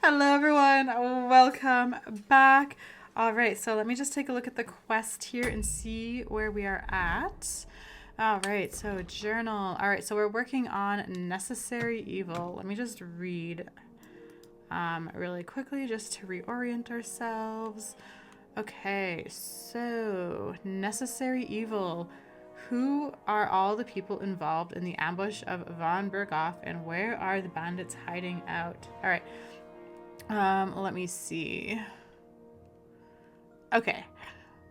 Hello everyone, welcome back. All right, so let me just take a look at the quest here and see where we are at. All right, so journal. All right, so we're working on necessary evil. Let me just read really quickly just to reorient ourselves. Okay, so necessary evil. Who are all the people involved in the ambush of von Berghoff, and where are the bandits hiding out? All right. Let me see. Okay.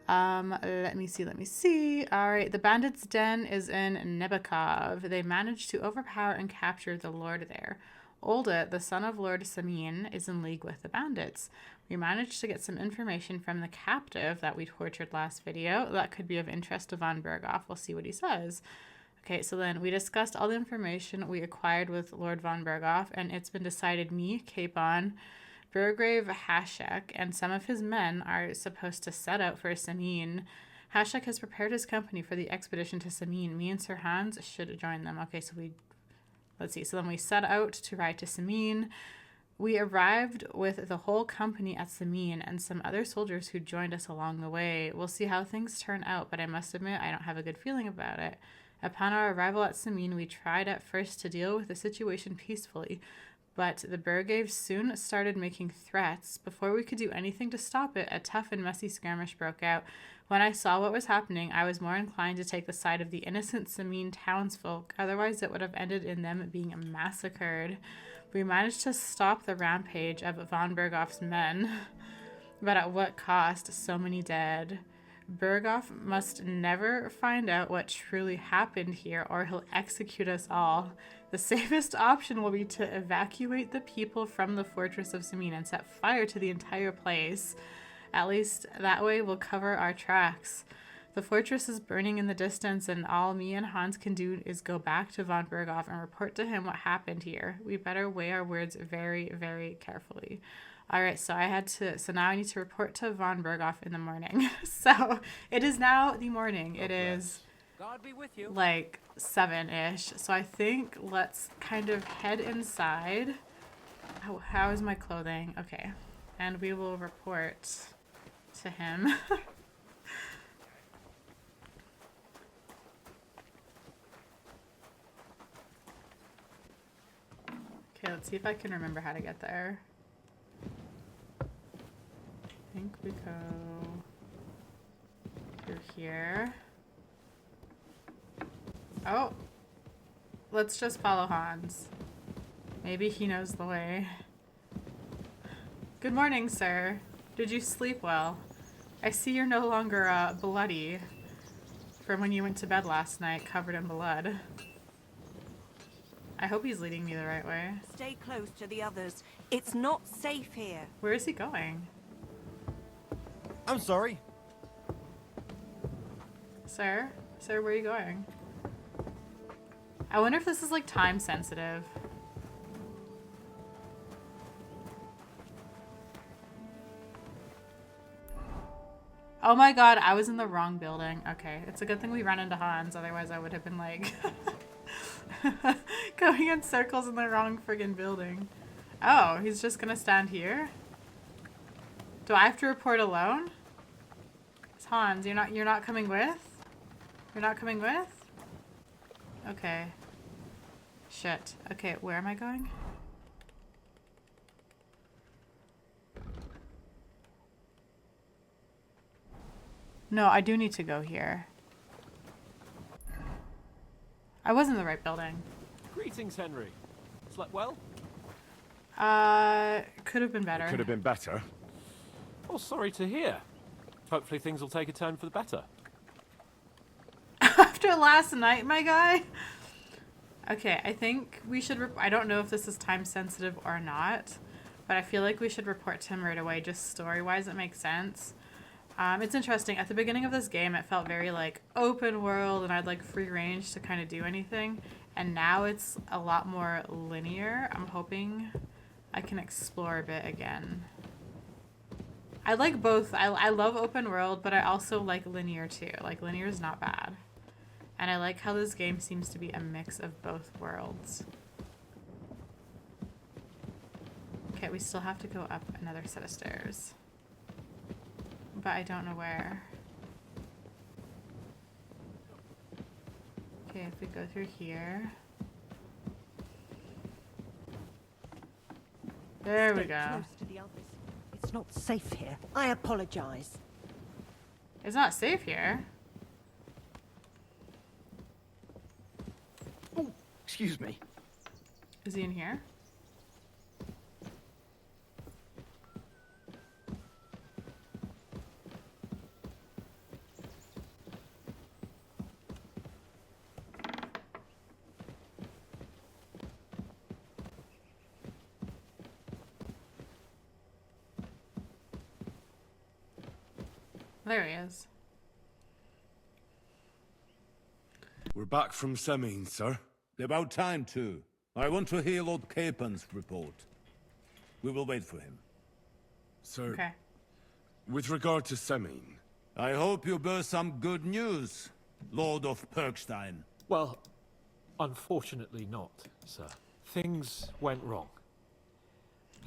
Let me see. All right, the bandits' den is in Nebakov. They managed to overpower and capture the lord there. Olda, the son of Lord Samin, is in league with the bandits. We managed to get some information from the captive that we tortured last video. That could be of interest to von Berghoff. We'll see what he says. Okay, so then we discussed all the information we acquired with Lord von Berghoff, and it's been decided me, Capon, Burgrave Hashek, and some of his men are supposed to set out for Samin. Hashek has prepared his company for the expedition to Samin. Me and Sir Hans should join them. Okay, so let's see. So then we set out to ride to Samin. We arrived with the whole company at Samin and some other soldiers who joined us along the way. We'll see how things turn out, but I must admit I don't have a good feeling about it. Upon our arrival at Samin, we tried at first to deal with the situation peacefully, but the Burgaves soon started making threats. Before we could do anything to stop it, a tough and messy skirmish broke out. When I saw what was happening, I was more inclined to take the side of the innocent Samin townsfolk. Otherwise, it would have ended in them being massacred. We managed to stop the rampage of von Berghoff's men, but at what cost? So many dead. Berghoff must never find out what truly happened here, or he'll execute us all. The safest option will be to evacuate the people from the fortress of Samin and set fire to the entire place. At least that way we'll cover our tracks. The fortress is burning in the distance, and all me and Hans can do is go back to von Berghoff and report to him what happened here. We better weigh our words very, very carefully. All right, so now I need to report to von Berghoff in the morning. So it is now the morning. It is God be with you. like 7-ish. So I think let's kind of head inside. How is my clothing? Okay. And we will report to him. Okay, let's see if I can remember how to get there. I think we go through here. Oh, let's just follow Hans. Maybe he knows the way. Good morning, sir. Did you sleep well? I see you're no longer bloody from when you went to bed last night, covered in blood. I hope he's leading me the right way. Stay close to the others. It's not safe here. Where is he going? I'm sorry. Sir? Sir, where are you going? I wonder if this is like time sensitive. Oh my god, I was in the wrong building. Okay, it's a good thing we ran into Hans, otherwise I would have been like going in circles in the wrong friggin' building. Oh, he's just gonna stand here? Do I have to report alone? It's Hans, you're not coming with? You're not coming with? Okay. Shit. Okay, where am I going? No, I do need to go here. I was in the right building. Greetings, Henry. Slept well? Could have been better. Could have been better. Oh, sorry to hear. Hopefully things will take a turn for the better. After last night, my guy? Okay, I think we should... I don't know if this is time sensitive or not, but I feel like we should report to him right away. Just story-wise, it makes sense. It's interesting. At the beginning of this game, it felt very, like, open world, and I had, like, free range to kind of do anything. And now it's a lot more linear. I'm hoping I can explore a bit again. I like both. I love open world, but I also like linear, too. Like, linear is not bad. And I like how this game seems to be a mix of both worlds. Okay, we still have to go up another set of stairs. But I don't know where. Okay, if we go through here. There we Stay go. close to the others. It's not safe here. I apologize. It's not safe here. Oh, excuse me. Is he in here? There he is. We're back from Semine, sir. About time, too. I want to hear Lord Capen's report. We will wait for him. Sir, Okay. with regard to Semine, I hope you bear some good news, Lord of Perkstein. Well, unfortunately not, sir. Things went wrong.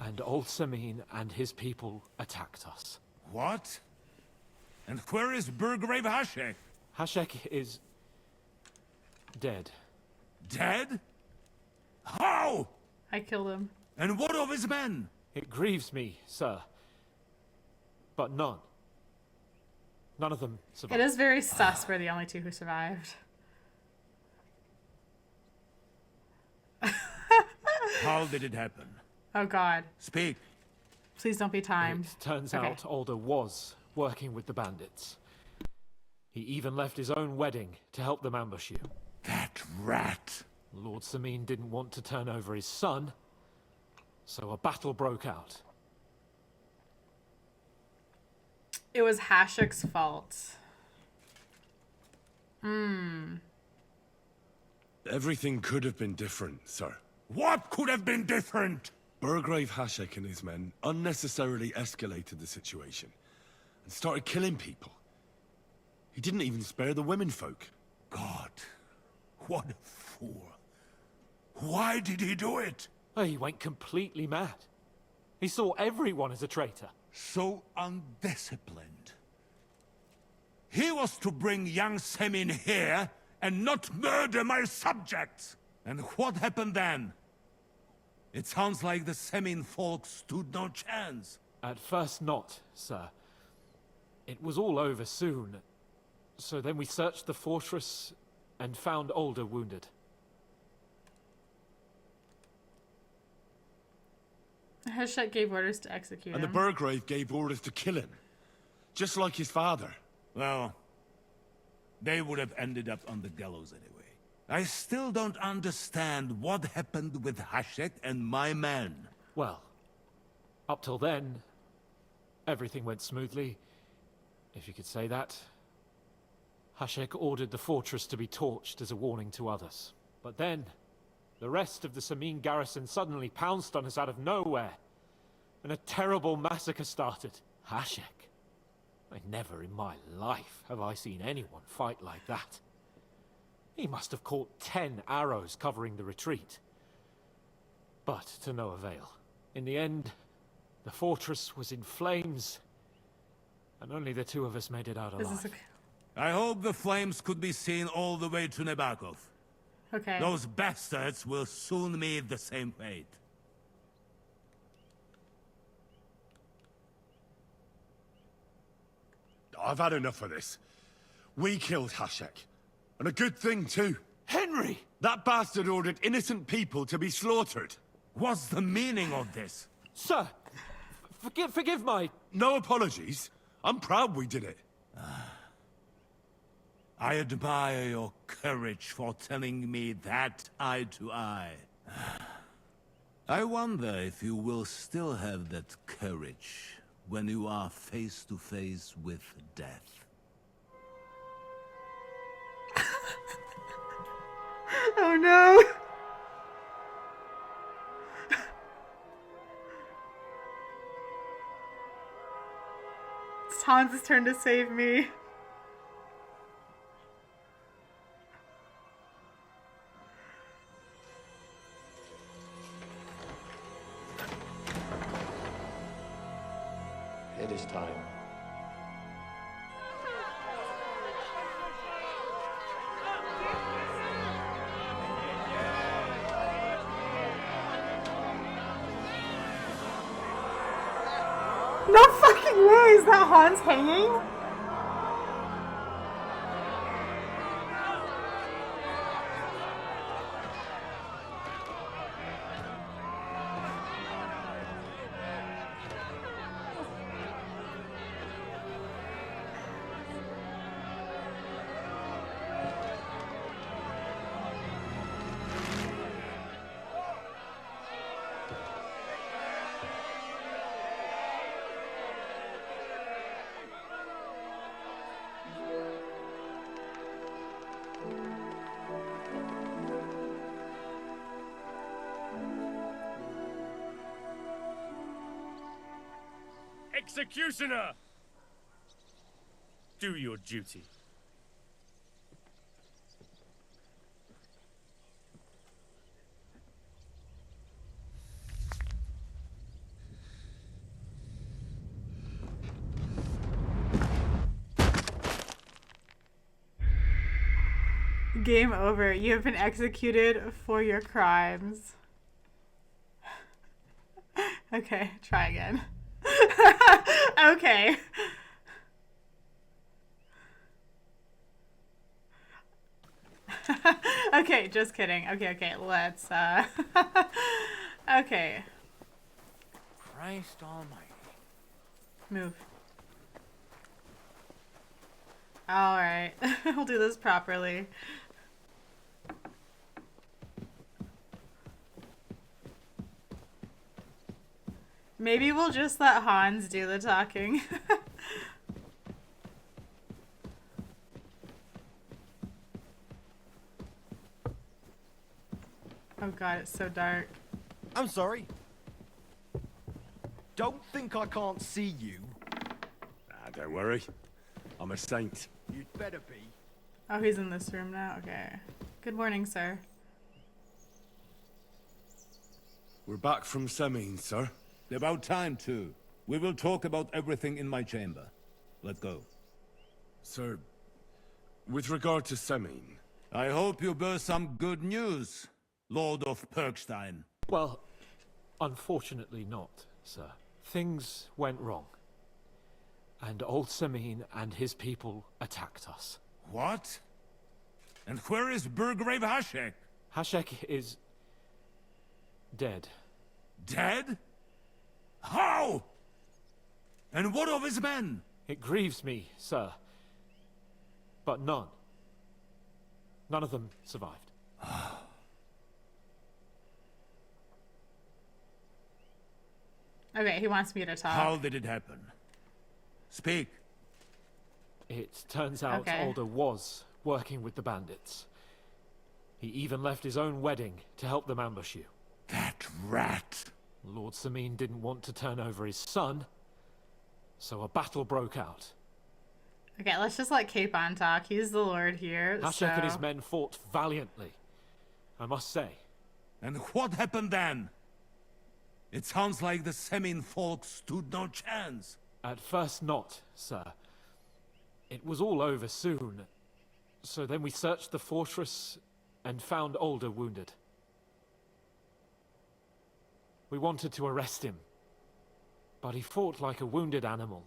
And old Semine and his people attacked us. What? And where is Burgrave Hashek? Hashek is dead. Dead? How? I killed him. And what of his men? It grieves me, sir. But none. None of them It survived. is very sus we're the only two who survived. How did it happen? Oh god. Speak. Please don't be timed. It turns Okay. out Alder was working with the bandits. He even left his own wedding to help them ambush you. That rat. Lord Semine didn't want to turn over his son, so a battle broke out. It was Hashek's fault. everything could have been different, sir. What could have been different? Burgrave Hashek and his men unnecessarily escalated the situation and started killing people. He didn't even spare the women folk. God, what a fool. Why did he do it? Oh, he went completely mad. He saw everyone as a traitor. So undisciplined. He was to bring young Semin here and not murder my subjects. And what happened then? It sounds like the Semin folk stood no chance. At first not, sir. It was all over soon. So then we searched the fortress and found Alder wounded. Hashek gave orders to execute And the him. Burgrave gave orders to kill him. Just like his father. Well, they would have ended up on the gallows anyway. I still don't understand what happened with Hashek and my men. Well, up till then, everything went smoothly, if you could say that. Hashek ordered the fortress to be torched as a warning to others. But then, the rest of the Semine garrison suddenly pounced on us out of nowhere, and a terrible massacre started. Hashek? Never in my life have I seen anyone fight like that. He must have caught 10 arrows covering the retreat. But to no avail. In the end, the fortress was in flames, and only the two of us made it out This alive. is I hope the flames could be seen all the way to Nebakov. okay. Those bastards will soon meet the same fate. I've had enough of this. We killed Hashek. And a good thing, too. Henry! That bastard ordered innocent people to be slaughtered. What's the meaning of this? Sir! Forgive my... No apologies. I'm proud we did it. I admire your courage for telling me that eye to eye. I wonder if you will still have that courage when you are face to face with death. Oh no! It's Hans' turn to save me. It is time. No fucking way! Is that Hans hanging? Executioner! Do your duty. Game over. You have been executed for your crimes. Okay, try again. Okay. Okay, just kidding. Okay, let's, okay. Christ almighty. Move. Alright, we'll do this properly. Maybe we'll just let Hans do the talking. Oh god, it's so dark. I'm sorry. Don't think I can't see you. Don't worry. I'm a saint. You'd better be. Oh, he's in this room now? Okay. Good morning, sir. We're back from Semine, sir. About time, too. We will talk about everything in my chamber. Let's go. Sir, with regard to Semine... I hope you bear some good news, Lord of Perkstein. Well, unfortunately not, sir. Things went wrong. And old Semine and his people attacked us. What? And where is Burgrave Hashek? Hashek is... dead. Dead? How? And what of his men? It grieves me, sir. But none. None of them survived. Okay, he wants me to talk. How did it happen? Speak. It turns out Okay. Alder was working with the bandits. He even left his own wedding to help them ambush you. That rat. Lord Semine didn't want to turn over his son, so a battle broke out. Okay, let's just let Capon talk. He's the lord here. Hashek and his men fought valiantly, I must say. And what happened then? It sounds like the Semine folk stood no chance. At first not, sir. It was all over soon. So then we searched the fortress and found Alder wounded. We wanted to arrest him, but he fought like a wounded animal.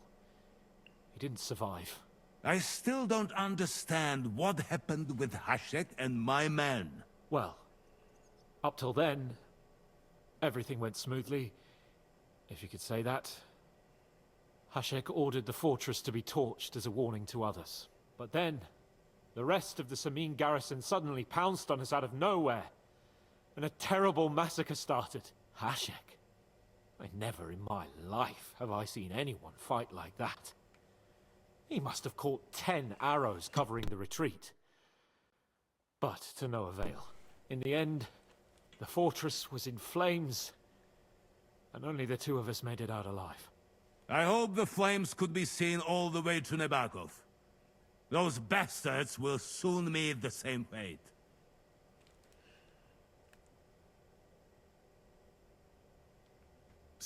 He didn't survive. I still don't understand what happened with Hashek and my men. Well, up till then, everything went smoothly, if you could say that. Hashek ordered the fortress to be torched as a warning to others. But then, the rest of the Semine garrison suddenly pounced on us out of nowhere, and a terrible massacre started. Hashek. Never in my life have I seen anyone fight like that. He must have caught 10 arrows covering the retreat. But to no avail. In the end, the fortress was in flames, and only the two of us made it out alive. I hope the flames could be seen all the way to Nebakov. Those bastards will soon meet the same fate.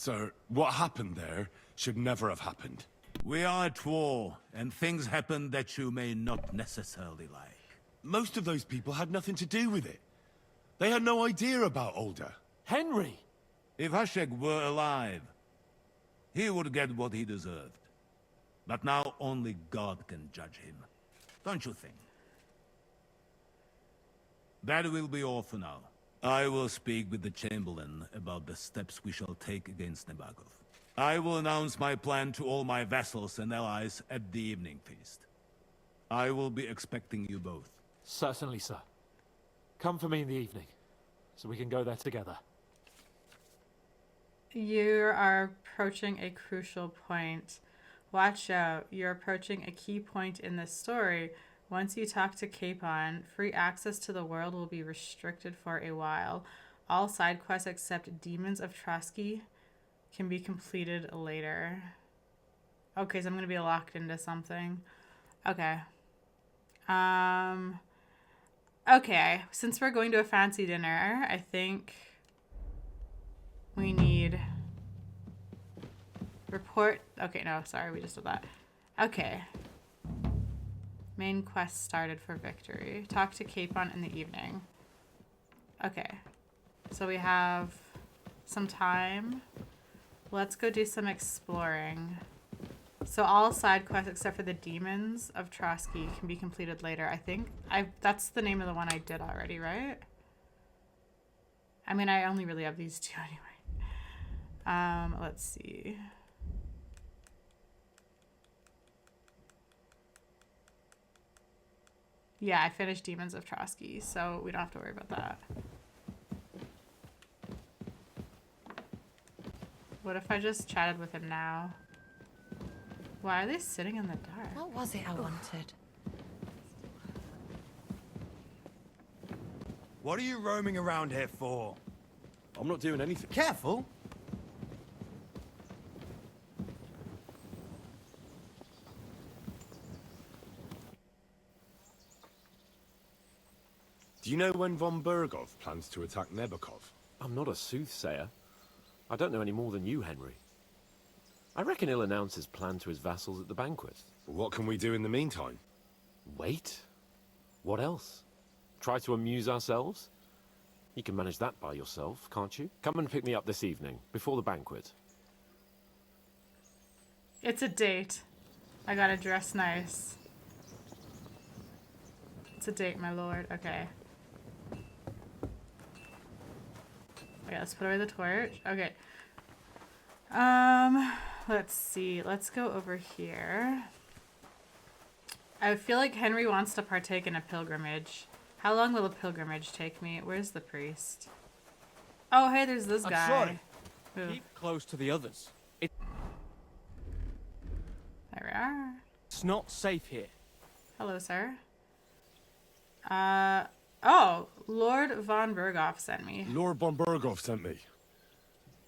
Sir, what happened there should never have happened. We are at war, and things happen that you may not necessarily like. Most of those people had nothing to do with it. They had no idea about Older. Henry! If Hashek were alive, he would get what he deserved. But now only God can judge him. Don't you think? That will be all for now. I will speak with the Chamberlain about the steps we shall take against Nabokov. I will announce my plan to all my vassals and allies at the evening feast. I will be expecting you both. Certainly, sir. Come for me in the evening, so we can go there together. You are approaching a crucial point. Watch out, you're approaching a key point in this story. Once you talk to Capon, free access to the world will be restricted for a while. All side quests except Demons of Trotsky can be completed later. Okay, so I'm gonna be locked into something. Okay. Okay, since we're going to a fancy dinner, I think we need report. Okay, no, sorry, we just did that. Okay. Main quest started for victory. Talk to Capon in the evening. Okay. So we have some time. Let's go do some exploring. So all side quests except for the Demons of Trotsky can be completed later. I think that's the name of the one I did already, right? I mean, I only really have these two anyway. Let's see. Yeah, I finished Demons of Trotsky, so we don't have to worry about that. What if I just chatted with him now? Why are they sitting in the dark? What was it I wanted? What are you roaming around here for? I'm not doing anything. Careful! Do you know when von Bergov plans to attack Nebokov? I'm not a soothsayer. I don't know any more than you, Henry. I reckon he'll announce his plan to his vassals at the banquet. What can we do in the meantime? Wait? What else? Try to amuse ourselves? You can manage that by yourself, can't you? Come and pick me up this evening, before the banquet. It's a date. I gotta dress nice. It's a date, my lord. Okay. Okay, let's put away the torch. Okay. Let's see. Let's go over here. I feel like Henry wants to partake in a pilgrimage. How long will a pilgrimage take me? Where's the priest? Oh, hey, there's this guy. Sorry. Ooh, Keep close to the others. there we are. It's not safe here. Hello, sir. Oh, Lord von Berghoff sent me. Lord von Bergov sent me.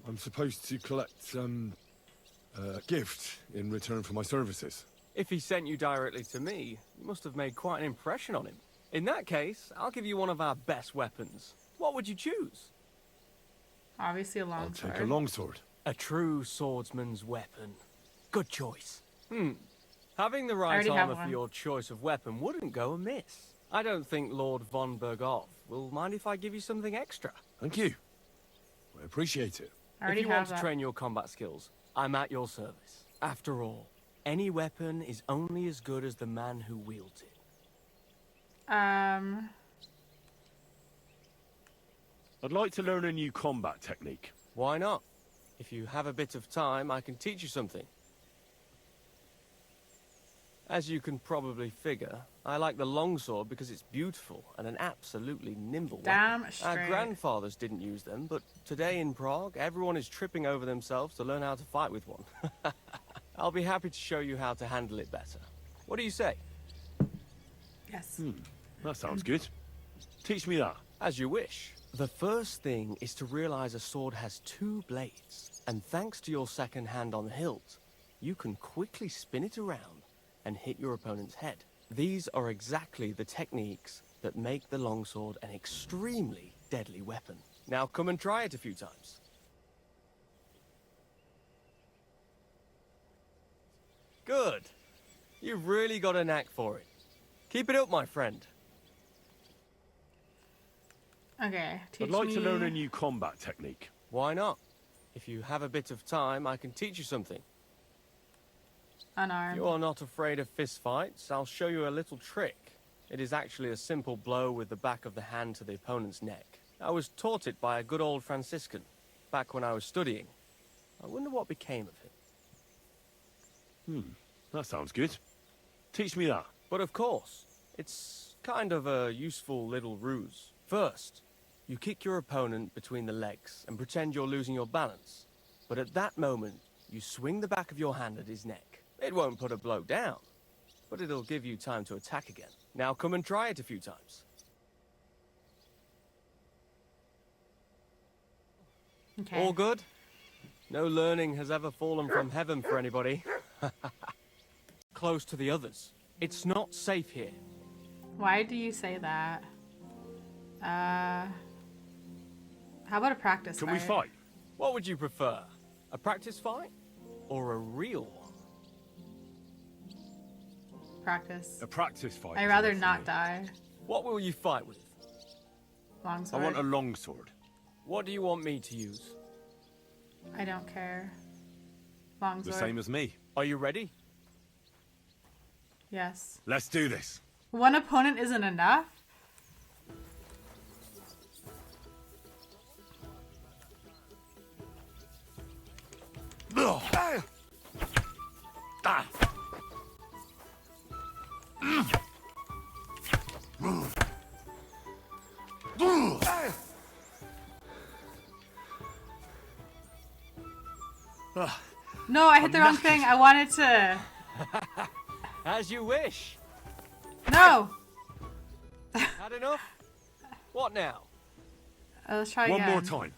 I'm supposed to collect, a gift in return for my services. If he sent you directly to me, you must have made quite an impression on him. In that case, I'll give you one of our best weapons. What would you choose? Obviously a I'll longsword. take a longsword. A true swordsman's weapon. Good choice. Having the right already have armor for one. your choice of weapon wouldn't go amiss. I don't think Lord von Berghoff will mind if I give you something extra. Thank you. I appreciate it. I already If you want have to that. train your combat skills, I'm at your service. After all, any weapon is only as good as the man who wields it. I'd like to learn a new combat technique. Why not? If you have a bit of time, I can teach you something. As you can probably figure, I like the longsword because it's beautiful and an absolutely nimble Damn weapon. straight. Our grandfathers didn't use them, but today in Prague, everyone is tripping over themselves to learn how to fight with one. I'll be happy to show you how to handle it better. What do you say? Yes. That sounds good. Teach me that. As you wish. The first thing is to realize a sword has two blades, and thanks to your second hand on the hilt, you can quickly spin it around and hit your opponent's head. These are exactly the techniques that make the longsword an extremely deadly weapon. Now come and try it a few times. Good. You've really got a knack for it. Keep it up, my friend. Okay, teach I'd like me. to learn a new combat technique. Why not? If you have a bit of time, I can teach you something. Unarmed. You are not afraid of fistfights. I'll show you a little trick. It is actually a simple blow with the back of the hand to the opponent's neck. I was taught it by a good old Franciscan, back when I was studying. I wonder what became of him. That sounds good. Teach me that. But of course, it's kind of a useful little ruse. First, you kick your opponent between the legs and pretend you're losing your balance. But at that moment, you swing the back of your hand at his neck. It won't put a blow down, but it'll give you time to attack again. Now come and try it a few times. Okay. All good? No learning has ever fallen from heaven for anybody. Close to the others. It's not safe here. Why do you say that? How about a practice Can fight? we fight? What would you prefer? A practice fight? Or a real one? Practice. A practice fight. I'd is rather enough for not me. die. What will you fight with? Long I sword. want a long sword. What do you want me to use? I don't care. Long The sword. same as me. Are you ready? Yes. Let's do this. One opponent isn't enough? No, I hit the wrong thing. I wanted to... As you wish. No! Had enough? What now? Let's try One again. more time.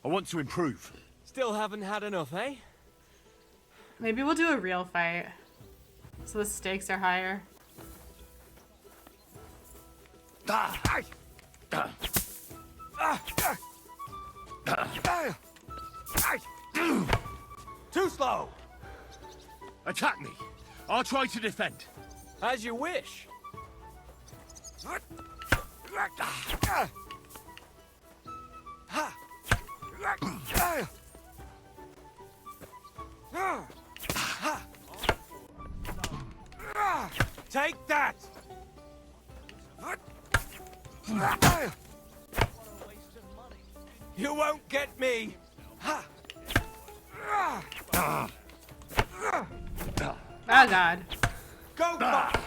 I want to improve. Still haven't had enough, eh? Maybe we'll do a real fight. So the stakes are higher. Too slow. Attack me. I'll try to defend. As you wish. Take that! You won't get me! Oh god. Go back!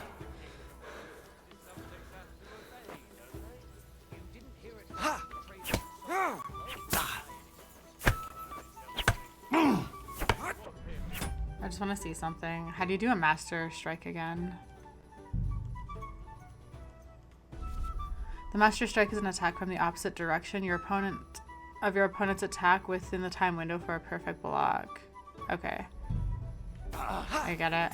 I just want to see something. How do you do a master strike again? The master strike is an attack from the opposite direction your opponent's attack within the time window for a perfect block. Okay. I get it.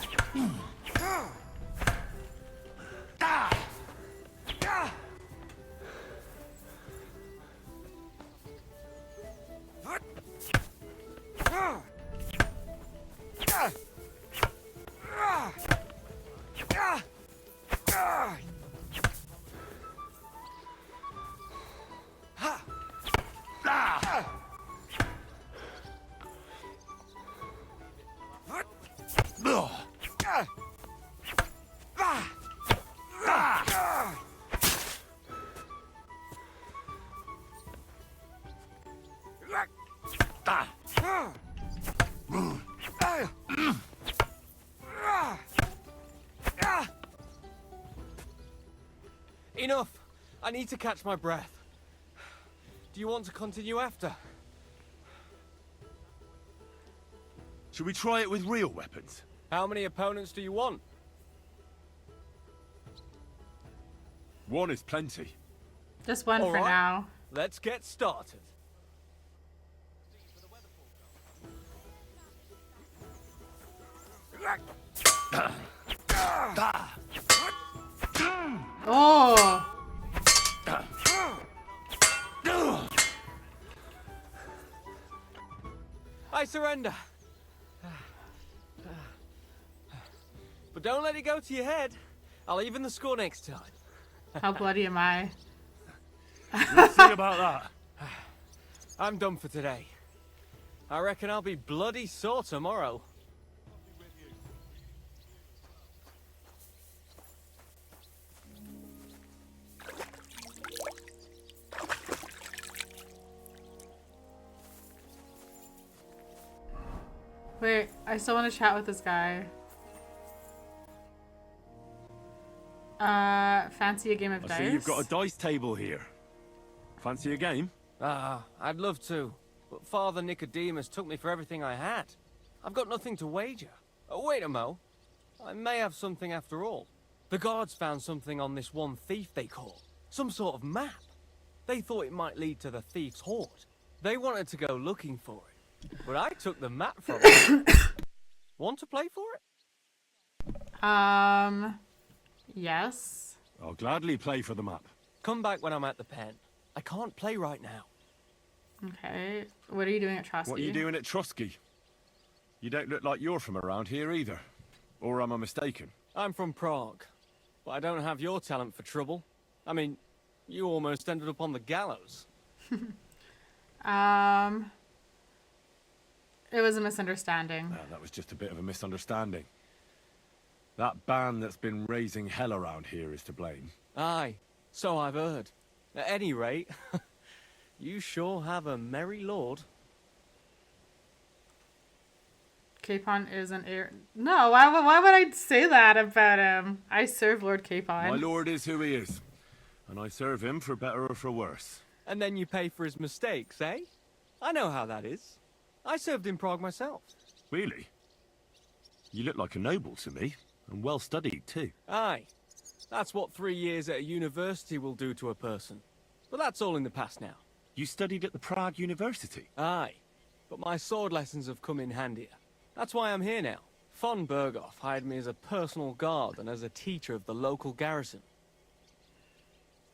Enough! I need to catch my breath. Do you want to continue after? Should we try it with real weapons? How many opponents do you want? One is plenty. Just one All for right. now. Let's get started. Oh! I surrender. But don't let it go to your head. I'll even the score next time. How bloody am I? We'll see about that. I'm done for today. I reckon I'll be bloody sore tomorrow. Wait, I still want to chat with this guy. Fancy a game of I dice? see you've got a dice table here. Fancy a game? I'd love to. But Father Nicodemus took me for everything I had. I've got nothing to wager. Oh, wait a mo. I may have something after all. The guards found something on this one thief they caught. Some sort of map. They thought it might lead to the thief's hoard. They wanted to go looking for it. But I took the map from them. Want to play for it? Yes. I'll gladly play for the map. Come back when I'm at the pen. I can't play right now. Okay. What are you doing at Trotsky? What are you doing at Trotsky? You don't look like you're from around here either. Or am I mistaken? I'm from Prague. But I don't have your talent for trouble. I mean, you almost ended up on the gallows. It was a misunderstanding. No, that was just a bit of a misunderstanding. That band that's been raising hell around here is to blame. Aye, so I've heard. At any rate, you sure have a merry lord. Capon is an heir. No, why would I say that about him? I serve Lord Capon. My lord is who he is. And I serve him for better or for worse. And then you pay for his mistakes, eh? I know how that is. I served in Prague myself. Really? You look like a noble to me. And well studied too. Aye. That's what 3 years at a university will do to a person. But that's all in the past now. You studied at the Prague University? Aye. But my sword lessons have come in handier. That's why I'm here now. Von Berghoff hired me as a personal guard and as a teacher of the local garrison.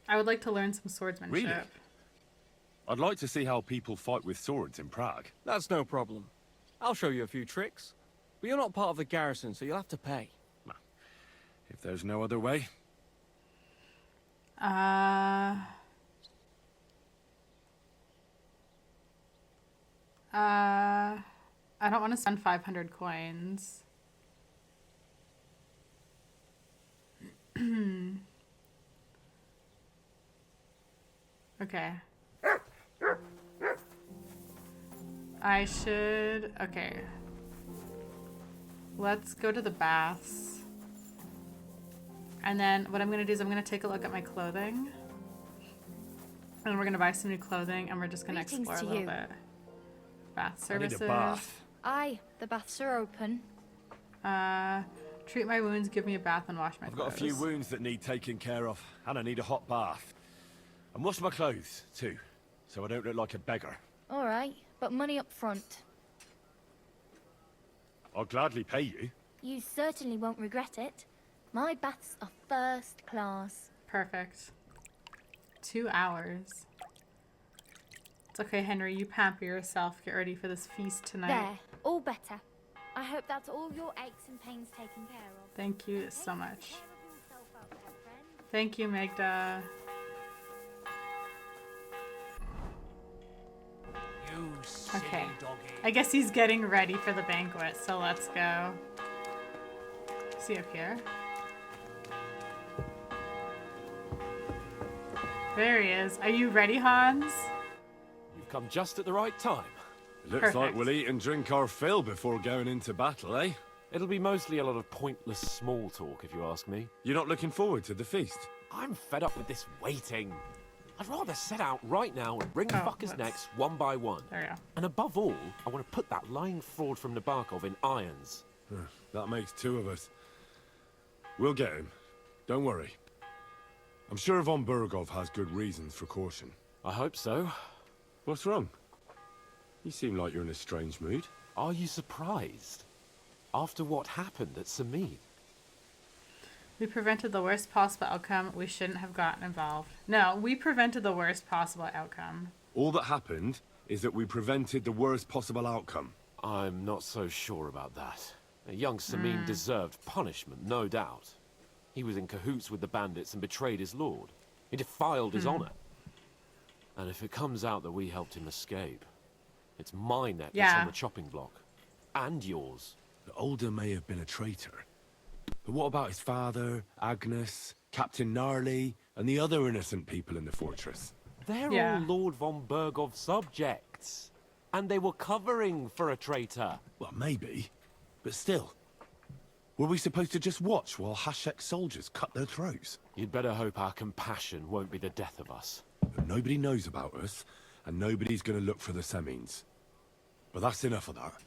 I would like to learn some swordsmanship. Really? I'd like to see how people fight with swords in Prague. That's no problem. I'll show you a few tricks. But you're not part of the garrison, so you'll have to pay. If there's no other way. I don't want to spend 500 coins. Okay. I should... Okay. Let's go to the baths. And then what I'm going to do is I'm going to take a look at my clothing. And we're going to buy some new clothing and we're just going to explore a little bit. Bath services. I need a bath. Aye, the baths are open. Treat my wounds, give me a bath and wash my clothes. I've got a few wounds that need taking care of. And I need a hot bath. And wash my clothes too. So I don't look like a beggar. Alright, but money up front. I'll gladly pay you. You certainly won't regret it. My baths are first class. Perfect. 2 hours. It's okay, Henry. You pamper yourself. Get ready for this feast tonight. There, all better. I hope that's all your aches and pains taken care of. Thank you so much. Thank you, Magda. Okay. I guess he's getting ready for the banquet, so let's go. See up here. There he is. Are you ready, Hans? You've come just at the right time. It looks Perfect. like we'll eat and drink our fill before going into battle, eh? It'll be mostly a lot of pointless small talk, if you ask me. You're not looking forward to the feast? I'm fed up with this waiting. I'd rather set out right now and wring Oh, fuckers' let's- necks one by one. There we go. And above all, I want to put that lying fraud from Nabokov in irons. That makes 2 of us. We'll get him. Don't worry. I'm sure Von Berghoff has good reasons for caution. I hope so. What's wrong? You seem like you're in a strange mood. Are you surprised? After what happened at Samid? We prevented the worst possible outcome. We shouldn't have gotten involved. No, we prevented the worst possible outcome. All that happened is that we prevented the worst possible outcome. I'm not so sure about that. Young Samin deserved punishment, no doubt. He was in cahoots with the bandits and betrayed his lord. He defiled his honor. And if it comes out that we helped him escape, it's my neck that's on the chopping block. And yours. The Older may have been a traitor. But what about his father, Agnes, Captain Gnarly, and the other innocent people in the fortress? They're all Lord von Bergov's subjects. And they were covering for a traitor. Well, maybe. But still. Were we supposed to just watch while Hashek's soldiers cut their throats? You'd better hope our compassion won't be the death of us. But nobody knows about us, and nobody's gonna look for the Semines. But that's enough of that.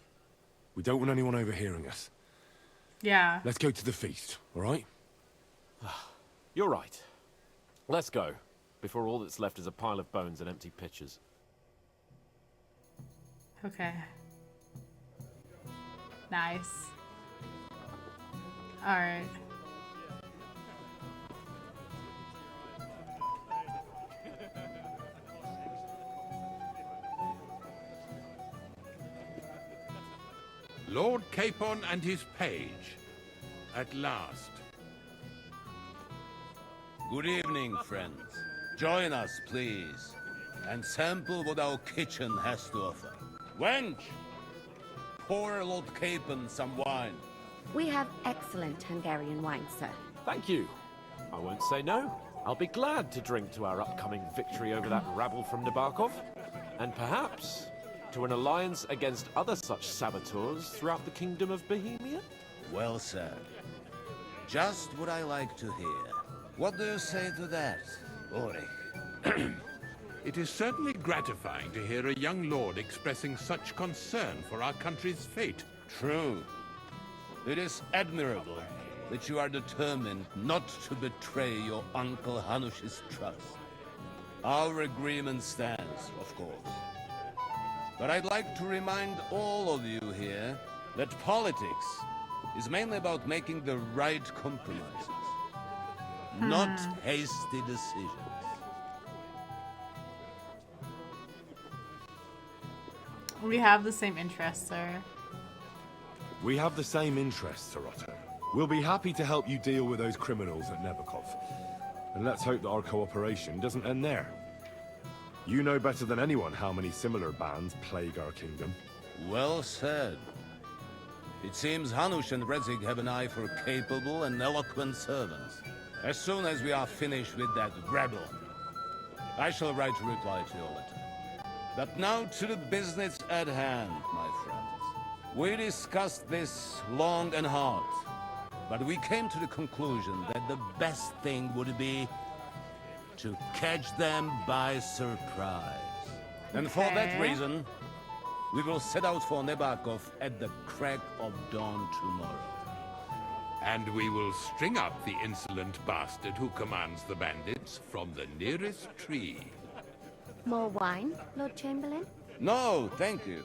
We don't want anyone overhearing us. Yeah. Let's go to the feast, all right? You're right. Let's go, before all that's left is a pile of bones and empty pitchers. Okay. Nice. Alright. Lord Capon and his page. At last. Good evening, friends. Join us, please, and sample what our kitchen has to offer. Wench! Pour Lord Capon some wine. We have excellent Hungarian wine, sir. Thank you. I won't say no. I'll be glad to drink to our upcoming victory over that rabble from Nabokov. And perhaps to an alliance against other such saboteurs throughout the Kingdom of Bohemia? Well said. Just what I like to hear. What do you say to that, Ulrich? It is certainly gratifying to hear a young lord expressing such concern for our country's fate. True. It is admirable that you are determined not to betray your Uncle Hanush's trust. Our agreement stands, of course. But I'd like to remind all of you here that politics is mainly about making the right compromises, not hasty decisions. We have the same interests, sir. We have the same interests, Sir Otto. We'll be happy to help you deal with those criminals at Nebokov. And let's hope that our cooperation doesn't end there. You know better than anyone how many similar bands plague our kingdom. Well said. It seems Hanush and Rezig have an eye for capable and eloquent servants. As soon as we are finished with that rabble, I shall write a reply to your letter. But now to the business at hand, my friends. We discussed this long and hard, but we came to the conclusion that the best thing would be to catch them by surprise. And for that reason, we will set out for Nebakov at the crack of dawn tomorrow. And we will string up the insolent bastard who commands the bandits from the nearest tree. More wine, Lord Chamberlain? No, thank you.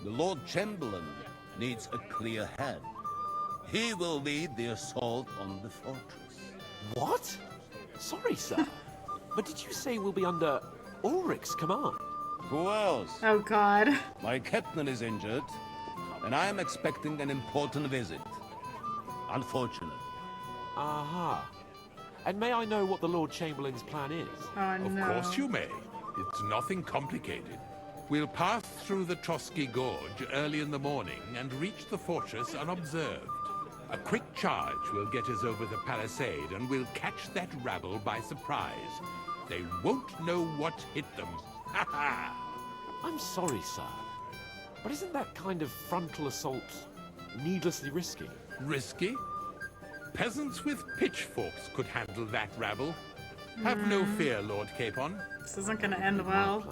The Lord Chamberlain needs a clear head. He will lead the assault on the fortress. What? Sorry, sir. But did you say we'll be under Ulrich's command? Who else? Oh, God. My captain is injured, and I am expecting an important visit. Unfortunate. Aha. And may I know what the Lord Chamberlain's plan is? Oh, no. Of course you may. It's nothing complicated. We'll pass through the Trotsky Gorge early in the morning and reach the fortress unobserved. A quick charge will get us over the palisade, and we'll catch that rabble by surprise. They won't know what hit them. Ha ha! I'm sorry, sir. But isn't that kind of frontal assault needlessly risky? Risky? Peasants with pitchforks could handle that rabble. Have no fear, Lord Capon. This isn't gonna end well.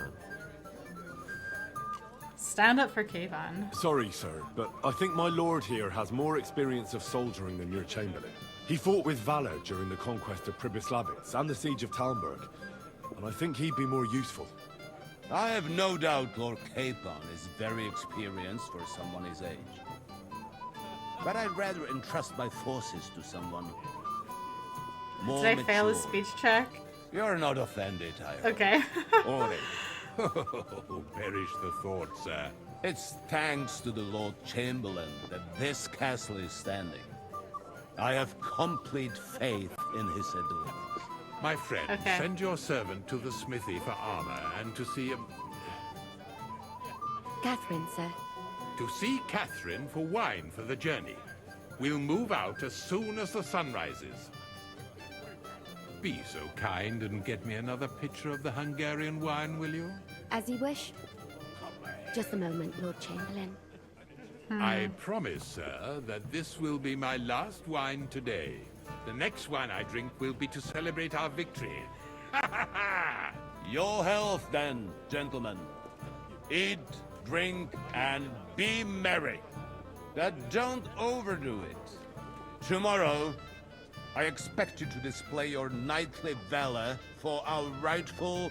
Stand up for Kayvan. Sorry, sir, but I think my lord here has more experience of soldiering than your chamberlain. He fought with valor during the conquest of Pribyslavitz and the siege of Talmberg, and I think he'd be more useful. I have no doubt Lord Capon is very experienced for someone his age. But I'd rather entrust my forces to someone more Did I fail his mature. speech check? You're not offended, I hope. Okay. Ori. Oh, perish the thought, sir. It's thanks to the Lord Chamberlain that this castle is standing. I have complete faith in his abilities. My friend, Okay. send your servant to the smithy for armor and to see Catherine, sir. Catherine for wine for the journey. We'll move out as soon as the sun rises. Be so kind and get me another pitcher of the Hungarian wine, will you? As you wish. Just a moment, Lord Chamberlain. I promise, sir, that this will be my last wine today. The next wine I drink will be to celebrate our victory. Your health, then, gentlemen. Eat, drink, and be merry. But don't overdo it. Tomorrow, I expect you to display your knightly valor for our rightful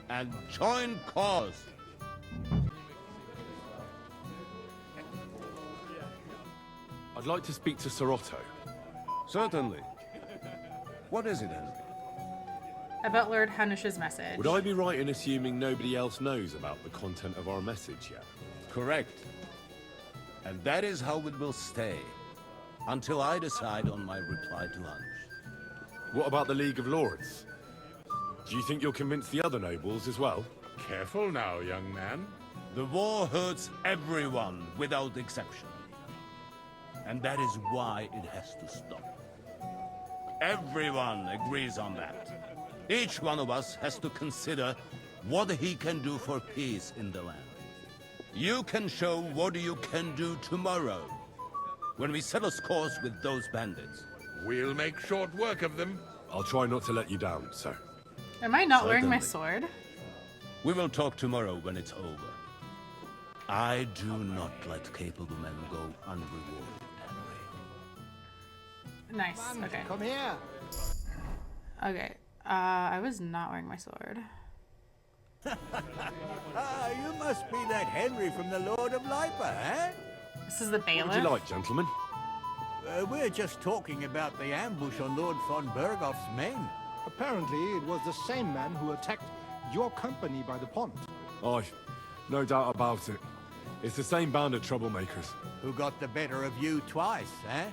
and joint cause. I'd like to speak to Sir Otto. Certainly. What is it, Henry? About Lord Hanish's message. Would I be right in assuming nobody else knows about the content of our message yet? Correct. And that is how it will stay, until I decide on my reply to Hanish. What about the League of Lords? Do you think you'll convince the other nobles as well? Careful now, young man. The war hurts everyone without exception. And that is why it has to stop. Everyone agrees on that. Each one of us has to consider what he can do for peace in the land. You can show what you can do tomorrow, when we settle scores with those bandits. We'll make short work of them. I'll try not to let you down, sir. Am I not wearing my Certainly. sword? We will talk tomorrow when it's over. I do not let capable men go unrewarded, Henry. Nice. Okay. Come here. Okay. I was not wearing my sword. Ah, you must be that Henry from the Lord of Lipa, eh? This is the bailiff. What would you like, gentlemen? We're just talking about the ambush on Lord von Bergoff's men. Apparently, it was the same man who attacked your company by the pond. Aye, no doubt about it. It's the same band of troublemakers. Who got the better of you twice, eh?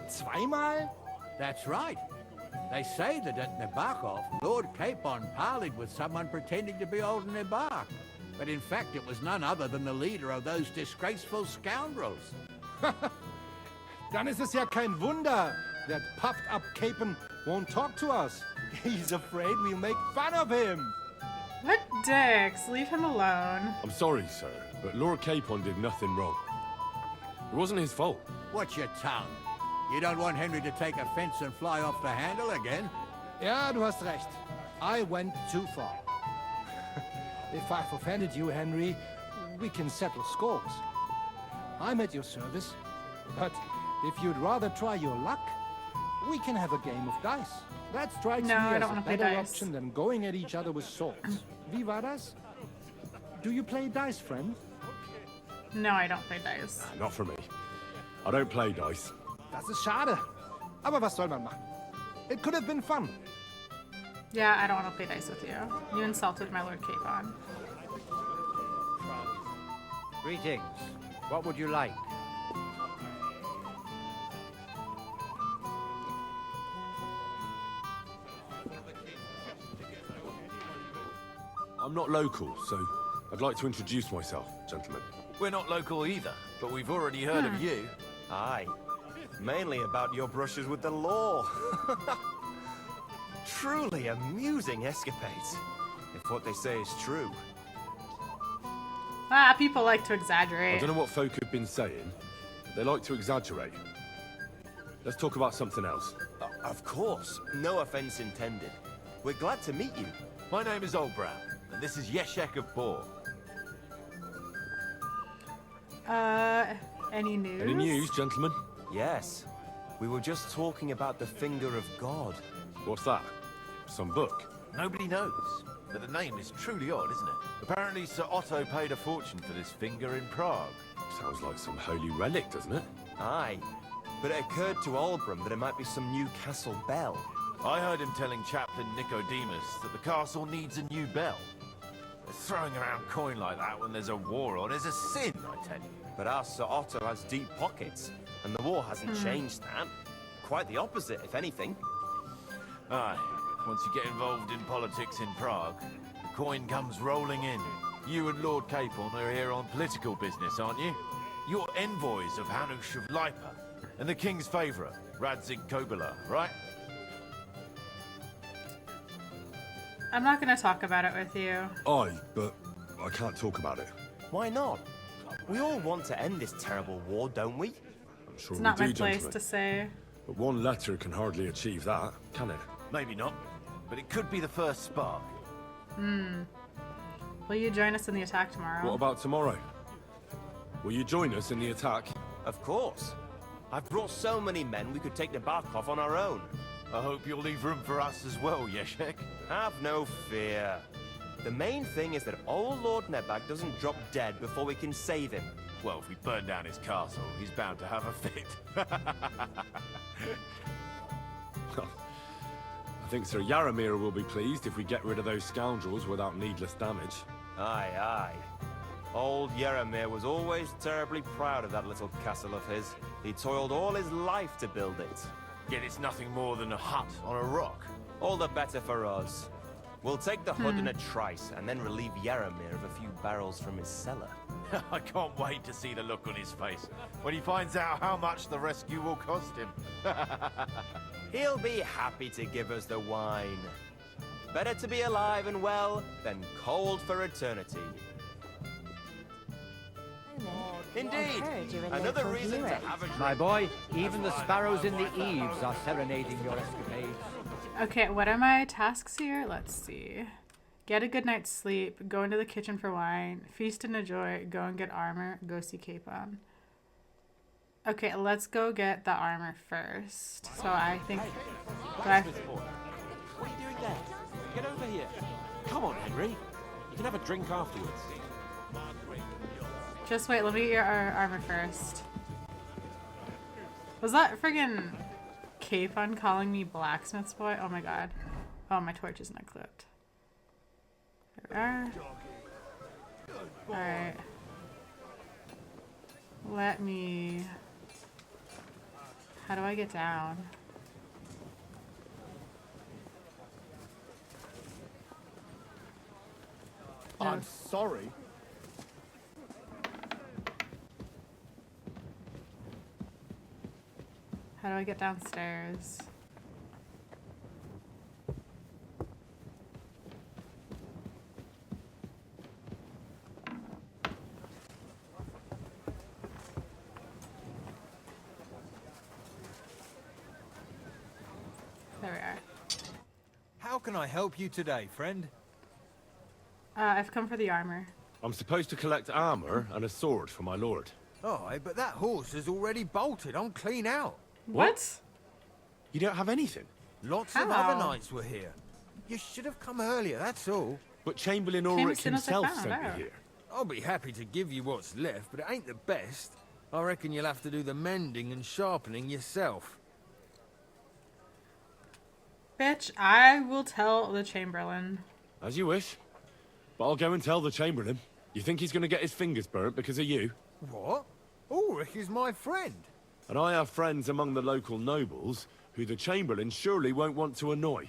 Zweimal? That's right. They say that at Nabokov, Lord Capon parleyed with someone pretending to be old Nabar. But in fact, it was none other than the leader of those disgraceful scoundrels. Dann ist es ja kein Wunder that puffed-up Capon won't talk to us. He's afraid we'll make fun of him. What dicks? Leave him alone. I'm sorry, sir, but Lord Capon did nothing wrong. It wasn't his fault. Watch your tongue. You don't want Henry to take offense and fly off the handle again. Ja, du hast recht. I went too far. If I've offended you, Henry, we can settle scores. I'm at your service. But if you'd rather try your luck, we can have a game of dice. That strikes No, me I as don't a wanna play better dice. option than going at each other with swords. Wie war das? Do you play dice, friend? No, I don't play dice. Not for me. I don't play dice. Das ist schade. Aber was soll man machen? It could have been fun. Yeah, I don't want to play dice with you. You insulted my Lord Capon. Greetings. What would you like? I'm not local, so I'd like to introduce myself, gentlemen. We're not local either, but we've already heard of you. Aye. Mainly about your brushes with the law. Truly amusing escapades, if what they say is true. Ah, people like to I exaggerate. don't know what folk have been saying. They like to exaggerate. Let's talk about something else. Of course. No offense intended. We're glad to meet you. My name is Oldbrow, and this is Yeshek of Bor. Any news? Any news, gentlemen? Yes. We were just talking about the Finger of God. What's that? Some book? Nobody knows, but the name is truly odd, isn't it? Apparently Sir Otto paid a fortune for this finger in Prague. Sounds like some holy relic, doesn't it? Aye. But it occurred to Albram that it might be some new castle bell. I heard him telling Chaplain Nicodemus that the castle needs a new bell. Throwing around coin like that when there's a war on is a sin, I tell you. But our Sir Otto has deep pockets, and the war hasn't changed that. Quite the opposite, if anything. Aye, once you get involved in politics in Prague, the coin comes rolling in. You and Lord Capon are here on political business, aren't you? You're envoys of Hanush of Lipa, and the king's favourite, Radzig Kobyla, right? I'm not going to talk about it with you. Aye, but I can't talk about it. Why not? We all want to end this terrible war, don't we? I'm sure It's we not do, my place gentlemen. to say. But one letter can hardly achieve that, can it? Maybe not, but it could be the first spark. Will you join us in the attack tomorrow? What about tomorrow? Will you join us in the attack? Of course. I've brought so many men we could take the Barkov on our own. I hope you'll leave room for us as well, Yeshek. Have no fear. The main thing is that old Lord Nebak doesn't drop dead before we can save him. Well, if we burn down his castle, he's bound to have a fit. I think Sir Yaramir will be pleased if we get rid of those scoundrels without needless damage. Aye, aye. Old Yaramir was always terribly proud of that little castle of his. He toiled all his life to build it. Yet it's nothing more than a hut on a rock. All the better for us. We'll take the hood in a trice and then relieve Yaramir of a few barrels from his cellar. I can't wait to see the look on his face when he finds out how much the rescue will cost him. He'll be happy to give us the wine. Better to be alive and well than cold for eternity. Indeed, another reason to have a drink. My boy, even the sparrows in the eaves are serenading your escapades. Okay, what are my tasks here? Let's see. Get a good night's sleep, go into the kitchen for wine, feast and enjoy, go and get armor, go see Capon. Okay, let's go get the armor first. So I think... What are you doing there? Get over here. Come on, Henry. You can have a drink afterwards. Just wait, let me get your armor first. Was that friggin' Capon calling me blacksmith's boy? Oh my god. Oh, my torch isn't equipped. There we are. Alright. Let me... How do I get down? I'm sorry. How do I get downstairs? There we are. How can I help you today, friend? I've come for the armor. I'm supposed to collect armor and a sword for my lord. Oh, but that horse is already bolted. I'm clean out. What? You don't have anything? Lots of other knights were here. You should have come earlier, that's all. But Chamberlain Came Ulrich as soon as I himself found sent me out. here. I'll be happy to give you what's left, but it ain't the best. I reckon you'll have to do the mending and sharpening yourself. Bitch, I will tell the Chamberlain. As you wish. But I'll go and tell the Chamberlain. You think he's going to get his fingers burnt because of you? What? Ulrich is my friend. And I have friends among the local nobles who the Chamberlain surely won't want to annoy.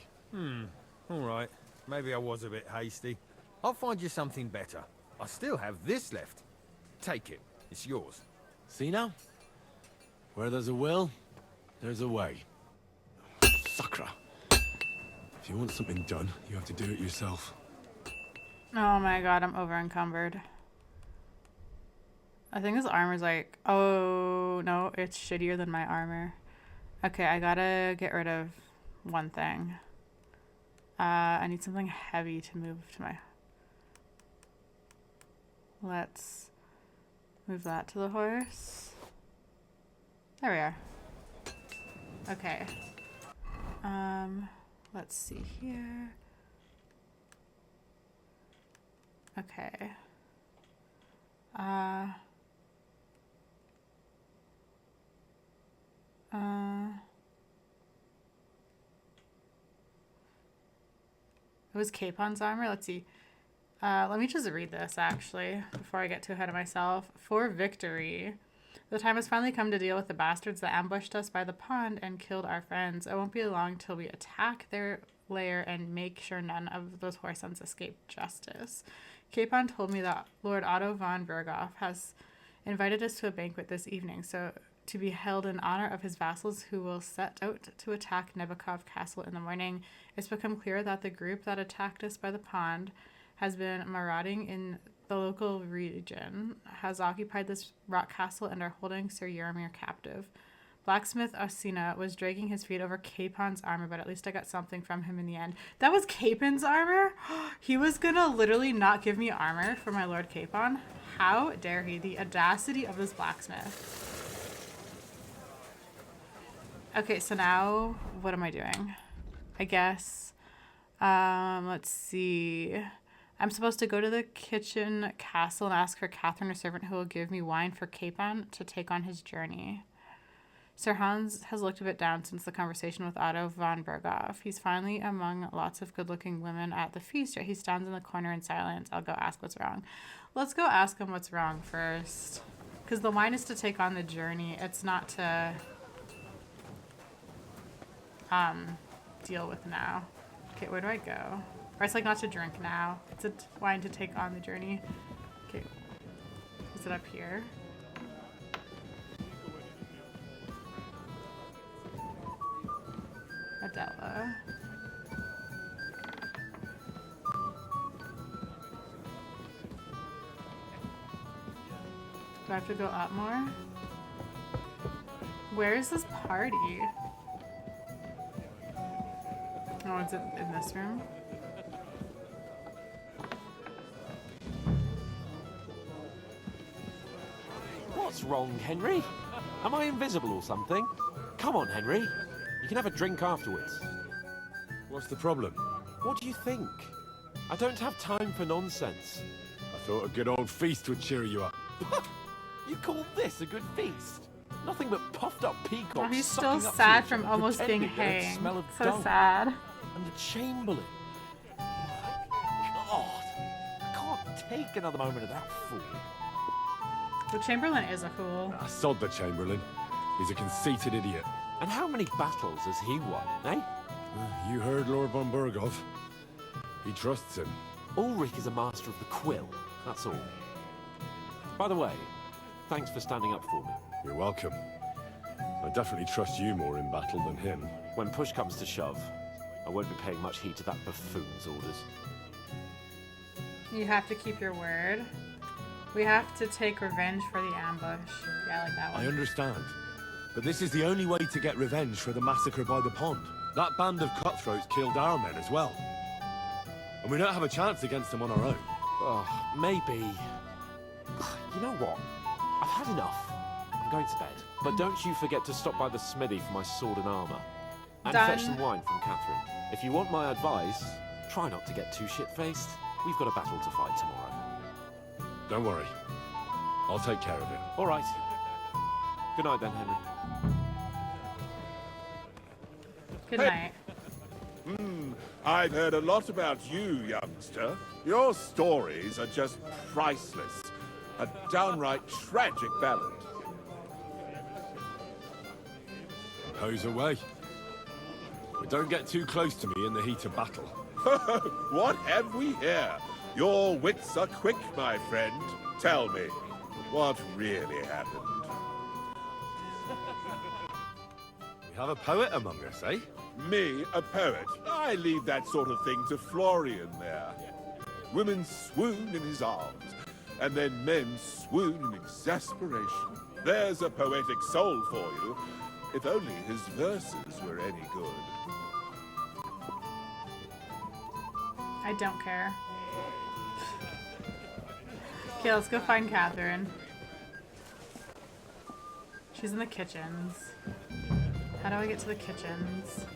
All right. Maybe I was a bit hasty. I'll find you something better. I still have this left. Take it. It's yours. See now? Where there's a will, there's a way. Sakra. If you want something done, you have to do it yourself. Oh my god, I'm over encumbered. I think this armor's like... Oh, no, it's shittier than my armor. Okay, I gotta get rid of one thing. I need something heavy to move to my... Let's move that to the horse. There we are. Okay. Let's see here. Okay. It was Capon's armor. Let's see. Let me just read this, actually, before I get too ahead of myself. For victory. The time has finally come to deal with the bastards that ambushed us by the pond and killed our friends. It won't be long till we attack their lair and make sure none of those whoresons escape justice. Capon told me that Lord Otto von Berghoff has invited us to a banquet this evening, so to be held in honor of his vassals who will set out to attack Nebakov Castle in the morning. It's become clear that the group that attacked us by the pond has been marauding in the local region, has occupied this rock castle, and are holding Sir Yaramir captive. Blacksmith Osina was dragging his feet over Capon's armor, but at least I got something from him in the end. That was Capon's armor? He was gonna literally not give me armor for my Lord Capon? How dare he? The audacity of this blacksmith. Okay, so now what am I doing? I guess, let's see. I'm supposed to go to the kitchen castle and ask for Catherine, a servant who will give me wine for Capon to take on his journey. Sir Hans has looked a bit down since the conversation with Otto von Berghoff. He's finally among lots of good-looking women at the feast, yet he stands in the corner in silence. I'll go ask what's wrong. Let's go ask him what's wrong first. Because the wine is to take on the journey. It's not to deal with now. Okay, where do I go? Or it's like not to drink now. It's a wine to take on the journey. Okay. Is it up here? Adela. Do I have to go up more? Where is this party? Oh, is it in this room? What's wrong, Henry? Am I invisible or something? Come on, Henry. You can have a drink afterwards. What's the problem? What do you think? I don't have time for nonsense. I thought a good old feast would cheer you up. You call this a good feast? Nothing but puffed up peacocks. Oh, he's sucking still up sad to each from other, almost being pretending they hanged. smell of So dung. sad. And the Chamberlain. God, I can't take another moment of that fool. The Chamberlain is a fool. Ah, sod the Chamberlain. He's a conceited idiot. And how many battles has he won, eh? You heard Lord von Berghoff. He trusts him. Ulrich is a master of the quill, that's all. By the way, thanks for standing up for me. You're welcome. I definitely trust you more in battle than him. When push comes to shove, I won't be paying much heed to that buffoon's orders. You have to keep your word. We have to take revenge for the ambush. Yeah, I like that one. I understand. But this is the only way to get revenge for the massacre by the pond. That band of cutthroats killed our men as well. And we don't have a chance against them on our own. Oh, maybe. You know what? I've had enough. I'm going to bed. But don't you forget to stop by the smithy for my sword and armor. And Done. fetch some wine from Catherine. If you want my advice, try not to get too shit-faced. We've got a battle to fight tomorrow. Don't worry. I'll take care of it. All right. Good night then, Henry. Good night. I've heard a lot about you, youngster. Your stories are just priceless. A downright tragic ballad. Hose away. But don't get too close to me in the heat of battle. What have we here? Your wits are quick, my friend. Tell me, what really happened? We have a poet among us, eh? Me, a poet? I leave that sort of thing to Florian there. Women swoon in his arms, and then men swoon in exasperation. There's a poetic soul for you, if only his verses were any good. I don't care. Okay, let's go find Catherine. She's in the kitchens. How do I get to the kitchens?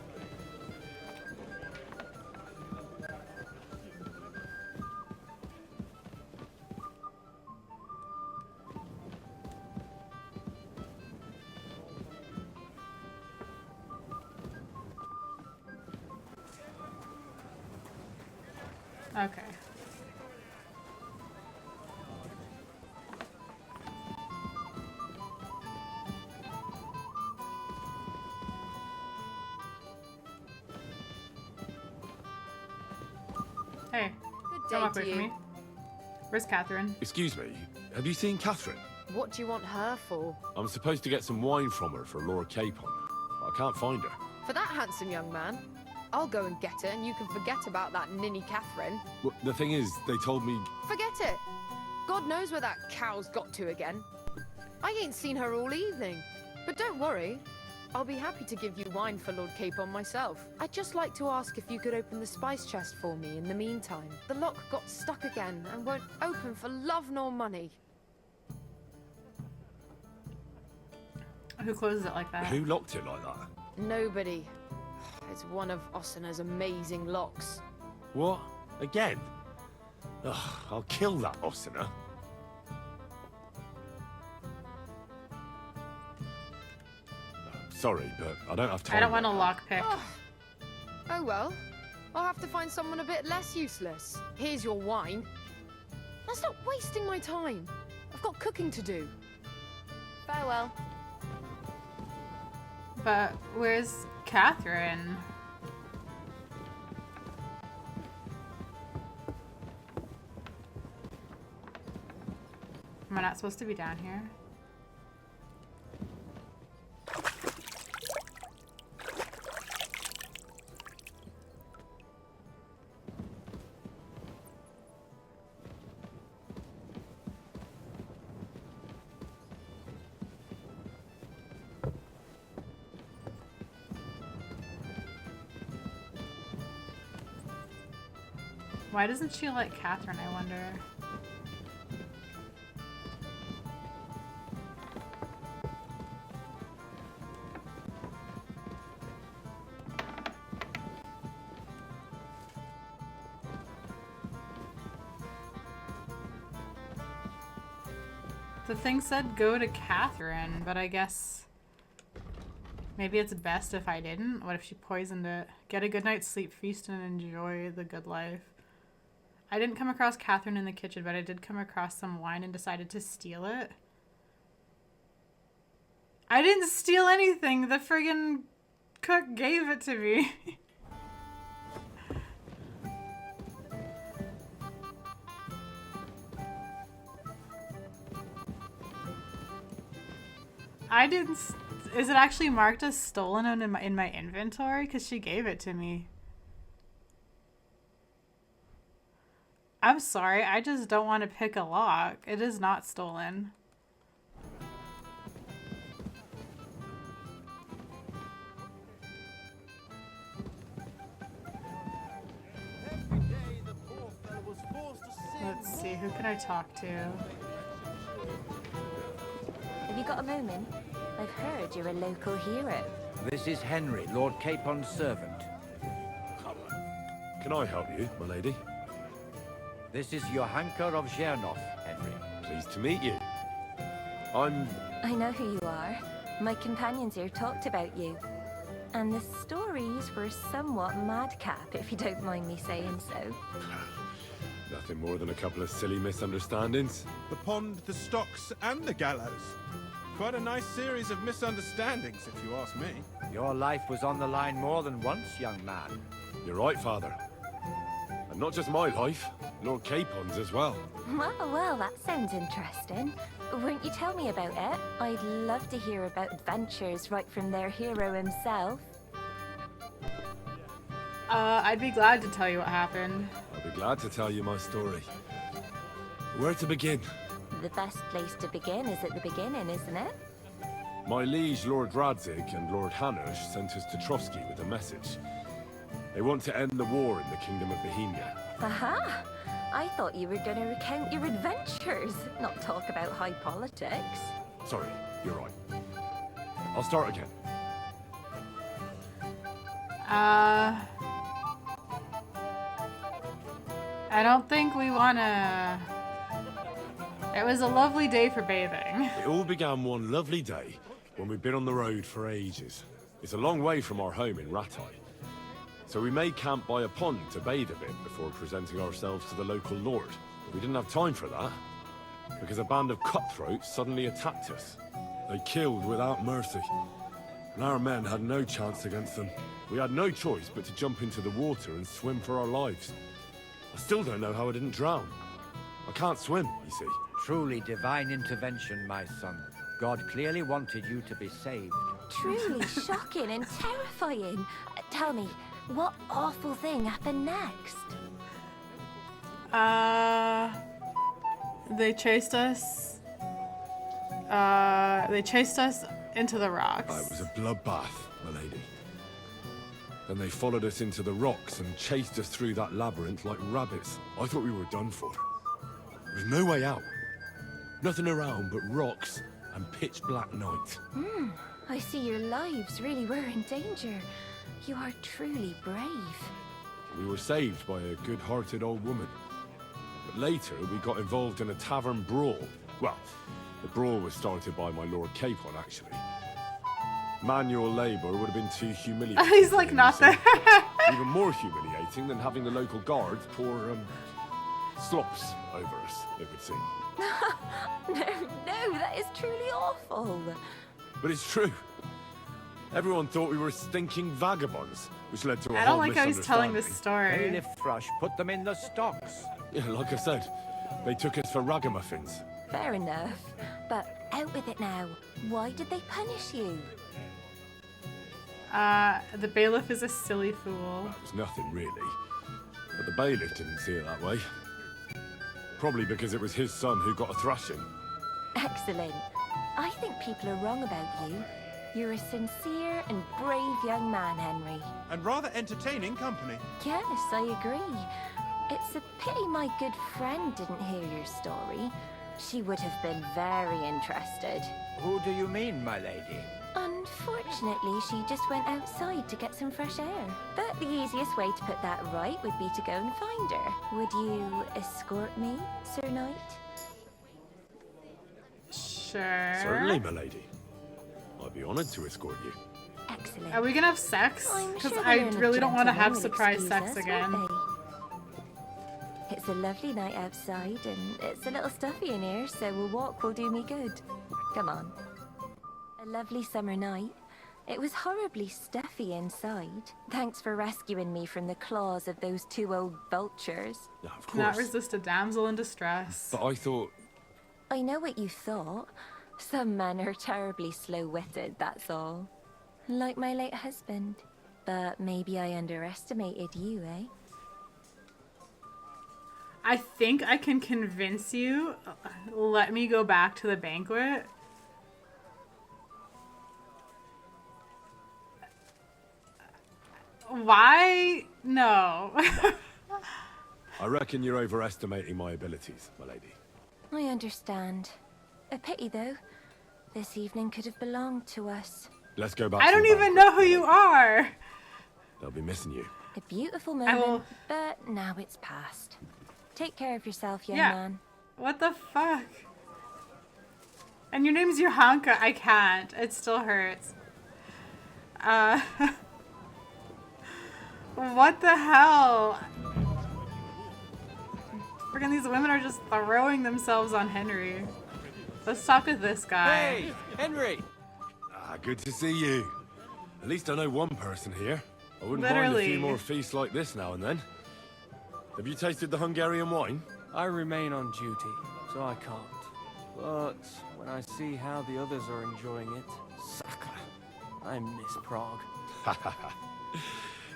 Okay. Hey, Good don't walk day away to from you. me. Where's Catherine? Excuse me, have you seen Catherine? What do you want her for? I'm supposed to get some wine from her for Lord Capon. I can't find her. For that handsome young man? I'll go and get her, and you can forget about that ninny Catherine. Well, the thing is, they told me... Forget it! God knows where that cow's got to again. I ain't seen her all evening. But don't worry, I'll be happy to give you wine for Lord Capon myself. I'd just like to ask if you could open the spice chest for me in the meantime. The lock got stuck again and won't open for love nor money. Who closes it like that? Who locked it like that? Nobody. It's one of Osina's amazing locks. What? Again? Ugh, I'll kill that Osina. Sorry, but I don't have time. I don't want a lockpick. Oh well. I'll have to find someone a bit less useless. Here's your wine. Now stop wasting my time. I've got cooking to do. Farewell. But where's Catherine? Am I not supposed to be down here? Why doesn't she like Catherine, I wonder? The thing said go to Catherine, but I guess maybe it's best if I didn't. What if she poisoned it? Get a good night's sleep, feast, and enjoy the good life. I didn't come across Catherine in the kitchen, but I did come across some wine and decided to steal it. I didn't steal anything. The friggin' cook gave it to me. I didn't... Is it actually marked as stolen in my inventory? Because she gave it to me. I'm sorry, I just don't want to pick a lock. It is not stolen. Let's see, who can I talk to? Have you got a moment? I've heard you're a local hero. This is Henry, Lord Capon's servant. Can I help you, my lady? This is Johanka of Zhernov, Henry. Pleased to meet you. I know who you are. My companions here talked about you. And the stories were somewhat madcap, if you don't mind me saying so. Nothing more than a couple of silly misunderstandings. The pond, the stocks, and the gallows. Quite a nice series of misunderstandings, if you ask me. Your life was on the line more than once, young man. You're right, Father. And not just my life, Lord Capon's as well. Well, that sounds interesting. Won't you tell me about it? I'd love to hear about adventures right from their hero himself. I'd be glad to tell you what happened. I'll be glad to tell you my story. Where to begin? The best place to begin is at the beginning, isn't it? My liege, Lord Radzig, and Lord Hanush sent us to Trotsky with a message. They want to end the war in the Kingdom of Bohemia. Aha! I thought you were going to recount your adventures, not talk about high politics. Sorry, you're right. I'll start again. I don't think we wanna... It was a lovely day for bathing. It all began one lovely day when we'd been on the road for ages. It's a long way from our home in Ratai. So we made camp by a pond to bathe a bit before presenting ourselves to the local lord. We didn't have time for that, because a band of cutthroats suddenly attacked us. They killed without mercy, and our men had no chance against them. We had no choice but to jump into the water and swim for our lives. I still don't know how I didn't drown. I can't swim, you see. Truly divine intervention, my son. God clearly wanted you to be saved. Truly shocking and terrifying. Tell me, what awful thing happened next? They chased us. They chased us into the rocks. It was a bloodbath, my lady. Then they followed us into the rocks and chased us through that labyrinth like rabbits. I thought we were done for. There was no way out. Nothing around but rocks and pitch black night. I see your lives really were in danger. You are truly brave. We were saved by a good-hearted old woman. But later, we got involved in a tavern brawl. Well, the brawl was started by my Lord Capon, actually. Manual labor would have been too humiliating. He's like not there. Even more humiliating than having the local guards pour slops over us, it would seem. No, that is truly awful. But it's true. Everyone thought we were stinking vagabonds, which led to a I whole don't like how he's telling this story. Bailiff Thrush put them in the stocks. Yeah, like I said, they took us for ragamuffins. Fair enough. But out with it now. Why did they punish you? The bailiff is a silly fool. It was nothing, really. But the bailiff didn't see it that way. Probably because it was his son who got a thrashing. Excellent. I think people are wrong about you. You're a sincere and brave young man, Henry. And rather entertaining company. Yes, I agree. It's a pity my good friend didn't hear your story. She would have been very interested. Who do you mean, my lady? Unfortunately, she just went outside to get some fresh air. But the easiest way to put that right would be to go and find her. Would you escort me, Sir Knight? Sure. Certainly, my lady. I'd be honored to escort you. Excellent. Are we gonna have sex? I'm Because sure I the learned really don't want to have gentleman would surprise excuse sex us, again. won't they? It's a lovely night outside, and it's a little stuffy in here, so a walk will do me good. Come on. A lovely summer night. It was horribly stuffy inside. Thanks for rescuing me from the claws of those two old vultures. Yeah, of Cannot course. resist a damsel in distress. But I thought... I know what you thought. Some men are terribly slow-witted, that's all. Like my late husband. But maybe I underestimated you, eh? I think I can convince you. Let me go back to the banquet. Why? No. I reckon you're overestimating my abilities, my lady. I understand. A pity, though. This evening could have belonged to us. Let's go back I to don't the even banquet. know who you are. They'll be missing you. A beautiful I moment, will- but now it's past. Take care of yourself, young Yeah. man. What the fuck? And your name's Johanka. I can't. It still hurts. What the hell? Freaking these women are just throwing themselves on Henry. Let's talk with this guy. Hey, Henry! Ah, good to see you. At least I know one person here. I wouldn't mind a Literally. few more feasts like this now and then. Have you tasted the Hungarian wine? I remain on duty, so I can't. But when I see how the others are enjoying it, sacre, I miss Prague.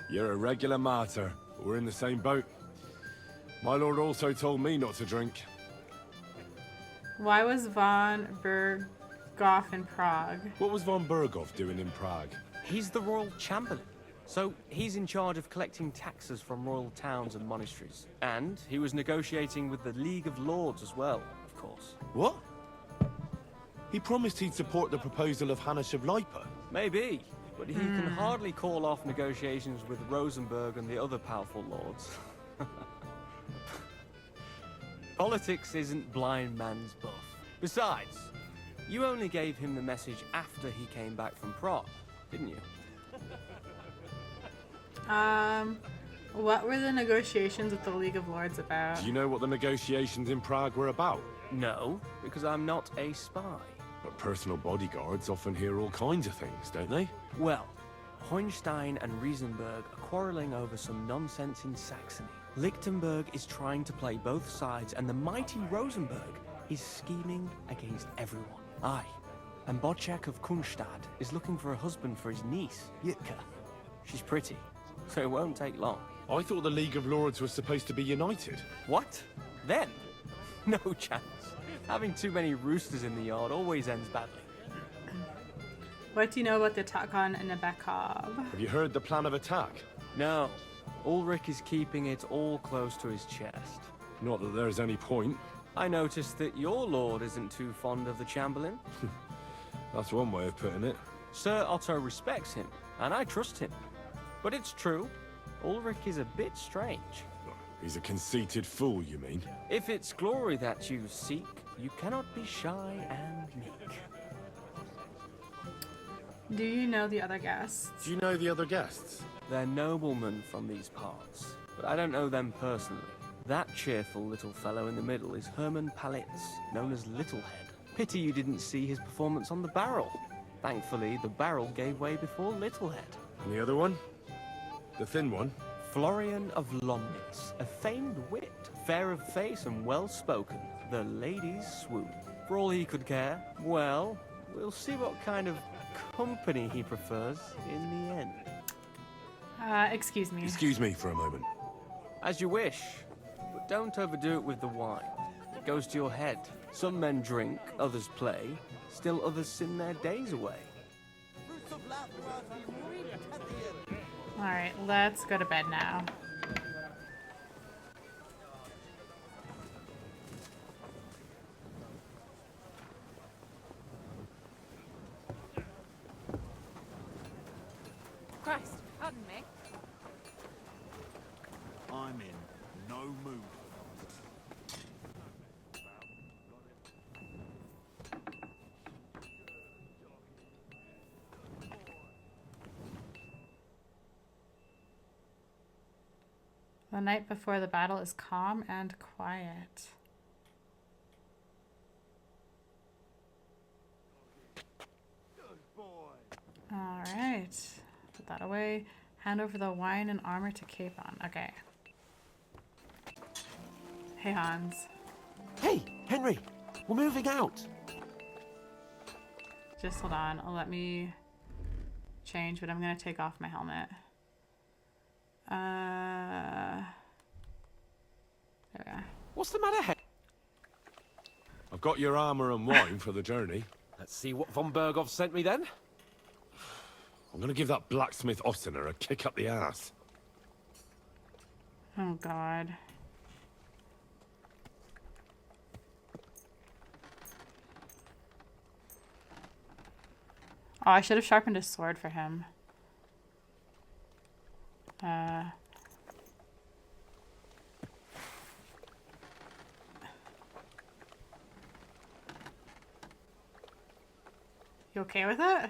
You're a regular martyr. We're in the same boat. My lord also told me not to drink. Why was von Berghoff in Prague? What was von Berghoff doing in Prague? He's the royal chamberlain. So he's in charge of collecting taxes from royal towns and monasteries. And he was negotiating with the League of Lords as well, of course. What? He promised he'd support the proposal of Hannes of Lipa. Maybe, but he can hardly call off negotiations with Rosenberg and the other powerful lords. Politics isn't blind man's buff. Besides, you only gave him the message after he came back from Prague, didn't you? What were the negotiations with the League of Lords about? Do you know what the negotiations in Prague were about? No, because I'm not a spy. But personal bodyguards often hear all kinds of things, don't they? Well, Hohenstein and Riesenberg are quarreling over some nonsense in Saxony. Lichtenberg is trying to play both sides, and the mighty Rosenberg is scheming against everyone. Aye, and Bodczak of Kunstadt is looking for a husband for his niece, Yitka. She's pretty, so it won't take long. I thought the League of Lords was supposed to be united. What? Then? No chance. Having too many roosters in the yard always ends badly. What do you know about the attack on Nebekov? Have you heard the plan of attack? No. Ulrich is keeping it all close to his chest. Not that there's any point. I noticed that your lord isn't too fond of the Chamberlain. That's one way of putting it. Sir Otto respects him, and I trust him. But it's true, Ulrich is a bit strange. He's a conceited fool, you mean? If it's glory that you seek, you cannot be shy and meek. Do you know the other guests? Do you know the other guests? They're noblemen from these parts, but I don't know them personally. That cheerful little fellow in the middle is Hermann Palitz, known as Littlehead. Pity you didn't see his performance on the barrel. Thankfully, the barrel gave way before Littlehead. And the other one? The thin one? Florian of Lomnitz, a famed wit, fair of face and well-spoken. The ladies swoon. For all he could care, well, we'll see what kind of company he prefers in the end. Excuse me. Excuse me for a moment. As you wish, but don't overdo it with the wine. It goes to your head. Some men drink, others play, still others sin their days away. Alright, let's go to bed now. Christ, pardon me. I'm in no mood. The night before the battle is calm and quiet. Alright. Put that away. Hand over the wine and armor to Capon. Okay. Hey, Hans. Hey, Henry! We're moving out! Just hold on. Let me change, but I'm going to take off my helmet. There we go. What's the matter, Henry? I've got your armor and wine for the journey. Let's see what von Berghoff sent me then. I'm gonna give that blacksmith Ostener a kick up the ass. Oh, God. Oh, I should have sharpened his sword for him. You okay with it?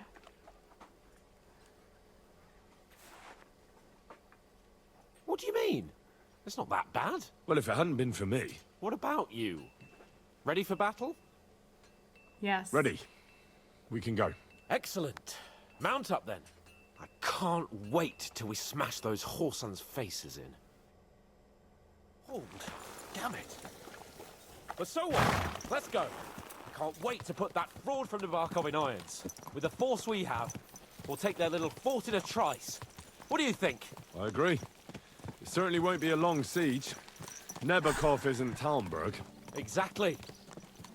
What do you mean? It's not that bad. Well, if it hadn't been for me. What about you? Ready for battle? Yes. Ready. We can go. Excellent. Mount up then. I can't wait till we smash those whoresons' faces in. Oh, damn it. But so what? Let's go. I can't wait to put that fraud from Navarkov in irons. With the force we have, we'll take their little fort in a trice. What do you think? I agree. It certainly won't be a long siege. Nebekov isn't Talmberg. Exactly.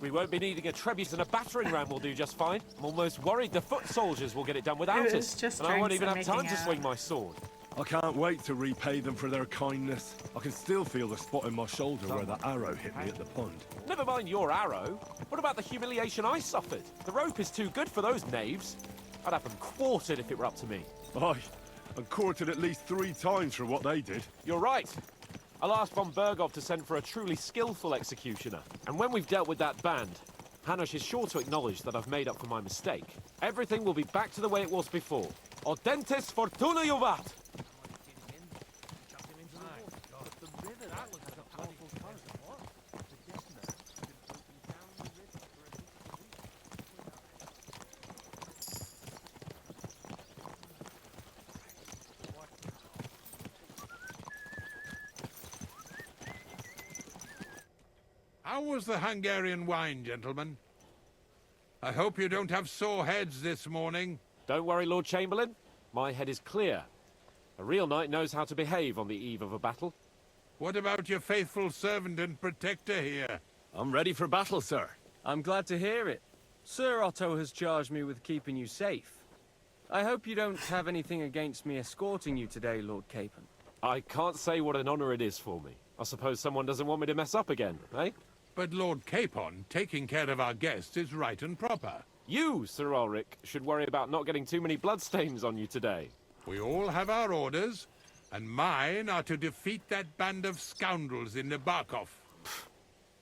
We won't be needing a trebuchet and a battering ram will do just fine. I'm almost worried the foot soldiers will get it done without us. Just and I won't even have drinks time and to making swing out. my sword. I can't wait to repay them for their kindness. I can still feel the spot in my shoulder where the arrow hit me at the pond. Never mind your arrow. What about the humiliation I suffered? The rope is too good for those knaves. I'd have them quartered if it were up to me. Aye, and quartered at least 3 times for what they did. You're right. I'll ask von Berghoff to send for a truly skillful executioner. And when we've dealt with that band, Hanush is sure to acknowledge that I've made up for my mistake. Everything will be back to the way it was before. Audentes fortuna juvat! How was the Hungarian wine, gentlemen? I hope you don't have sore heads this morning. Don't worry, Lord Chamberlain. My head is clear. A real knight knows how to behave on the eve of a battle. What about your faithful servant and protector here? I'm ready for battle, sir. I'm glad to hear it. Sir Otto has charged me with keeping you safe. I hope you don't have anything against me escorting you today, Lord Capon. I can't say what an honor it is for me. I suppose someone doesn't want me to mess up again, eh? But Lord Capon, taking care of our guests is right and proper. You, Sir Ulrich, should worry about not getting too many bloodstains on you today. We all have our orders, and mine are to defeat that band of scoundrels in Nebakov.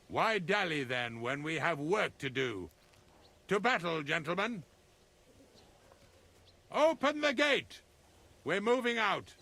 Why dally then when we have work to do? To battle, gentlemen! Open the gate! We're moving out.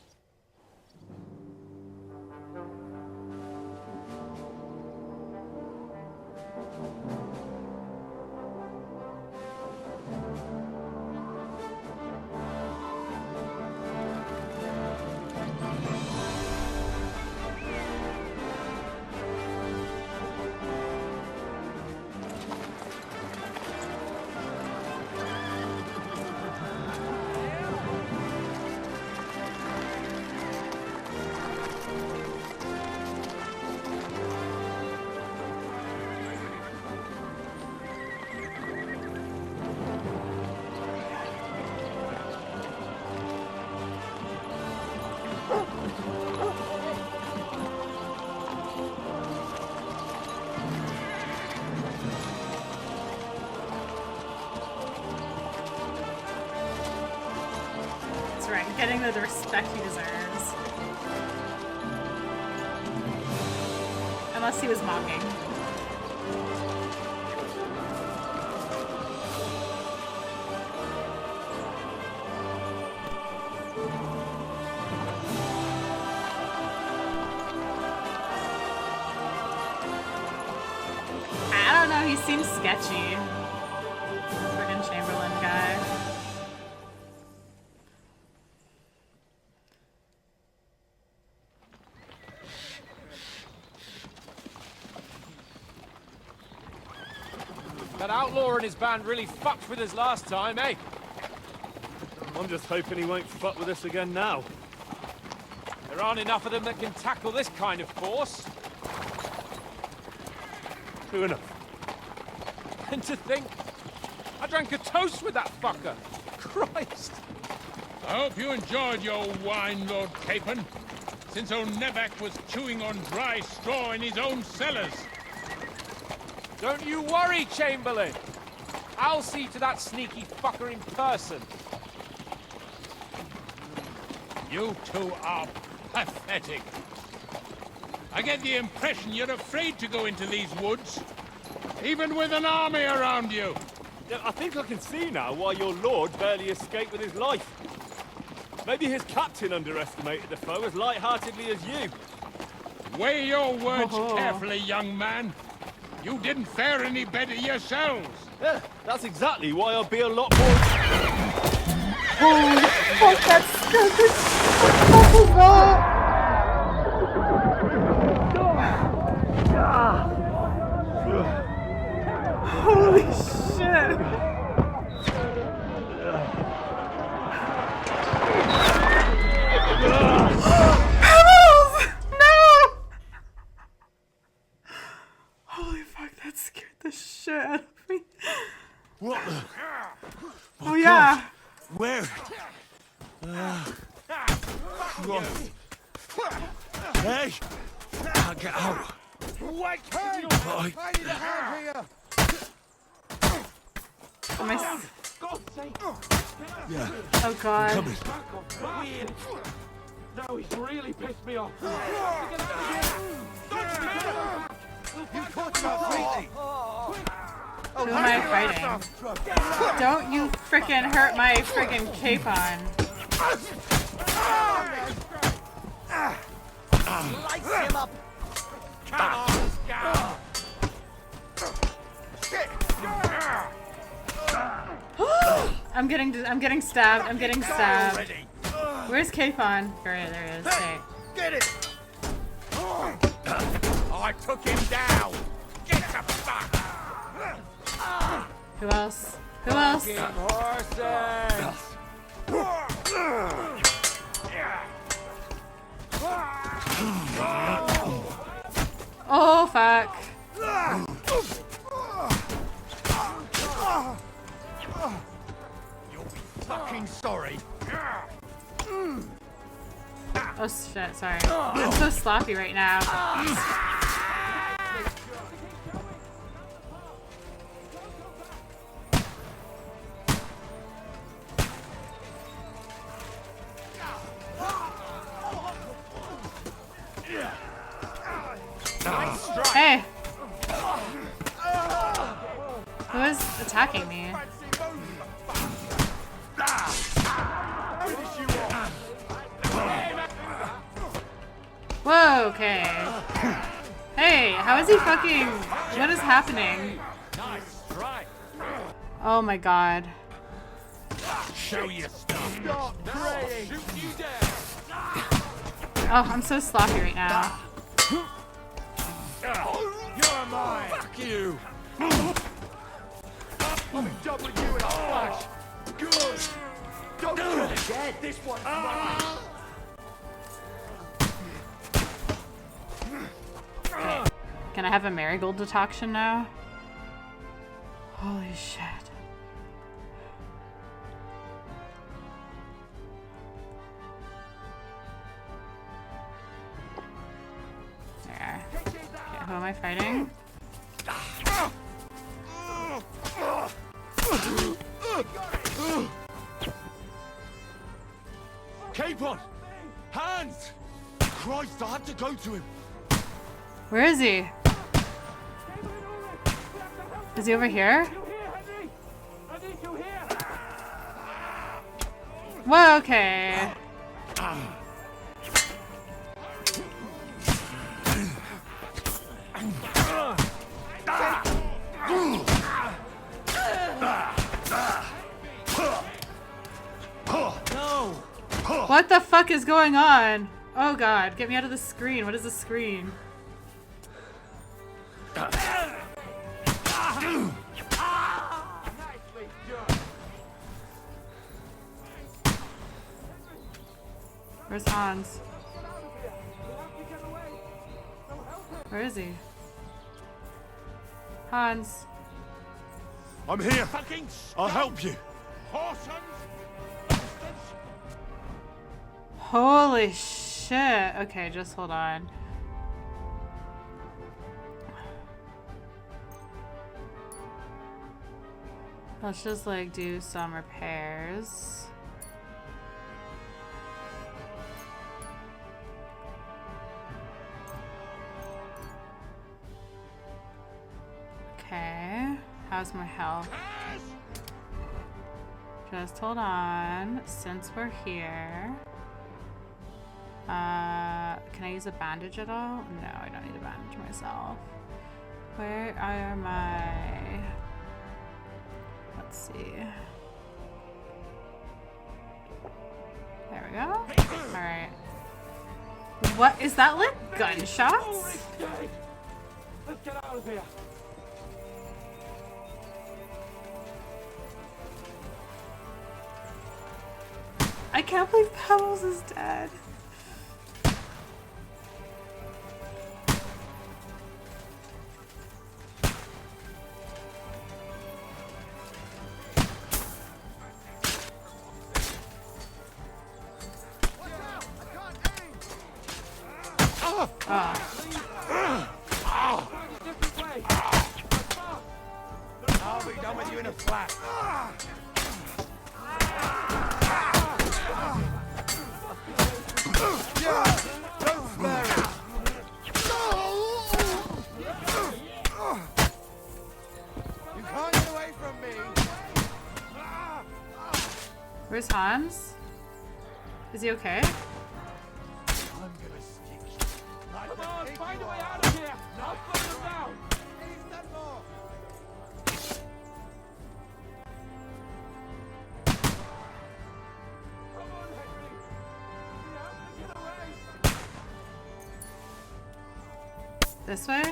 Getting the respect he deserves. Unless he was mocking. I don't know, he seems sketchy. Friggin' Chamberlain guy. That outlaw and his band really fucked with us last time, eh? I'm just hoping he won't fuck with us again now. There aren't enough of them that can tackle this kind of force. True enough. And to think, I drank a toast with that fucker. Christ. I hope you enjoyed your wine, Lord Capon, since old Nebak was chewing on dry straw in his own cellars. Don't you worry, Chamberlain. I'll see to that sneaky fucker in person. You two are pathetic. I get the impression you're afraid to go into these woods, even with an army around you. Yeah, I think I can see now why your lord barely escaped with his life. Maybe his captain underestimated the foe as light-heartedly as you. Weigh your words carefully, young man. You didn't fare any better yourselves. Yeah, that's exactly why I'll be a lot more... Holy fuck, that's good. What was that? Holy shit. Pebbles! No! Holy fuck, that scared the shit out of me. What the? Oh yeah. Where? Hey! I'll get out. Wait! Hey! Boy. I need a hand here! Am I... Yeah. Oh god. I'm coming. Weird. No, he's really pissed me off. You caught him out lately! Who am I fighting? Don't you frickin' hurt my frickin' capon. Light him up! Come on, Scout! I'm getting stabbed. I'm getting stabbed. Where's Capon? There he is. Okay. Get it! I took him down! Get Who else? Who else? Oh, fuck. You'll be fucking sorry. Oh shit, sorry. I'm so sloppy right now. Hey! Who is attacking me? Whoa, okay. Hey, how is he fucking... What is happening? Oh my god. Show your stuff. Oh, I'm so sloppy right now. You're mine. Fuck you. I'll be done with you in a flash. Good. Don't kill it dead. This one's mine. Okay. Can I have a marigold decoction now? Holy shit. There. Okay, who am I fighting? Capon! Hands! Christ, I had to go to him. Where is he? Is he over here? Whoa, okay. What the fuck is going on? Oh god, get me out of the screen. What is the screen? Where's Hans? Where is he? Hans. I'm here. I'll help you. Holy shit. Okay, just hold on. Let's just like do some repairs. Okay, how's my health? Just hold on, since we're here. Can I use a bandage at all? No, I don't need a bandage myself. Where are my... Let's see. There we go. Alright. What? Is that like gunshots? Let's get out of here. I can't believe Pebbles is dead. I'll be done with you in a flash. Don't spare it. You can't get away from me. Where's Hans? Is he okay? Come on, find a way out of here. I'll put them down. He's done more. Come on, Henry. We have to get away. This way?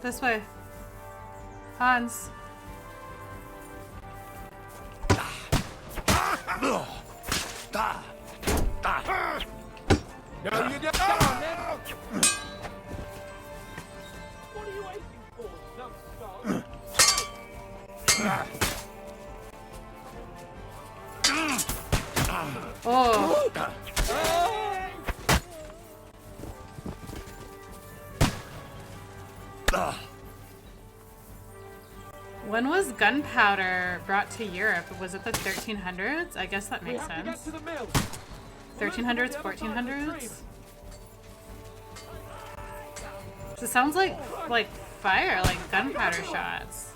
This way. Hans. No, you don't. Come on, then. What are you waiting for? Oh. When was gunpowder brought to Europe? Was it the 1300s? I guess that makes sense. 1300s, 1400s? So it sounds like fire, like gunpowder shots.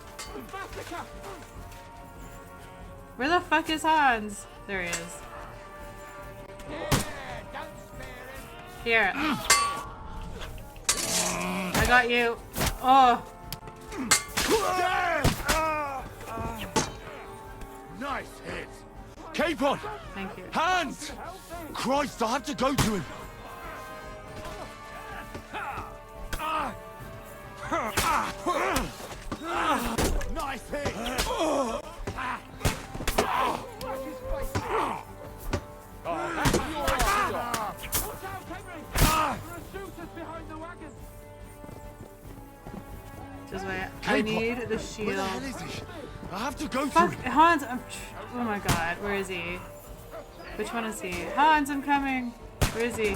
Where the fuck is Hans? There he is. Here. I got you. Oh. Nice hit. Capon! Thank you. Hans! Christ, I have to go to him. Nice hit. Just wait. I need the shield. Where the hell is he? I have to go Fuck, to him. Hans, oh my god, where is he? Which one is he? Hans, I'm coming. Where is he?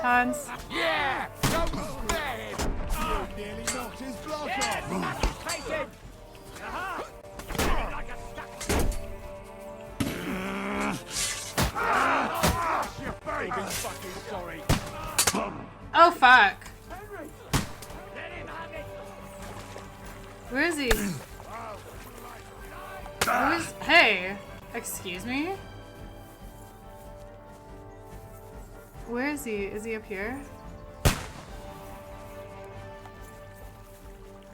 Hans. Yeah! Don't spare him! You nearly knocked his block off. Take him! You're very fucking sorry. Oh fuck. Where is he? Who's, hey, excuse me? Where is he? Is he up here?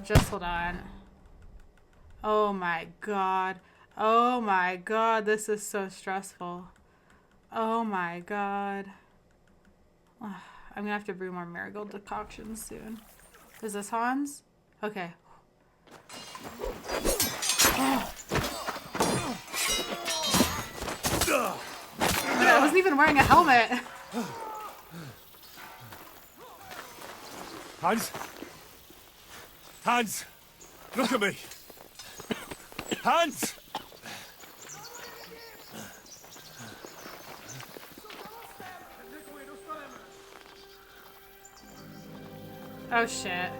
Just hold on. Oh my god. Oh my god, this is so stressful. Oh my god. I'm gonna have to brew more marigold decoctions soon. Is this Hans? Okay. I wasn't even wearing a helmet. Hans? Hans! Look at me! Hans! Oh shit.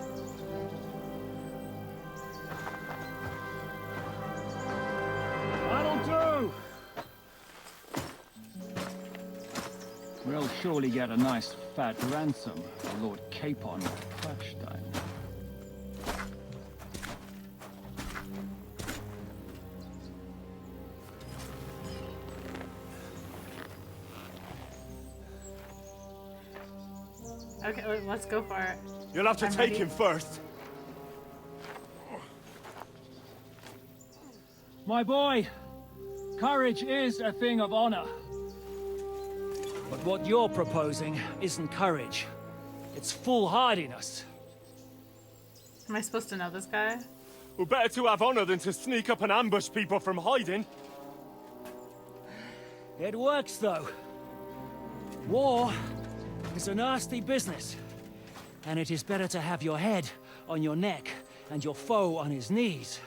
That'll do! We'll surely get a nice fat ransom for Lord Capon of Crackstein. Okay, let's go for it. You'll have to I'm take ready. him first. My boy, courage is a thing of honor. But what you're proposing isn't courage. It's foolhardiness. Am I supposed to know this guy? Well, better to have honor than to sneak up and ambush people from hiding. It works, though. War is a nasty business. And it is better to have your head on your neck and your foe on his knees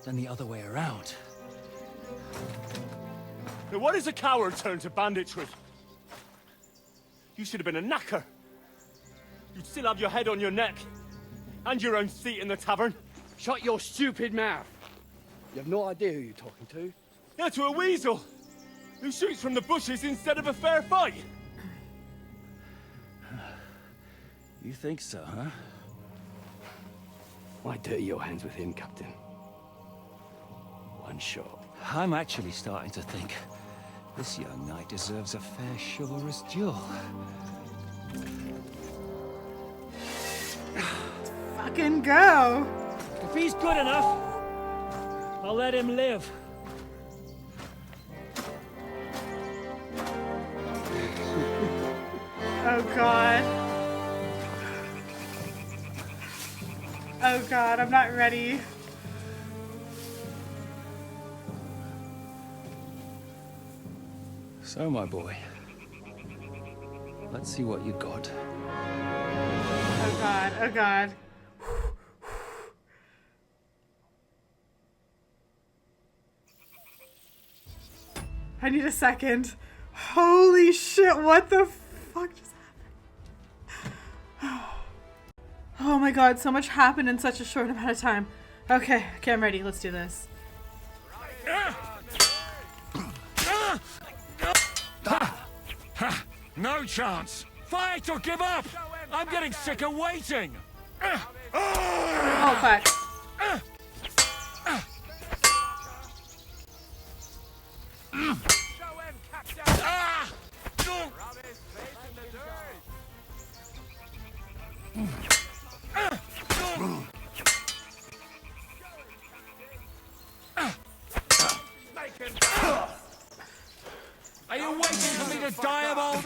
than the other way around. Now, what is a coward turned to banditry? You should have been a knacker. You'd still have your head on your neck. And your own seat in the tavern. Shut your stupid mouth. You have no idea who you're talking to. Yeah, to a weasel. Who shoots from the bushes instead of a fair fight. You think so, huh? Why dirty your hands with him, Captain? One shot. I'm actually starting to think this young knight deserves a fair chivalrous duel. Fucking go! If he's good enough, I'll let him live. Oh god. Oh god, I'm not ready. So, my boy, let's see what you got. Oh god, oh god. I need a second. Holy shit, what the fuck just happened? Oh my god, so much happened in such a short amount of time. Okay, I'm ready. Let's do this. No chance. Fight or give up. I'm getting sick of waiting. Oh fuck. Are you waiting for me to die of old?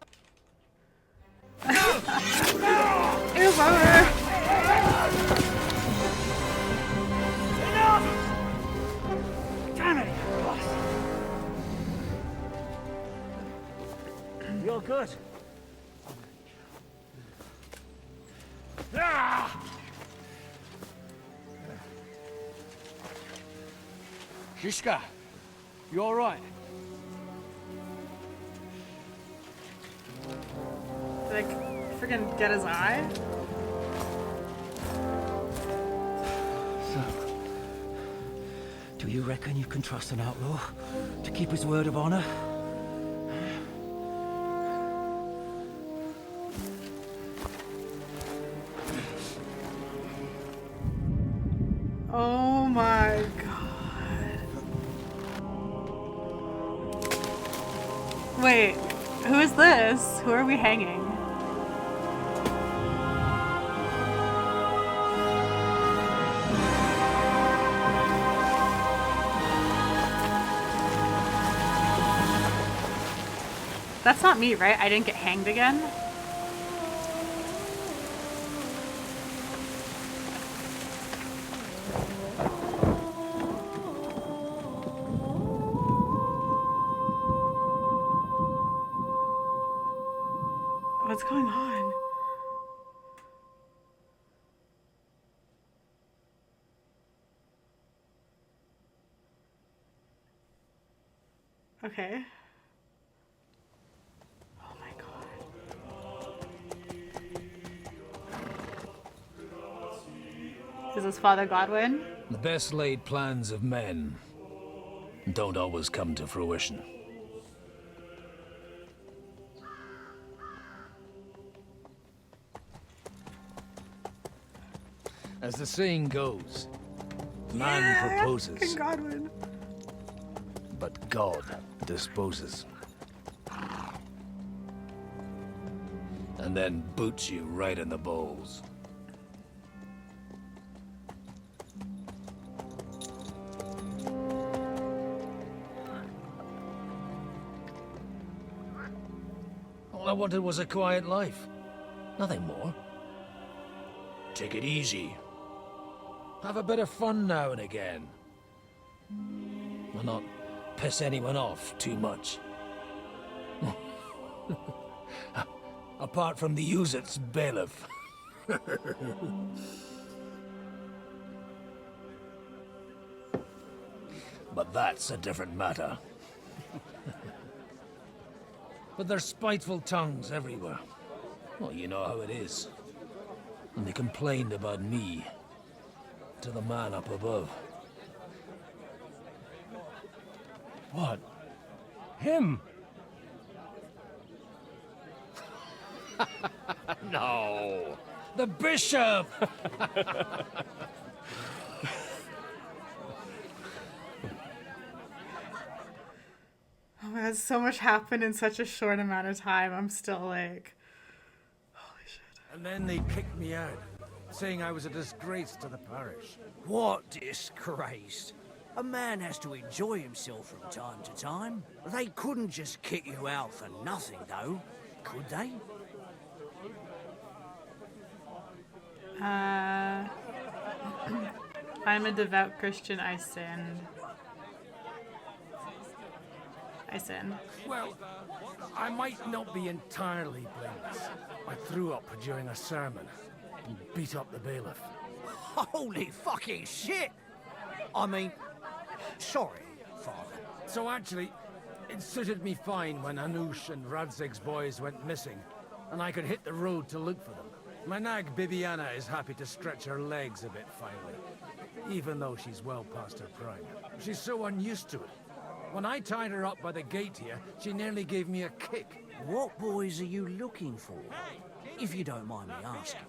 Ew, bummer. Damn it! You're good. Shishka, you all right? Did I freaking get his eye? So, do you reckon you can trust an outlaw to keep his word of honor? Oh my god. Wait, who is this? Who are we hanging? That's not me, right? I didn't get hanged again? What's going on? Okay. Oh my god. Is this Father Godwin? The best laid plans of men don't always come to fruition. As the saying goes, man proposes, King Godwin. but God disposes. And then boots you right in the balls. All I wanted was a quiet life. Nothing more. Take it easy. Have a bit of fun now and again. And not piss anyone off too much. Apart from the Uzit's bailiff. But that's a different matter. But there's spiteful tongues everywhere. Well, you know how it is. And they complained about me to the man up above. What? Him? No! The bishop! Oh my god, so much happened in such a short amount of time. I'm still like, holy shit. And then they kicked me out, saying I was a disgrace to the parish. What disgrace? A man has to enjoy himself from time to time. They couldn't just kick you out for nothing, though, could they? I'm a devout Christian. I sinned. I sinned. Well, I might not be entirely blameless. I threw up during a sermon and beat up the bailiff. Holy fucking shit! I mean, sorry, Father. So actually, it suited me fine when Anush and Radzig's boys went missing, and I could hit the road to look for them. My nag Bibiana is happy to stretch her legs a bit finally, even though she's well past her prime. She's so unused to it. When I tied her up by the gate here, she nearly gave me a kick. What boys are you looking for? If you don't mind me asking.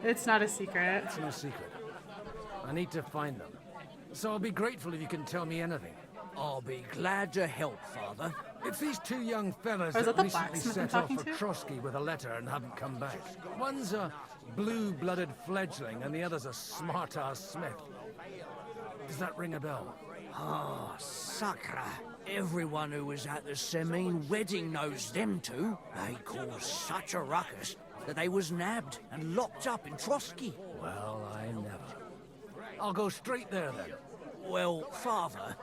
It's not a secret. It's no secret. I need to find them. So I'll be grateful if you can tell me anything. I'll be glad to help, Father. It's these two young fellas Oh, is that that the recently blacksmith I'm set off talking for to? Trotsky with a letter and haven't come back. One's a blue-blooded fledgling and the other's a smart-ass smith. Does that ring a bell? Ah, Sakra. Everyone who was at the Semine wedding knows them two. They caused such a ruckus that they was nabbed and locked up in Trotsky. Well, I never. I'll go straight there then. Well, Father,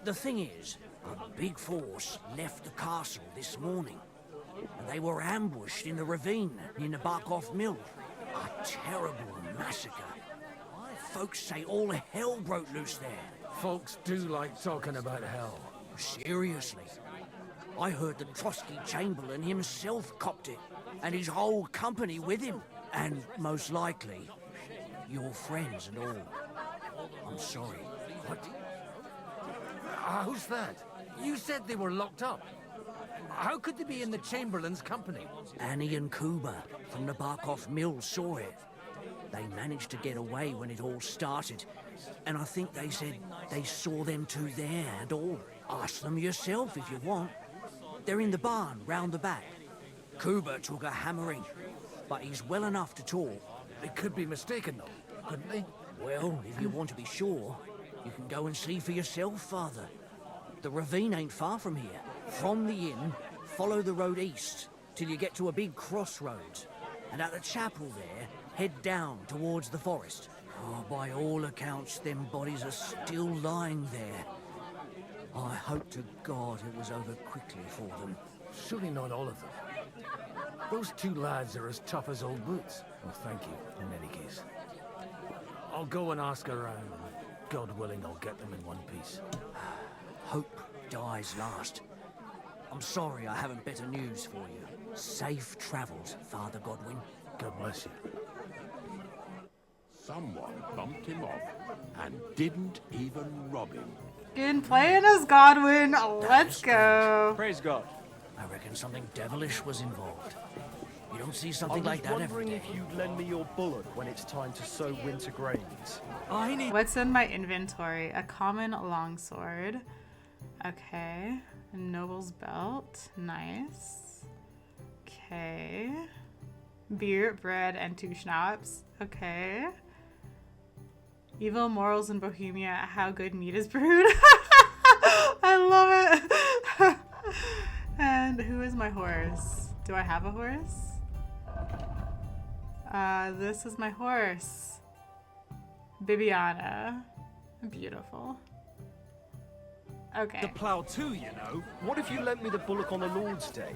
the thing is, a big force left the castle this morning, and they were ambushed in the ravine near the Barkov Mill. A terrible massacre. Folks say all hell broke loose there. Folks do like talking about hell. Seriously. I heard that Trotsky Chamberlain himself copped it, and his whole company with him. And most likely, your friends and all. I'm sorry. What? Who's that? You said they were locked up. How could they be in the Chamberlain's company? Annie and Kuba from the Barkov Mill saw it. They managed to get away when it all started, and I think they said they saw them two there and all. Ask them yourself if you want. They're in the barn round the back. Kuba took a hammering, but he's well enough to talk. They could be mistaken though, couldn't they? Well, if you want to be sure, you can go and see for yourself, Father. The ravine ain't far from here. From the inn, follow the road east till you get to a big crossroads, and at the chapel there, head down towards the forest. Oh, by all accounts, them bodies are still lying there. I hope to God it was over quickly for them. Surely not all of them. Those two lads are as tough as old boots. Well, thank you, in any case. I'll go and ask around. God willing, I'll get them in one piece. Hope dies last. I'm sorry I haven't better news for you. Safe travels, Father Godwin. God bless you. Someone bumped him off and didn't even rob him. In playing as Godwin, let's go. Praise God. I reckon something devilish was involved. You don't see something like that every day. if you'd lend me your bullock when it's time to sow winter grains. What's in my inventory? A common longsword. Okay. A noble's belt. Nice. Okay. Beer, bread, and 2 schnapps. Okay. Evil morals in Bohemia. How good meat is brewed. I love it. And who is my horse? Do I have a horse? This is my horse. Bibiana. Beautiful. Okay. The plough too, you know. What if you lent me the bullock on the Lord's Day?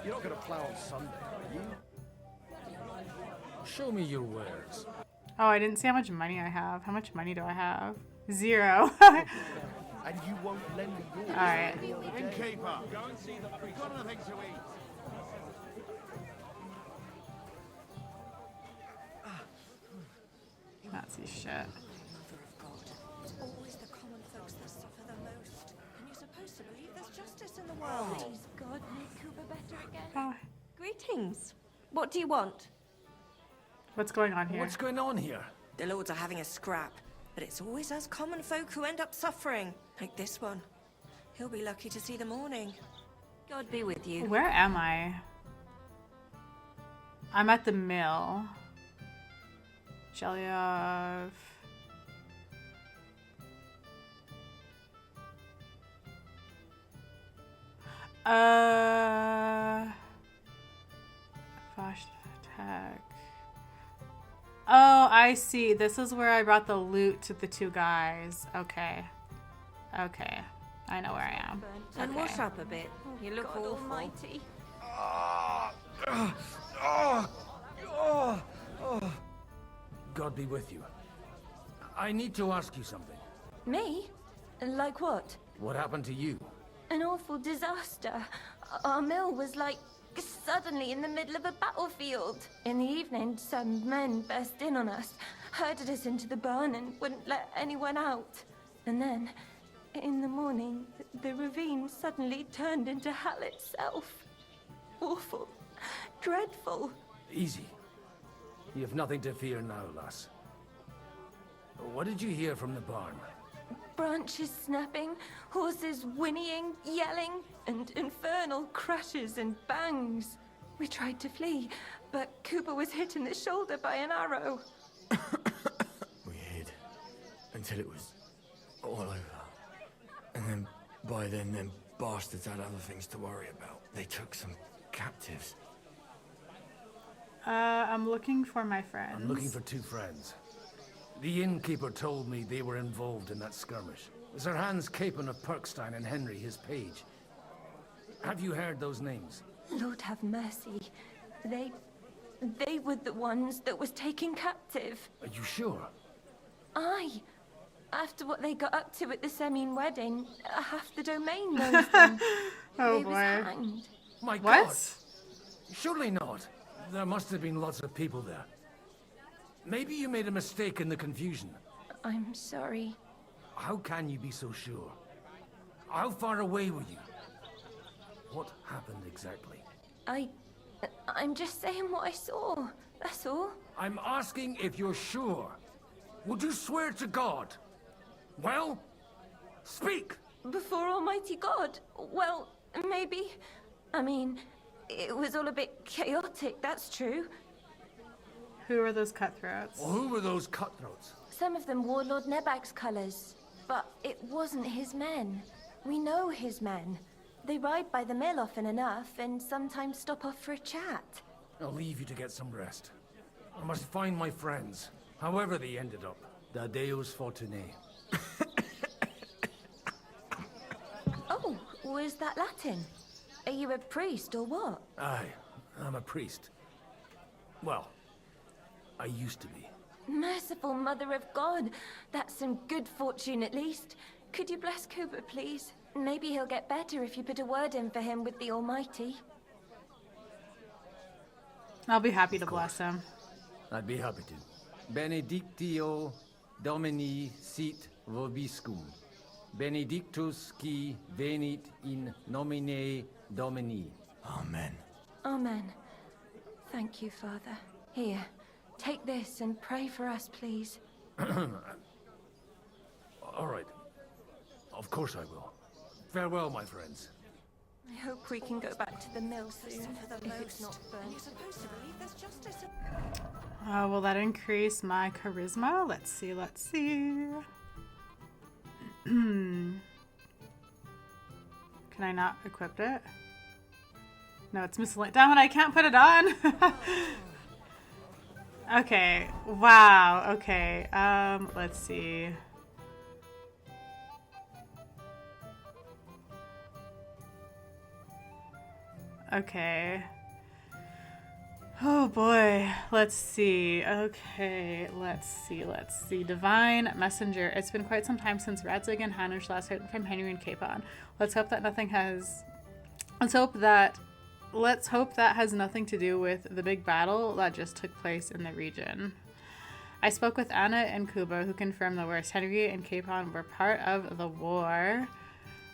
You're not going to plough on Sunday, are you? Show me your wares. Oh, I didn't see how much money I have. How much money do I have? 0. And you won't lend me yours. Alright. Innkeeper, go and see the priest. Got anything to eat? Nazi shit. It's always the common folks that suffer the most. And you're supposed to believe there's justice in the world. Please, God, make Kuba better again. Oh. Greetings. What do you want? What's going on here? What's going on here? The lords are having a scrap, but it's always us common folk who end up suffering. Like this one. He'll be lucky to see the morning. God be with you. Where am I? I'm at the mill. Shelyov. Oh, I see. This is where I brought the loot to the two guys. Okay. Okay. I know where I am. And Okay. wash up a bit. You look God awful. almighty. God be with you. I need to ask you something. Me? Like what? What happened to you? An awful disaster. Our mill was like suddenly in the middle of a battlefield. In the evening, some men burst in on us, herded us into the barn and wouldn't let anyone out. And then, in the morning, the ravine suddenly turned into hell itself. Awful. Dreadful. Easy. You have nothing to fear now, lass. What did you hear from the barn? Branches snapping, horses whinnying, yelling, and infernal crashes and bangs. We tried to flee, but Cooper was hit in the shoulder by an arrow. We hid until it was all over. And then, by then, them bastards had other things to worry about. They took some captives. I'm looking for my friends. I'm looking for two friends. The innkeeper told me they were involved in that skirmish. Sir Hans Capon of Perkstein and Henry, his page. Have you heard those names? Lord have mercy. They were the ones that was taken captive. Are you sure? Aye. After what they got up to at the Semine wedding, half the domain knows them. Oh they boy. was hanged. My What? God! Surely not. There must have been lots of people there. Maybe you made a mistake in the confusion. I'm sorry. How can you be so sure? How far away were you? What happened exactly? I'm just saying what I saw. That's all. I'm asking if you're sure. Would you swear to God? Well, speak! Before Almighty God? Well, maybe. I mean, it was all a bit chaotic, that's true. Who are those cutthroats? Well, who were those cutthroats? Some of them wore Lord Nebag's colours, but it wasn't his men. We know his men. They ride by the mill often enough, and sometimes stop off for a chat. I'll leave you to get some rest. I must find my friends, however they ended up. Da Deus Fortunae. Oh, was that Latin? Are you a priest or what? Aye, I'm a priest. Well, I used to be. Merciful Mother of God. That's some good fortune at least. Could you bless Cooper, please? Maybe he'll get better if you put a word in for him with the Almighty. I'll be happy to bless him. I'd be happy to. Benedictio Domini sit vobiscum. Benedictus qui venit in nomine Domini. Amen. Amen. Thank you, Father. Here, take this and pray for us, please. All right. Of course I will. Farewell, my friends. I hope we can go back to the mill soon, if it's not burnt. Will that increase my charisma? Let's see, let's see. Can I not equip it? No, it's miscellaneous. Damn it, I can't put it on! Okay, wow, okay. Let's see. Okay. Oh boy. Let's see. Okay, let's see. Divine Messenger. It's been quite some time since Radzig and Hanush last heard from Henry and Capon. Let's hope that has nothing to do with the big battle that just took place in the region. I spoke with Anna and Kuba, who confirmed the worst. Henry and Capon were part of the war.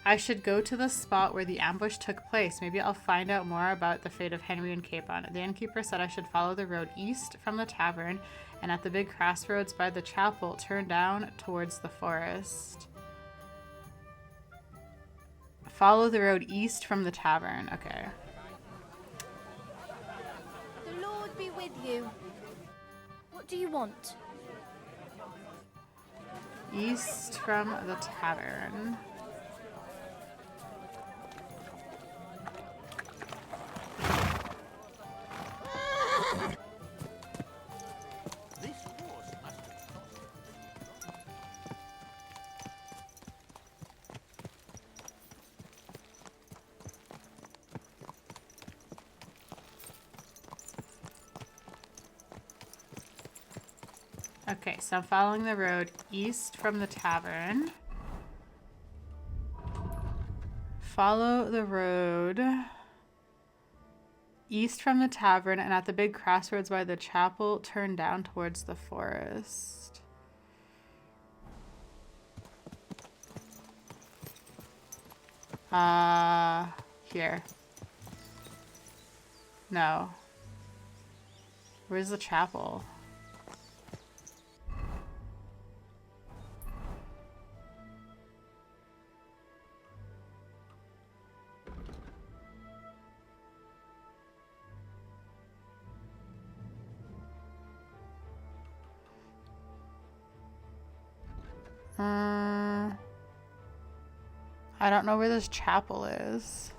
I should go to the spot where the ambush took place. Maybe I'll find out more about the fate of Henry and Capon. The innkeeper said I should follow the road east from the tavern, and at the big crossroads by the chapel, turn down towards the forest. Follow the road east from the tavern. Okay. The Lord be with you. What do you want? East from the tavern. This Okay, so I'm following the road east from the tavern. Follow the road east from the tavern, and at the big crossroads by the chapel, turn down towards the forest. Here. No. Where's the chapel? I don't know where this chapel is.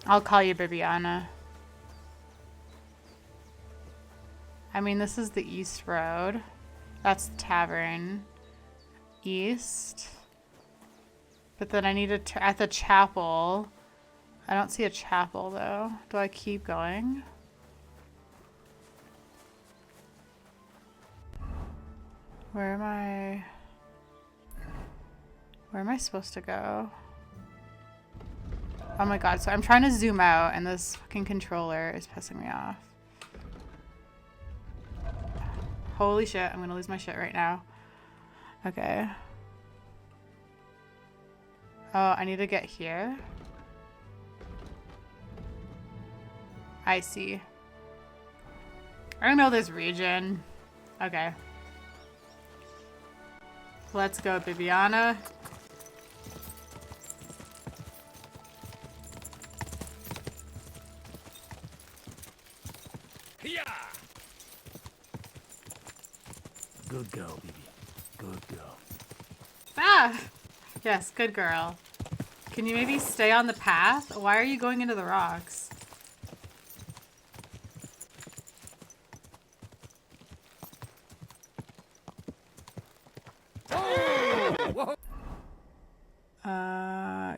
I'll call you Bibiana. I mean, this is the east road. That's the tavern. East. But then I need to at the chapel. I don't see a chapel though. Do I keep going? Where am I? Where am I supposed to go? Oh my god, so I'm trying to zoom out and this fucking controller is pissing me off. Holy shit, I'm gonna lose my shit right now. Okay. Oh, I need to get here. I see. I don't know this region. Okay. Let's go, Bibiana. Good girl, Bibi. Good girl. Ah! Yes, good girl. Can you maybe stay on the path? Why are you going into the rocks?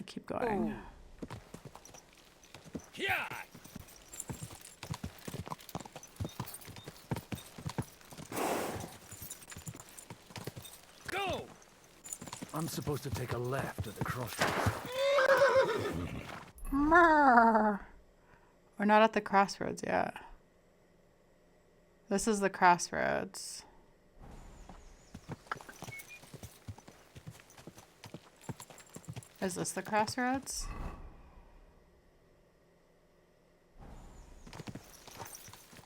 Keep going. Go! I'm supposed to take a left at the crossroads. We're not at the crossroads yet. This is the crossroads. Is this the crossroads?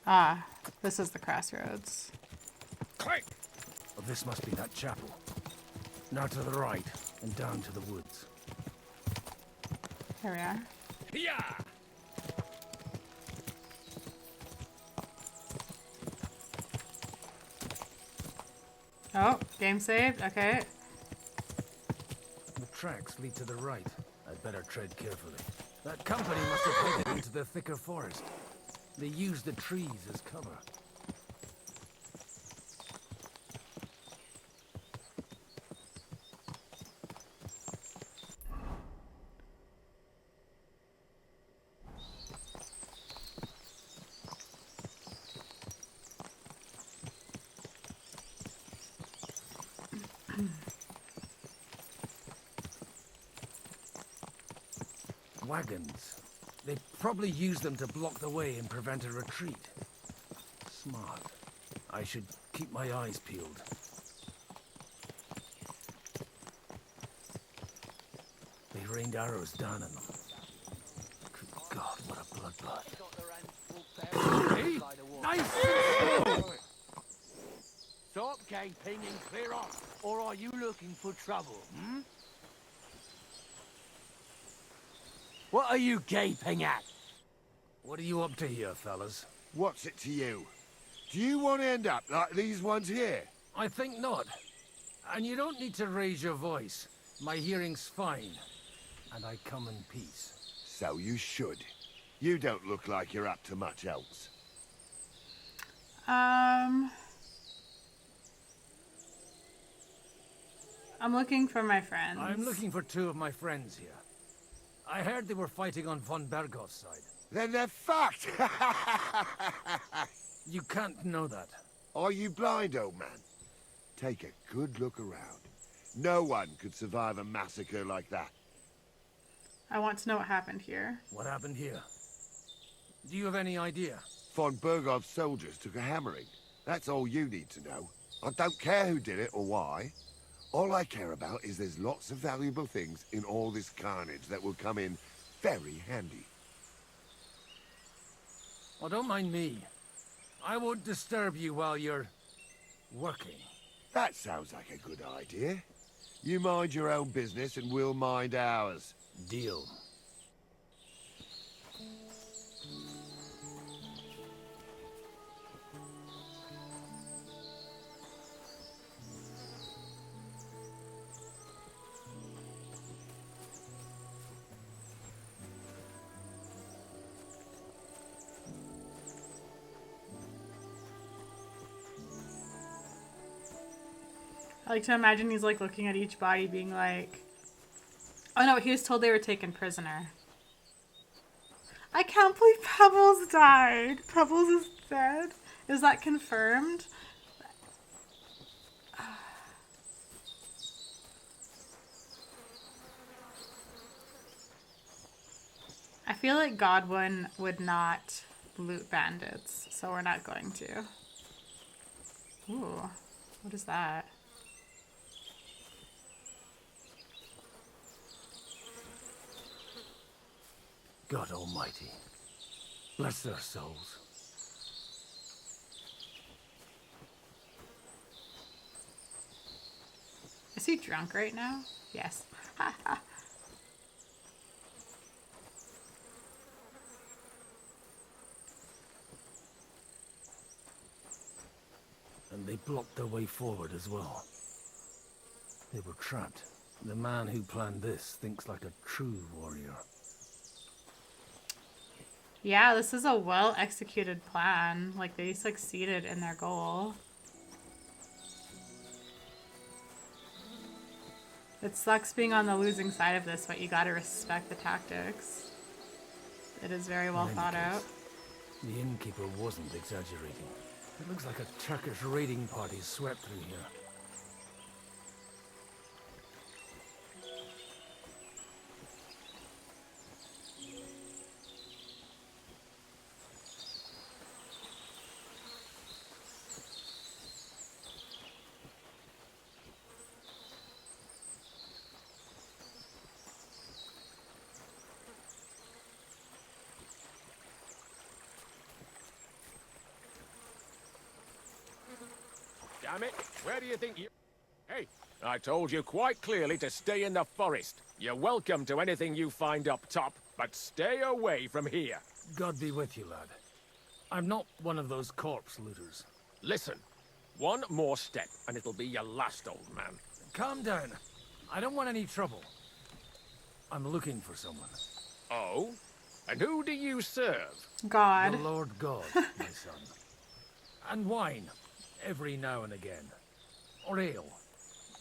Ah, this is the crossroads. Quick! Well, this must be that chapel. Now to the right and down to the woods. Here we are. Yeah! Oh, game saved. Okay. The tracks lead to the right. I'd better tread carefully. That company must have headed into the thicker forest. They used the trees as cover. Wagons. They probably used them to block the way and prevent a retreat. Smart. I should keep my eyes peeled. They rained arrows down on them. Good God, what a bloodbath. Hey, nice! Stop gaping and clear off, or are you looking for trouble, hmm? What are you gaping at? What are you up to here, fellas? What's it to you? Do you want to end up like these ones here? I think not. And you don't need to raise your voice. My hearing's fine. And I come in peace. So you should. You don't look like you're up to much else. I'm looking for my friends. I'm looking for two of my friends here. I heard they were fighting on von Bergov's side. Then they're fucked! You can't know that. Are you blind, old man? Take a good look around. No one could survive a massacre like that. I want to know what happened here. What happened here? Do you have any idea? Von Bergov's soldiers took a hammering. That's all you need to know. I don't care who did it or why. All I care about is there's lots of valuable things in all this carnage that will come in very handy. Oh, don't mind me. I won't disturb you while you're working. That sounds like a good idea. You mind your own business and we'll mind ours. Deal. I like to imagine he's like looking at each body being like, oh no, he was told they were taken prisoner. I can't believe Pebbles died. Pebbles is dead. Is that confirmed? I feel like Godwin would not loot bandits, so we're not going to. Ooh, what is that? God Almighty, bless their souls. Is he drunk right now? Yes. And they blocked their way forward as well. They were trapped. The man who planned this thinks like a true warrior. Yeah, this is a well-executed plan. Like, they succeeded in their goal. It sucks being on the losing side of this, but you gotta respect the tactics. It is very well thought out. The innkeeper wasn't exaggerating. It looks like a Turkish raiding party swept through here. Damn it, where do you think you... Hey, I told you quite clearly to stay in the forest. You're welcome to anything you find up top, but stay away from here. God be with you, lad. I'm not one of those corpse looters. Listen, one more step, and it'll be your last, old man. Calm down. I don't want any trouble. I'm looking for someone. Oh? And who do you serve? God. The Lord God, my son. And wine. Every now and again. Or ale.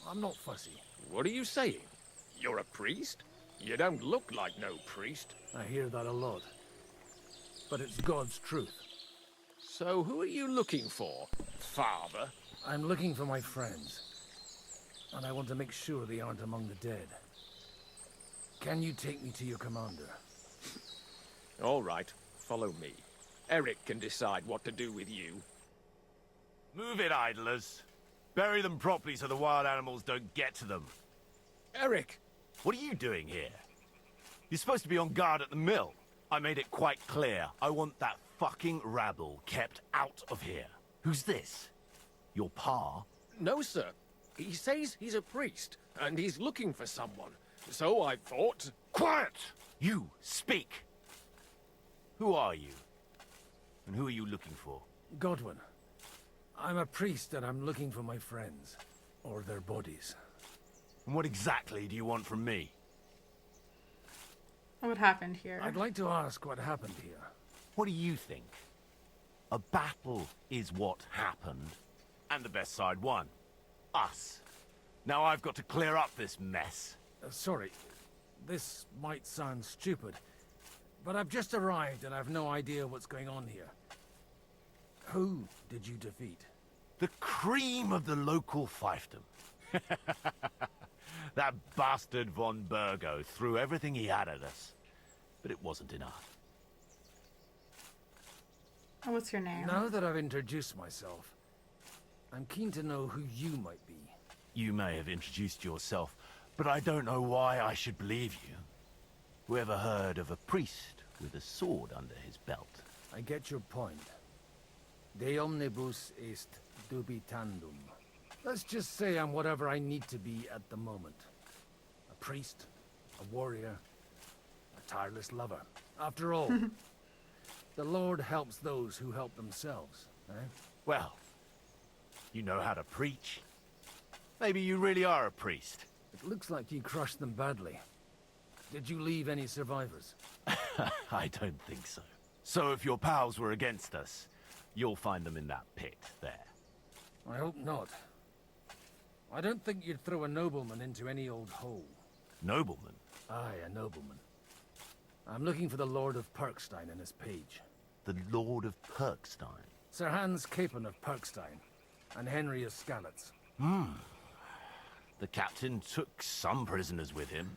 I'm not fussy. What are you saying? You're a priest? You don't look like no priest. I hear that a lot. But it's God's truth. So who are you looking for, Father? I'm looking for my friends. And I want to make sure they aren't among the dead. Can you take me to your commander? All right, follow me. Eric can decide what to do with you. Move it, idlers. Bury them properly so the wild animals don't get to them. Eric! What are you doing here? You're supposed to be on guard at the mill. I made it quite clear. I want that fucking rabble kept out of here. Who's this? Your pa? No, sir. He says he's a priest, and he's looking for someone. So I thought... Quiet! You, speak! Who are you? And who are you looking for? Godwin. I'm a priest and I'm looking for my friends. Or their bodies. And what exactly do you want from me? What happened here? I'd like to ask what happened here. What do you think? A battle is what happened. And the best side won. Us. Now I've got to clear up this mess. Sorry. This might sound stupid, but I've just arrived and I've no idea what's going on here. Who did you defeat? The cream of the local fiefdom. That bastard von Burgo threw everything he had at us, but it wasn't enough. Oh, what's your name? Now that I've introduced myself, I'm keen to know who you might be. You may have introduced yourself, but I don't know why I should believe you. Who ever heard of a priest with a sword under his belt? I get your point. De omnibus est dubitandum. Let's just say I'm whatever I need to be at the moment. A priest, a warrior, a tireless lover. After all, the Lord helps those who help themselves, eh? Well, you know how to preach. Maybe you really are a priest. It looks like you crushed them badly. Did you leave any survivors? I don't think so. So if your pals were against us, you'll find them in that pit there. I hope not. I don't think you'd throw a nobleman into any old hole. Nobleman? Aye, a nobleman. I'm looking for the Lord of Perkstein and his page. The Lord of Perkstein? Sir Hans Capon of Perkstein, and Henry of Skalitz. The captain took some prisoners with him,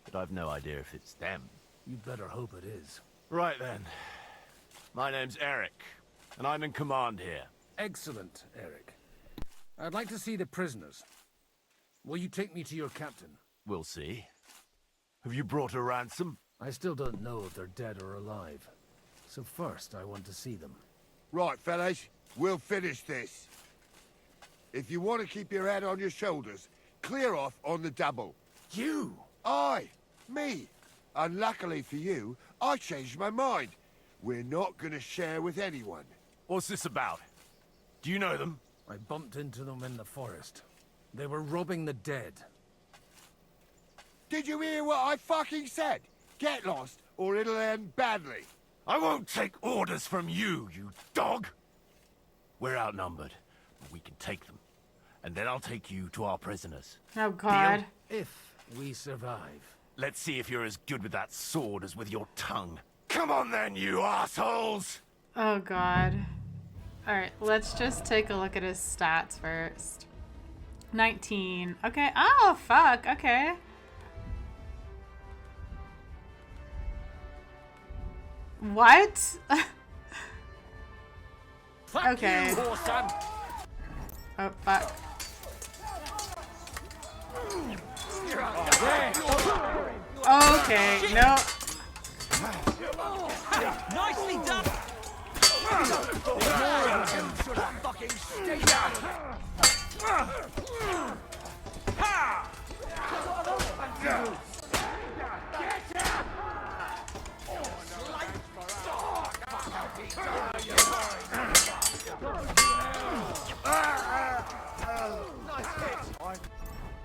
but I've no idea if it's them. You'd better hope it is. Right then. My name's Eric, and I'm in command here. Excellent, Eric. I'd like to see the prisoners. Will you take me to your captain? We'll see. Have you brought a ransom? I still don't know if they're dead or alive. So first, I want to see them. Right, fellas, we'll finish this. If you want to keep your head on your shoulders, clear off on the double. You? Aye, me. Unluckily for you, I changed my mind. We're not going to share with anyone. What's this about? Do you know them? I bumped into them in the forest. They were robbing the dead. Did you hear what I fucking said? Get lost, or it'll end badly. I won't take orders from you, you dog! We're outnumbered, but we can take them. And then I'll take you to our prisoners. Oh, God. Deal? If we survive. Let's see if you're as good with that sword as with your tongue. Come on then, you assholes! Oh, God. Alright, let's just take a look at his stats first. 19. Okay. Oh, fuck. Okay. What? Okay. Oh, fuck. Okay, no. Nicely done!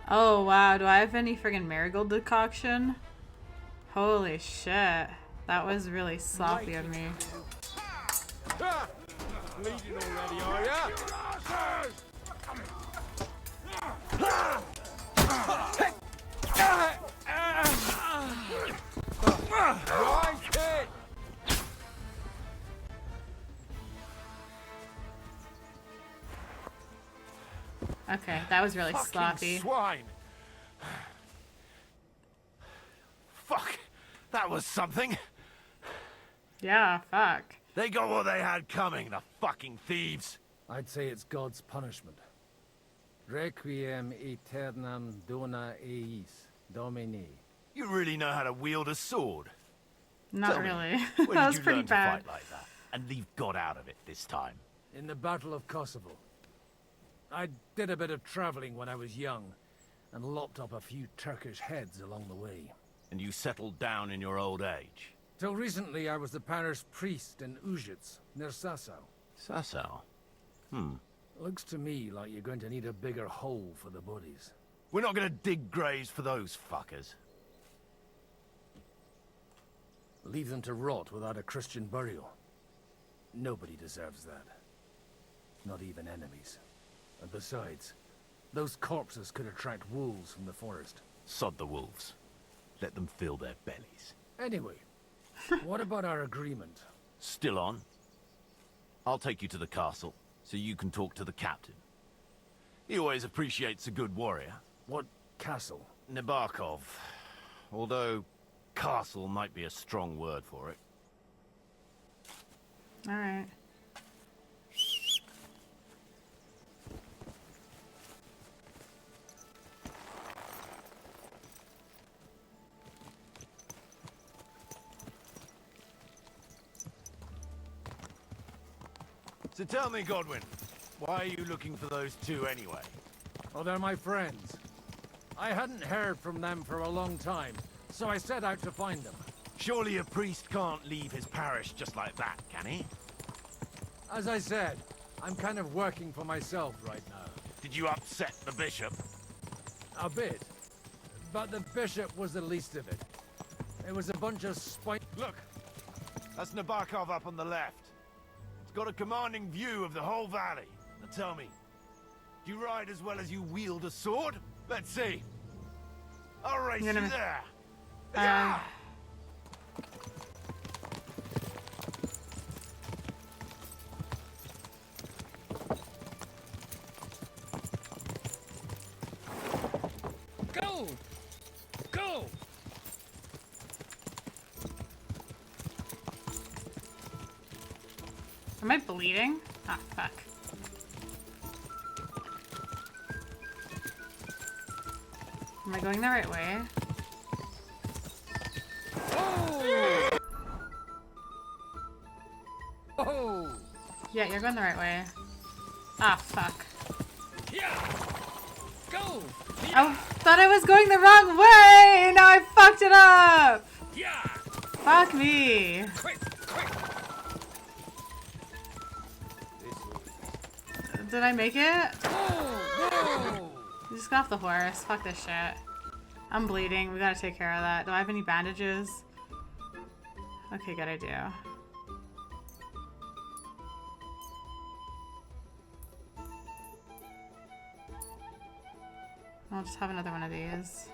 Oh, wow. Do I have any friggin' marigold decoction? Holy shit. That was really sloppy of me. Bleeding already, are ya? Right hit! Okay, that was really Fucking sloppy. Swine! Fuck! That was something! Yeah, fuck. They got what they had coming, the fucking thieves! I'd say it's God's punishment. Requiem aeternam dona eis, Domini. You really know how to wield a sword? Not Tell me, really. Where That did was you pretty learn bad. to fight like that? And leave God out of it this time? In the Battle of Kosovo. I did a bit of traveling when I was young, and lopped up a few Turkish heads along the way. And you settled down in your old age? Till recently, I was the parish priest in Ujits, near Sasau. Sasau? Looks to me like you're going to need a bigger hole for the bodies. We're not gonna dig graves for those fuckers. Leave them to rot without a Christian burial. Nobody deserves that. Not even enemies. And besides, those corpses could attract wolves from the forest. Sod the wolves. Let them fill their bellies. Anyway, what about our agreement? Still on? I'll take you to the castle, so you can talk to the captain. He always appreciates a good warrior. What castle? Nabokov. Although, castle might be a strong word for it. Alright. So tell me, Godwin, why are you looking for those two anyway? Oh, they're my friends. I hadn't heard from them for a long time, so I set out to find them. Surely a priest can't leave his parish just like that, can he? As I said, I'm kind of working for myself right now. Did you upset the bishop? A bit. But the bishop was the least of it. It was a bunch of spite... Look! That's Nabokov up on the left. It's got a commanding view of the whole valley. Now tell me, do you ride as well as you wield a sword? Let's see. I'll race you there. Yeah! Go! Go! Am I bleeding? Ah, fuck. Am I going the right way? Oh! Oh! Yeah, you're going the right way. Ah, fuck. Yeah! Go! I thought I was going the wrong way! Now I fucked it up! Yeah! Fuck me. Quick! Quick! Did I make it? Oh! You just got off the horse. Fuck this shit. I'm bleeding. We gotta take care of that. Do I have any bandages? Okay, good, I do. I'll just have another one of these.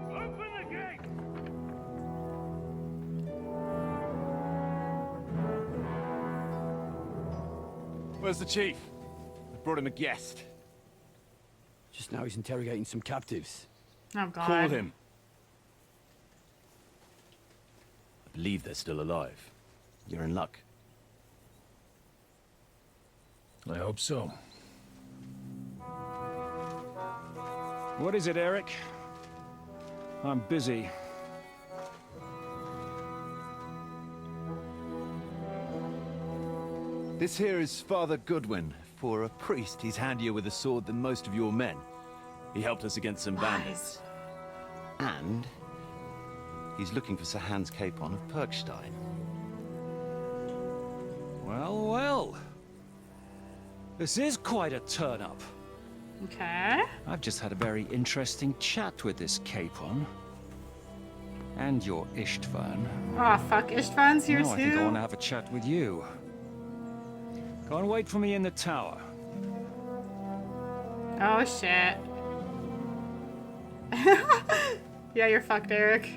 Open the gate! Where's the chief? I brought him a guest. Just now he's interrogating some captives. Oh god. Call him. I believe they're still alive. You're in luck. I hope so. What is it, Eric? I'm busy. This here is Father Goodwin. For a priest, he's handier with a sword than most of your men. He helped us against some bandits. And he's looking for Sir Hans Capon of Perkstein. Well, well. This is quite a turn-up. Okay. I've just had a very interesting chat with this Capon. And your Ishtvan. Oh fuck, Ishtvan's here Now I think I too? want to have a chat with you. Go and wait for me in the tower. Oh shit. Yeah, you're fucked, Eric.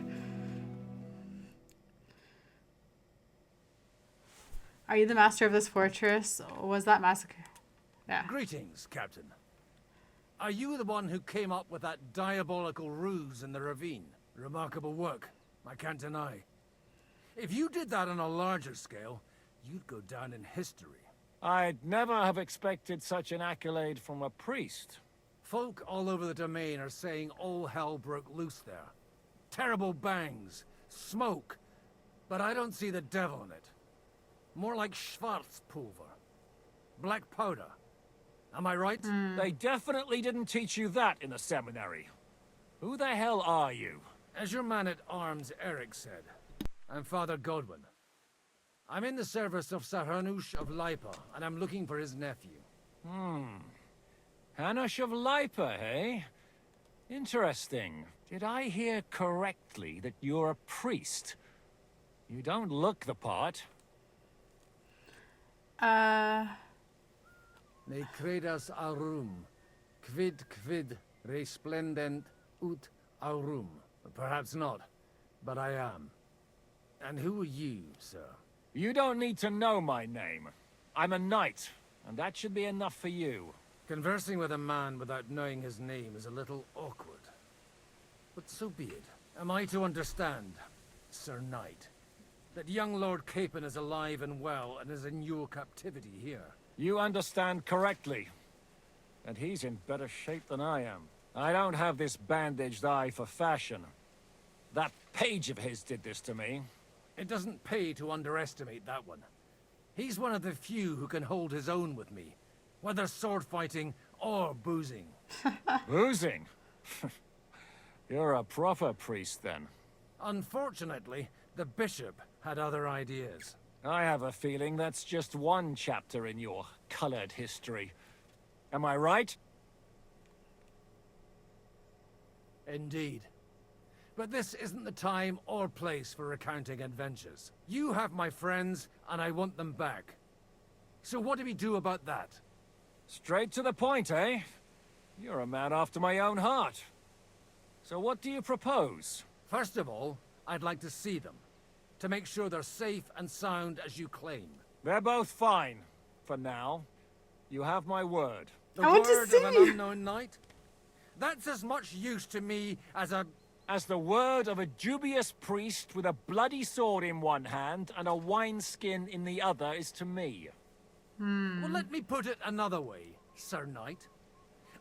Are you the master of this fortress? Was that massacre? Yeah. Greetings, Captain. Are you the one who came up with that diabolical ruse in the ravine? Remarkable work, I can't deny. If you did that on a larger scale, you'd go down in history. I'd never have expected such an accolade from a priest. Folk all over the domain are saying all hell broke loose there. Terrible bangs, smoke, but I don't see the devil in it. More like Schwarzpulver. Black powder. Am I right? They definitely didn't teach you that in the seminary. Who the hell are you? As your man-at-arms Eric said, I'm Father Godwin. I'm in the service of Sir Hanush of Lipa, and I'm looking for his nephew. Hanush of Lipa, eh? Interesting. Did I hear correctly that you're a priest? You don't look the part. Ne credas aurum, quid Resplendent ut aurum. Perhaps not, but I am. And who are you, sir? You don't need to know my name. I'm a knight, and that should be enough for you. Conversing with a man without knowing his name is a little awkward. But so be it. Am I to understand, Sir Knight, that young Lord Capon is alive and well and is in your captivity here? You understand correctly. And he's in better shape than I am. I don't have this bandaged eye for fashion. That page of his did this to me. It doesn't pay to underestimate that one. He's one of the few who can hold his own with me, whether sword fighting or boozing. Boozing? You're a proper priest, then. Unfortunately, the bishop had other ideas. I have a feeling that's just one chapter in your colored history. Am I right? Indeed. But this isn't the time or place for recounting adventures. You have my friends, and I want them back. So what do we do about that? Straight to the point, eh? You're a man after my own heart. So what do you propose? First of all, I'd like to see them, to make sure they're safe and sound as you claim. They're both fine, for now. You have my word. The word of an unknown knight? That's as much use to me as the word of a dubious priest with a bloody sword in one hand and a wineskin in the other is to me. Well, let me put it another way, Sir Knight.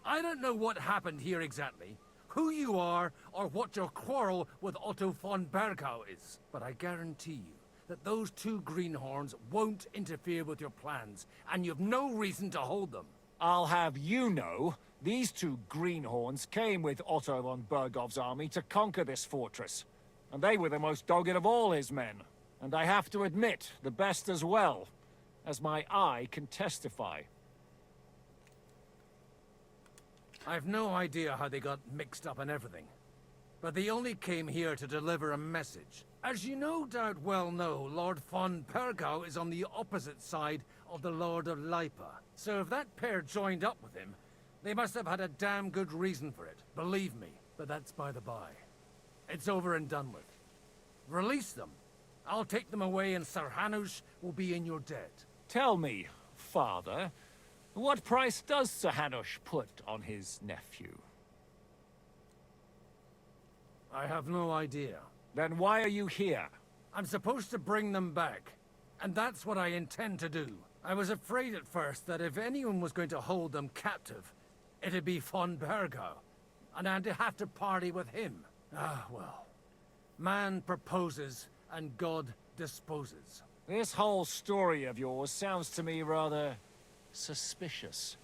I don't know what happened here exactly, who you are, or what your quarrel with Otto von Bergau is. But I guarantee you that those two greenhorns won't interfere with your plans, and you've no reason to hold them. I'll have you know, these two greenhorns came with Otto von Bergov's army to conquer this fortress. And they were the most dogged of all his men. And I have to admit, the best as well, as my eye can testify. I've no idea how they got mixed up in everything. But they only came here to deliver a message. As you no doubt well know, Lord von Bergau is on the opposite side of the Lord of Lipa. So if that pair joined up with him, they must have had a damn good reason for it. Believe me. But that's by the by. It's over and done with. Release them. I'll take them away and Sir Hanush will be in your debt. Tell me, father, what price does Sir Hanush put on his nephew? I have no idea. Then why are you here? I'm supposed to bring them back, and that's what I intend to do. I was afraid at first that if anyone was going to hold them captive, it'd be von Bergau, and I'd have to party with him. Ah, well. Man proposes, and God disposes. This whole story of yours sounds to me rather suspicious.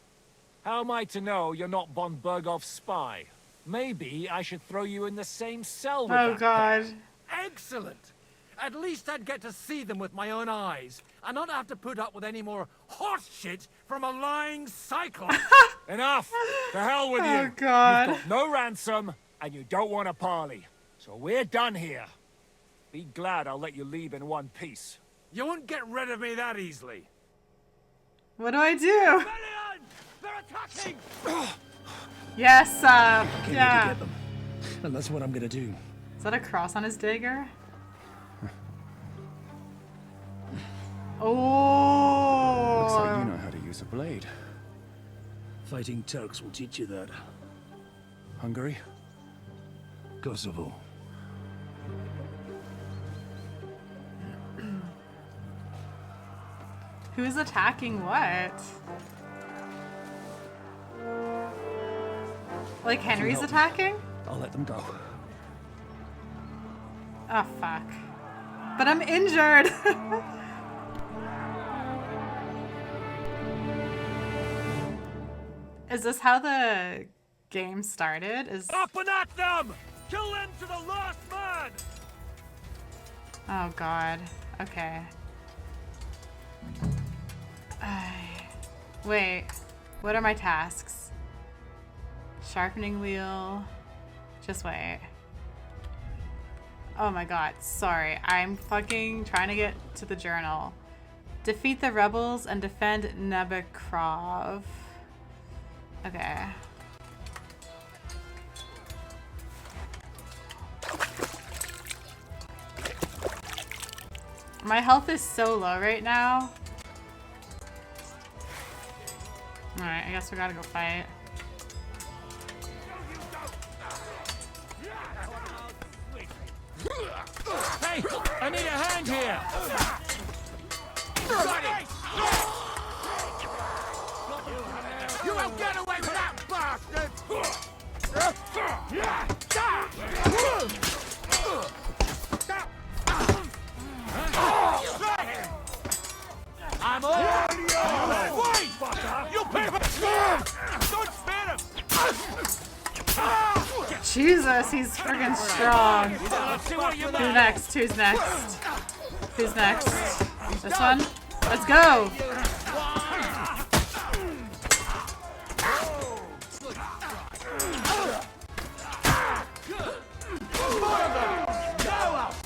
How am I to know you're not von Bergov's spy? Maybe I should throw you in the same cell with that God. Excellent! At least I'd get to see them with my own eyes, and not have to put up with any more horse shit from a lying cyclops. Enough! To hell with you! Oh, God. You've got no ransom, and you don't want a parley. So we're done here. Be glad I'll let you leave in one piece. You won't get rid of me that easily. What do I do? Melian! They're attacking! Yes, I came here to yeah. get them, and that's what I'm gonna do. Is that a cross on his dagger? Oh! Looks like you know how to use a blade. Fighting Turks will teach you that. Hungary? Kosovo. Who's attacking what? Like Henry's attacking? I'll let them go. Oh, fuck. But I'm injured! Is this how the game started? Up and at them! Kill them to the last man! Oh, God. Okay. Wait. What are my tasks? Sharpening wheel. Just wait. Oh my god, sorry. I'm fucking trying to get to the journal. Defeat the rebels and defend Nebekrov. Okay. My health is so low right now. Alright, I guess we gotta go fight. Hey, I need a hand here! Got it! You won't get away with that, bastard! I'm all Wait! You pay for... Don't spare him! Jesus, he's friggin' strong. Who's next? Who's next? Who's next? This one? Let's go!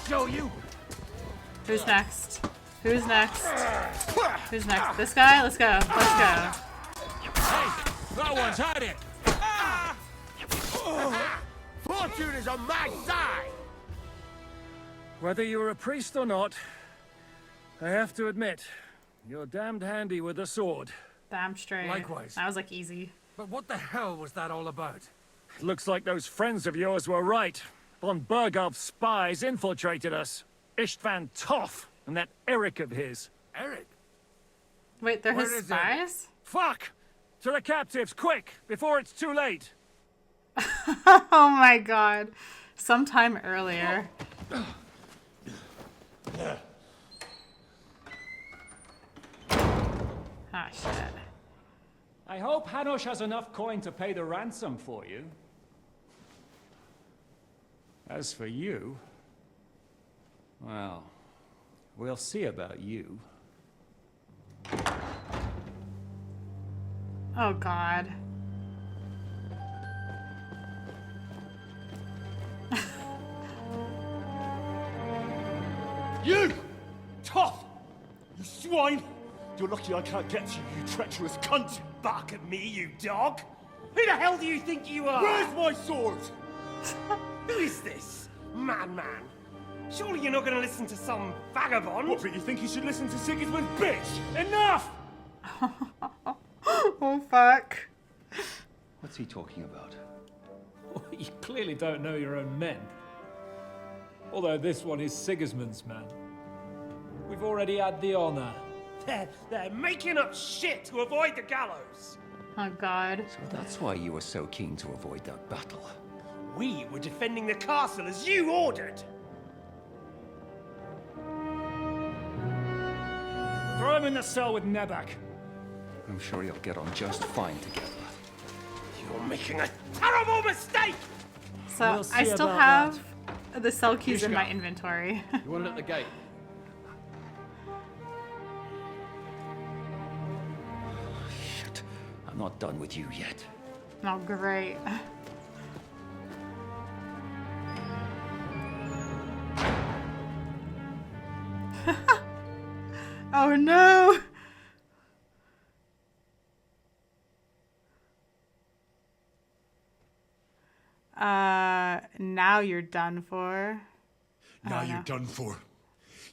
Show you. Who's next? Who's next? Who's next? This guy? Let's go. Let's go. Hey, that one's had it! Fortune is on my side! Whether you're a priest or not, I have to admit, you're damned handy with a sword. Damn straight. Likewise. That was like easy. But what the hell was that all about? It looks like those friends of yours were right. Von Berghoff's spies infiltrated us. Istvan Toth and that Eric of his. Eric? Wait, they're Where his is spies? Fuck! To the captives, quick! Before it's too late! Oh my god. Sometime earlier. Ah, shit. I hope Hanush has enough coin to pay the ransom for you. As for you... well, we'll see about you. Oh god. You! Tough! You swine! You're lucky I can't get you, you treacherous cunt! Bark at me, you dog! Who the hell do you think you are? Where's my sword? Who is this? Man. Surely you're not gonna listen to some vagabond? What, but you think you should listen to Sigismund's bitch? Enough! Oh fuck. What's he talking about? You clearly don't know your own men. Although this one is Sigismund's man. We've already had the honor. They're making up shit to avoid the gallows! Oh god. So that's why you were so keen to avoid that battle. We were defending the castle as you ordered! Throw him in the cell with Nebak. I'm sure you'll get on just fine together. You're making a terrible mistake! So We'll see I still about have the cell keys in Yushka. my inventory. You want it at the gate? Shit. I'm not done with you yet. Oh great. Oh no! Now you're done for. Now you're done for.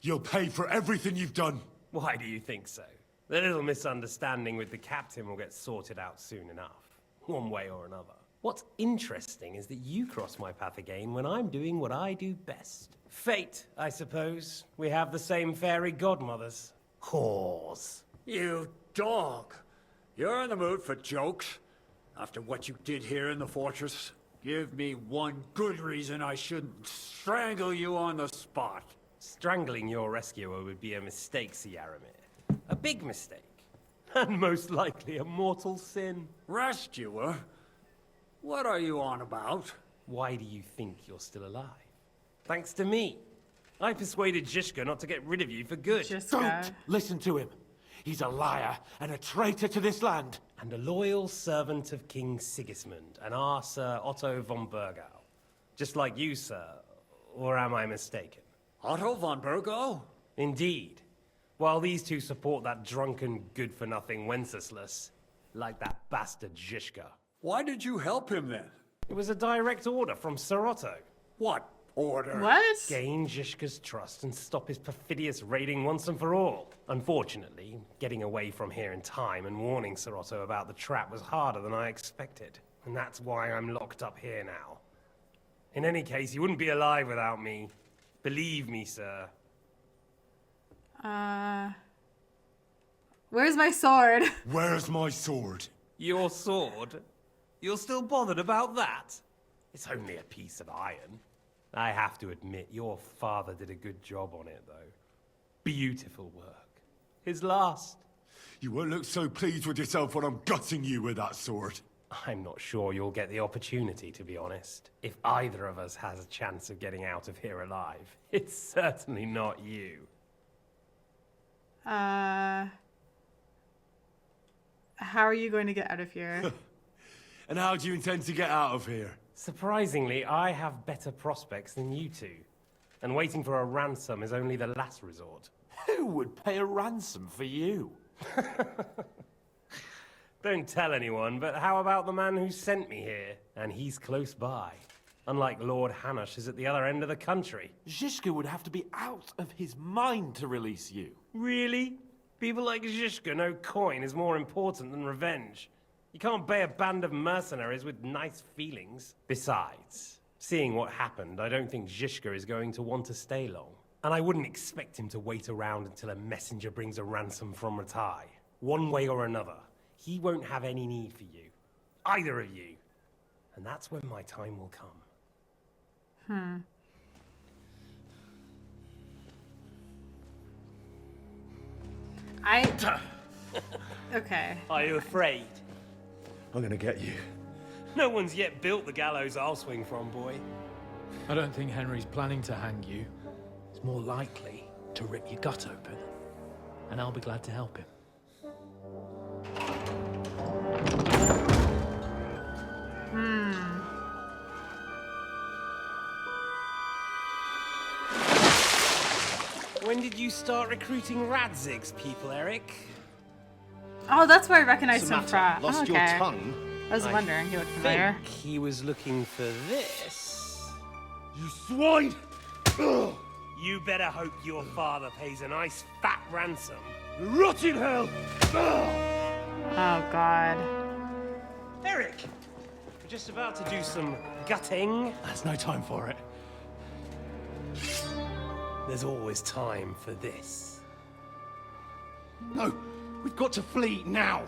You'll pay for everything you've done. Why do you think so? The little misunderstanding with the captain will get sorted out soon enough, one way or another. What's interesting is that you cross my path again when I'm doing what I do best. Fate, I suppose. We have the same fairy godmothers. Whores. You dog! You're in the mood for jokes? After what you did here in the fortress? Give me one good reason I shouldn't strangle you on the spot. Strangling your rescuer would be a mistake, Yaramir. A big mistake. And most likely a mortal sin. Rescuer? What are you on about? Why do you think you're still alive? Thanks to me. I persuaded Zhishka not to get rid of you for good. Don't listen to him. He's a liar and a traitor to this land. And a loyal servant of King Sigismund and our Sir Otto von Bergau. Just like you, sir. Or am I mistaken? Otto von Bergau? Indeed. While these two support that drunken, good-for-nothing Wenceslas, like that bastard Zhishka. Why did you help him then? It was a direct order from Sir Otto. What? Order. What? Gain Zhishka's trust and stop his perfidious raiding once and for all. Unfortunately, getting away from here in time and warning Sir Otto about the trap was harder than I expected. And that's why I'm locked up here now. In any case, you wouldn't be alive without me. Believe me, sir. Where's my sword? Where's my sword? Your sword? You're still bothered about that? It's only a piece of iron. I have to admit, your father did a good job on it, though. Beautiful work. His last. You won't look so pleased with yourself when I'm gutting you with that sword. I'm not sure you'll get the opportunity, to be honest. If either of us has a chance of getting out of here alive, it's certainly not you. How are you going to get out of here? And how do you intend to get out of here? Surprisingly, I have better prospects than you two. And waiting for a ransom is only the last resort. Who would pay a ransom for you? Don't tell anyone, but how about the man who sent me here? And he's close by. Unlike Lord Hanush is at the other end of the country. Zhishka would have to be out of his mind to release you. Really? People like Zhishka know coin is more important than revenge. You can't pay a band of mercenaries with nice feelings. Besides, seeing what happened, I don't think Zhishka is going to want to stay long. And I wouldn't expect him to wait around until a messenger brings a ransom from Ratai. One way or another, he won't have any need for you. Either of you. And that's when my time will come. Okay. Are you afraid? I'm gonna get you. No one's yet built the gallows I'll swing from, boy. I don't think Henry's planning to hang you. He's more likely to rip your gut open. And I'll be glad to help him. When did you start recruiting Radzig's people, Eric? Oh, that's where I recognized him from. Lost your tongue? I was wondering, he looked familiar. I think he was looking for this. You swine! You better hope your father pays a nice fat ransom. Rot in hell! Oh, God. Eric! We're just about to do some gutting. There's no time for it. There's always time for this. No, we've got to flee now.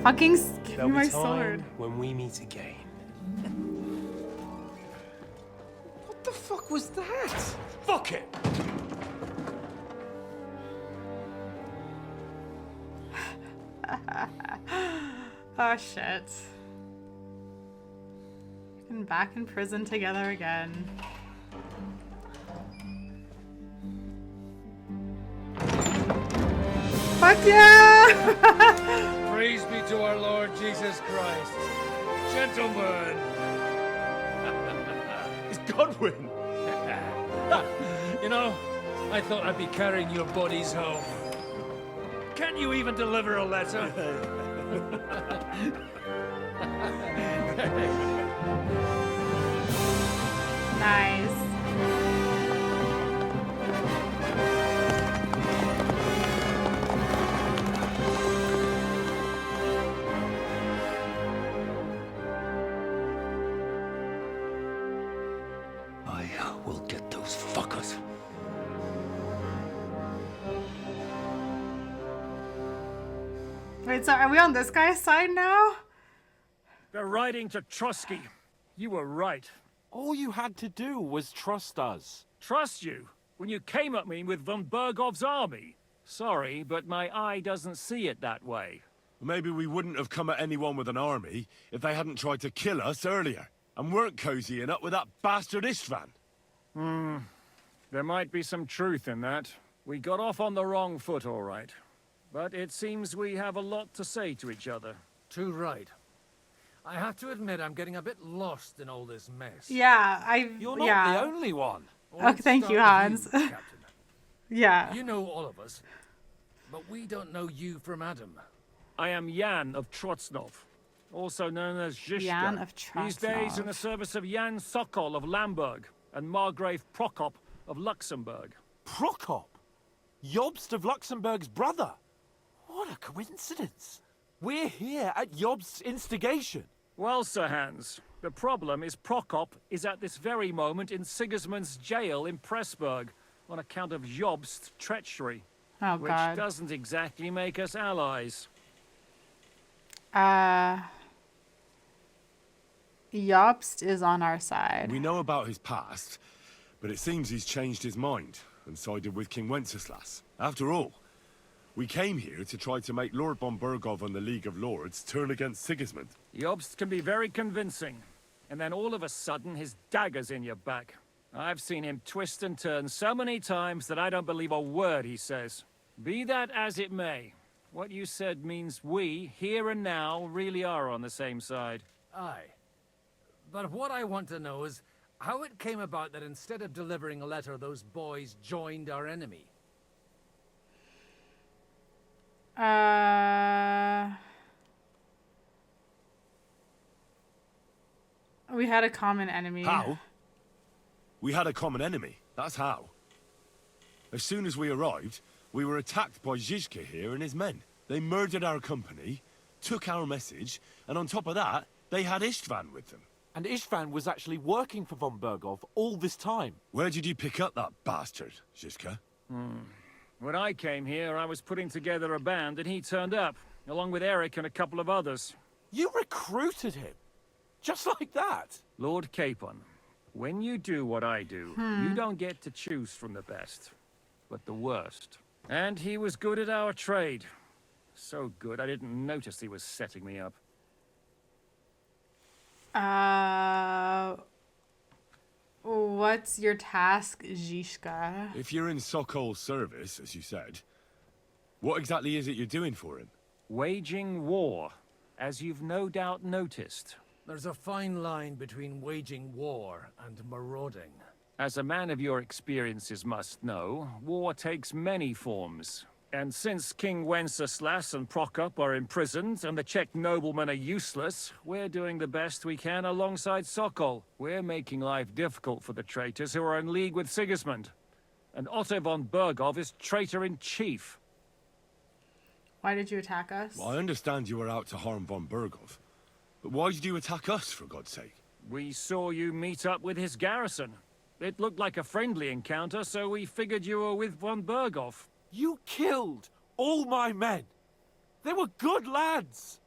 Fucking give me There'll my be time sword. when we meet again. What the fuck was that? Fuck it! Oh shit. And back in prison together again. Fuck yeah! Praise be to our Lord Jesus Christ. Gentlemen. It's Godwin! You know, I thought I'd be carrying your bodies home. Can you even deliver a letter? Nice. I will get those fuckers. Wait, so are we on this guy's side now? They're riding to Trusky. You were right. All you had to do was trust us. Trust you? When you came at me with von Bergov's army? Sorry, but my eye doesn't see it that way. Maybe we wouldn't have come at anyone with an army if they hadn't tried to kill us earlier, and weren't cozying up with that bastard Istvan. There might be some truth in that. We got off on the wrong foot, all right. But it seems we have a lot to say to each other. Too right. I have to admit I'm getting a bit lost in all this mess. Yeah, You're not the only one. Oh, thank you, Hans. Yeah. You know all of us. but we don't know you from Adam. I am Jan of Trotsnov, also known as Zhishka. Jan of These days in Trotsnov. the service of Jan Sokol of Lamberg and Margrave Prokop of Luxembourg. Prokop? Jobst of Luxembourg's brother? What a coincidence. We're here at Jobst's instigation. Well, Sir Hans, the problem is Prokop is at this very moment in Sigismund's jail in Pressburg on account of Jobst's treachery. Oh, which God. doesn't exactly make us allies. Jobst is on our side. We know about his past, but it seems he's changed his mind and sided with King Wenceslas. After all, we came here to try to make Lord von Burgov and the League of Lords turn against Sigismund. Jobst can be very convincing, and then all of a sudden his dagger's in your back. I've seen him twist and turn so many times that I don't believe a word he says. Be that as it may, what you said means we, here and now, really are on the same side. Aye. But what I want to know is how it came about that instead of delivering a letter, those boys joined our enemy. We had a common enemy. How? We had a common enemy, that's how. As soon as we arrived, we were attacked by Zhizka here and his men. They murdered our company, took our message, and on top of that, they had Istvan with them. And Istvan was actually working for von Burgov all this time. Where did you pick up that bastard, Zhizka? When I came here, I was putting together a band, and he turned up, along with Eric and a couple of others. You recruited him? Just like that? Lord Capon, when you do what I do, you don't get to choose from the best, but the worst. And he was good at our trade. So good, I didn't notice he was setting me up. What's your task, Zhishka? If you're in Sokol's service, as you said, what exactly is it you're doing for him? Waging war, as you've no doubt noticed. There's a fine line between waging war and marauding. As a man of your experiences must know, war takes many forms. And since King Wenceslas and Prokop are imprisoned and the Czech noblemen are useless, we're doing the best we can alongside Sokol. We're making life difficult for the traitors who are in league with Sigismund. And Otto von Burgov is traitor-in-chief. Why did you attack us? Well, I understand you were out to harm von Burgov. But why did you attack us, for God's sake? We saw you meet up with his garrison. It looked like a friendly encounter, so we figured you were with von Burgov. You killed all my men. They were good lads.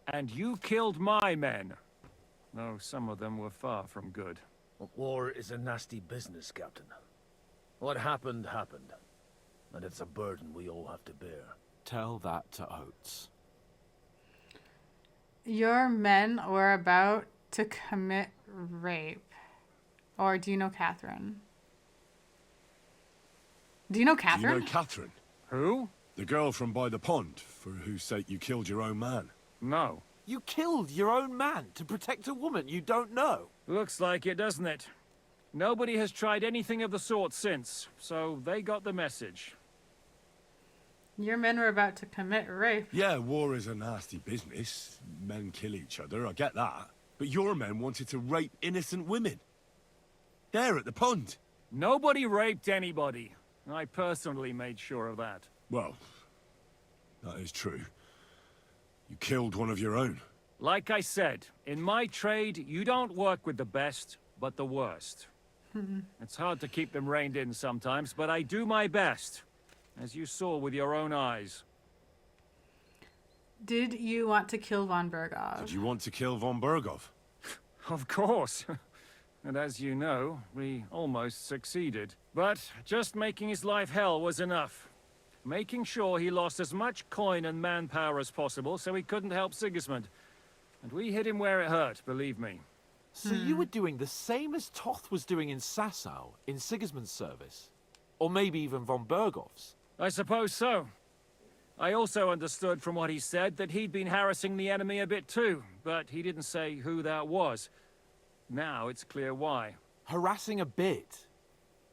And you killed my men. Though some of them were far from good. War is a nasty business, Captain. What happened, happened. And it's a burden we all have to bear. Tell that to Oates. Your men were about to commit rape. Or do you know Catherine? Do you know Catherine? Do you know Catherine? Who? The girl from by the pond, for whose sake you killed your own man. No. You killed your own man to protect a woman you don't know. Looks like it, doesn't it? Nobody has tried anything of the sort since, so they got the message. Your men were about to commit rape. Yeah, war is a nasty business. Men kill each other, I get that. But your men wanted to rape innocent women. There at the pond. Nobody raped anybody. I personally made sure of that. Well, that is true. You killed one of your own. Like I said, in my trade, you don't work with the best, but the worst. It's hard to keep them reined in sometimes, but I do my best, as you saw with your own eyes. Did you want to kill von Burgov? Did you want to kill von Burgov? Of course. And as you know, we almost succeeded. But just making his life hell was enough. Making sure he lost as much coin and manpower as possible so he couldn't help Sigismund. And we hit him where it hurt, believe me. So you were doing the same as Toth was doing in Sasau, in Sigismund's service? Or maybe even von Burgov's? I suppose so. I also understood from what he said that he'd been harassing the enemy a bit too, but he didn't say who that was. Now it's clear why. Harassing a bit?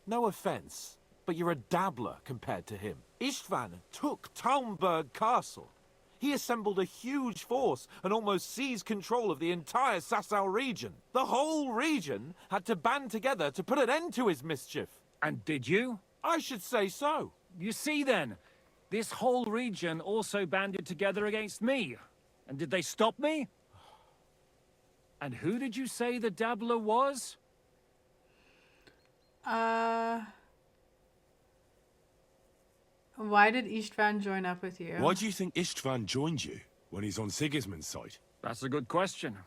No offense, But you're a dabbler compared to him. Istvan took Talmberg Castle. He assembled a huge force and almost seized control of the entire Sasau region. The whole region had to band together to put an end to his mischief. And did you? I should say so. You see then, this whole region also banded together against me. And did they stop me? And who did you say the dabbler was? Why did Istvan join up with you? Why do you think Istvan joined you when he's on Sigismund's side? That's a good question.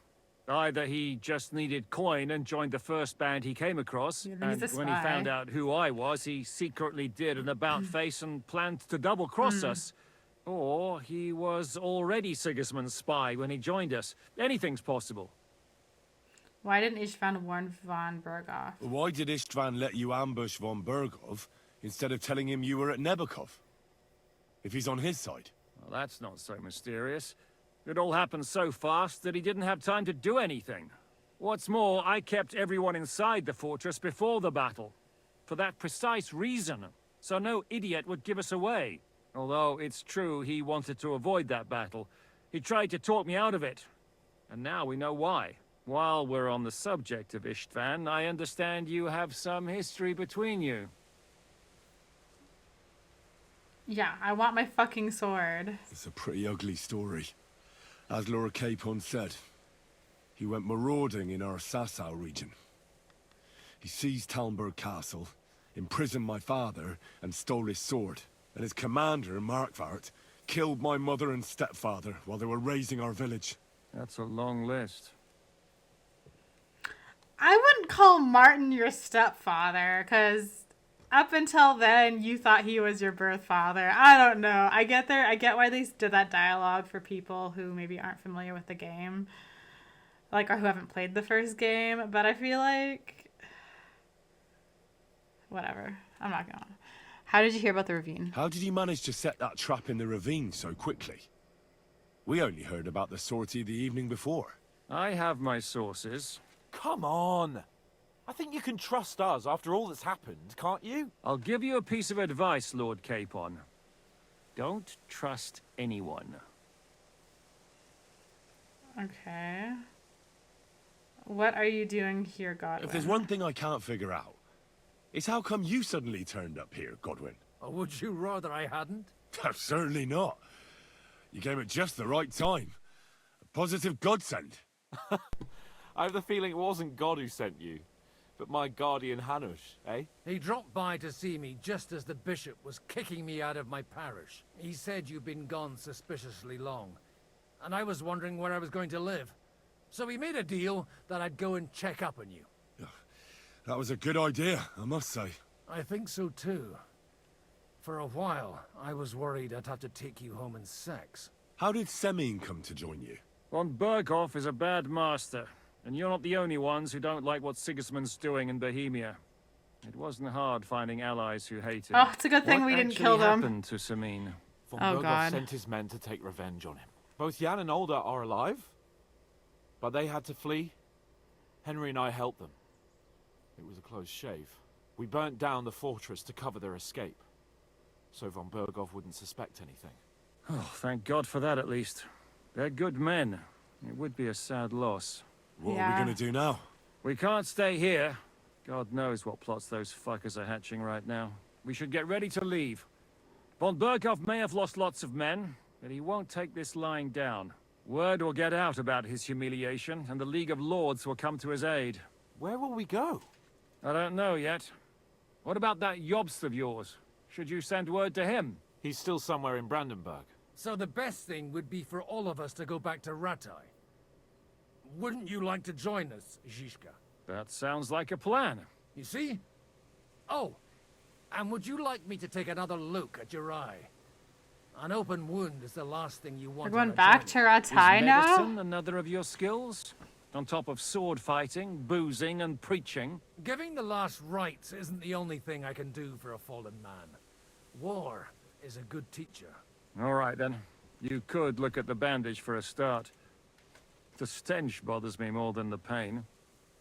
Either he just needed coin and joined the first band he came across, and when he found out who I was, he secretly did an about-face and planned to double-cross us. Or he was already Sigismund's spy when he joined us. Anything's possible. Why didn't Istvan warn von Berghoff? Why did Istvan let you ambush von Berghoff instead of telling him you were at Nebakov? If he's on his side. Well, that's not so mysterious. It all happened so fast that he didn't have time to do anything. What's more, I kept everyone inside the fortress before the battle. For that precise reason. So no idiot would give us away. Although it's true he wanted to avoid that battle. He tried to talk me out of it. And now we know why. While we're on the subject of Istvan, I understand you have some history between you. Yeah, I want my fucking sword. It's a pretty ugly story. As Lord Capon said, he went marauding in our Sasau region. He seized Talmberg Castle, imprisoned my father, and stole his sword. And his commander, Markvart, killed my mother and stepfather while they were raising our village. That's a long list. I wouldn't call Martin your stepfather, because up until then, you thought he was your birth father. I don't know. I get why they did that dialogue for people who maybe aren't familiar with the game. Like, or who haven't played the first game. But I feel like... Whatever. I'm not gonna... How did you hear about the ravine? How did you manage to set that trap in the ravine so quickly? We only heard about the sortie the evening before. I have my sources. Come on. I think you can trust us after all that's happened, can't you? I'll give you a piece of advice, Lord Capon. Don't trust anyone. Okay. What are you doing here, Godwin? If there's one thing I can't figure out, it's how come you suddenly turned up here, Godwin? Or would you rather I hadn't? Certainly not. You came at just the right time. A positive godsend. I have the feeling it wasn't God who sent you, but my guardian Hanush, eh? He dropped by to see me just as the bishop was kicking me out of my parish. He said you'd been gone suspiciously long, and I was wondering where I was going to live. So we made a deal that I'd go and check up on you. That was a good idea, I must say. I think so too. For a while, I was worried I'd have to take you home in sex. How did Semine come to join you? Von Berghoff is a bad master, and you're not the only ones who don't like what Sigismund's doing in Bohemia. It wasn't hard finding allies who hated. Oh, it's a good thing we didn't kill them. What actually happened to Semine? Von Berghoff sent his men to take revenge on him. Both Jan and Olda are alive, but they had to flee. Henry and I helped them. It was a close shave. We burnt down the fortress to cover their escape, so von Berghoff wouldn't suspect anything. Oh, thank God for that at least. They're good men. It would be a sad loss. What are we gonna do now? We can't stay here. God knows what plots those fuckers are hatching right now. We should get ready to leave. Von Berghoff may have lost lots of men, but he won't take this lying down. Word will get out about his humiliation, and the League of Lords will come to his aid. Where will we go? I don't know yet. What about that Jobst of yours? Should you send word to him? He's still somewhere in Brandenburg. So the best thing would be for all of us to go back to Ratai. Wouldn't you like to join us, Zizka? That sounds like a plan. You see? Oh, and would you like me to take another look at your eye? An open wound is the last thing you want. We're going back to Ratai now? Is medicine another of your skills? On top of sword fighting, boozing, and preaching? Giving the last rites isn't the only thing I can do for a fallen man. War is a good teacher. All right, then. You could look at the bandage for a start. The stench bothers me more than the pain.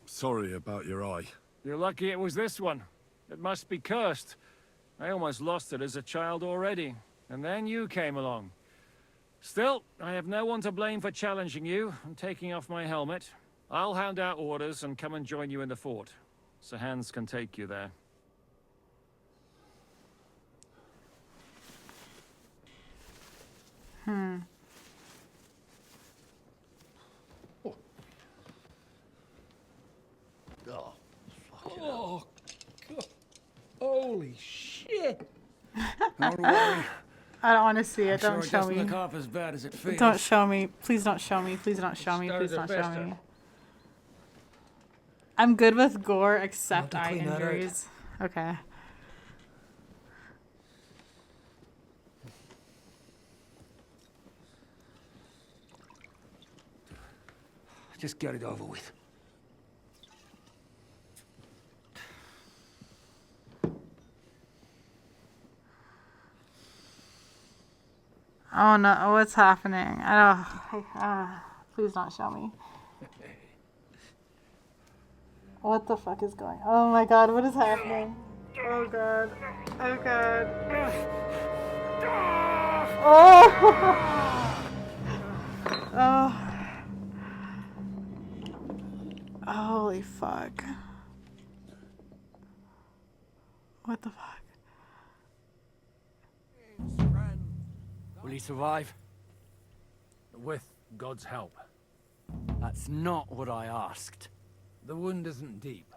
Sorry about your eye. You're lucky it was this one. It must be cursed. I almost lost it as a child already, and then you came along. Still, I have no one to blame for challenging you and taking off my helmet. I'll hand out orders and come and join you in the fort. Sir Hans can take you there. Oh, fucking hell. God. Holy shit! Don't worry. I don't want to see it. I'm Don't sure it show doesn't me. look half as bad as it feels. Don't show me. Please don't show me. Please don't show me. Please don't show me. I'm good with gore except eye clean that out. injuries. Okay. Just get it over with. Oh no, what's happening? Please don't show me. What the fuck is going on? Oh my god, what is happening? Oh god. Oh god. Oh! Oh. Holy fuck. What the fuck? Will he survive? With God's help. That's not what I asked. The wound isn't deep.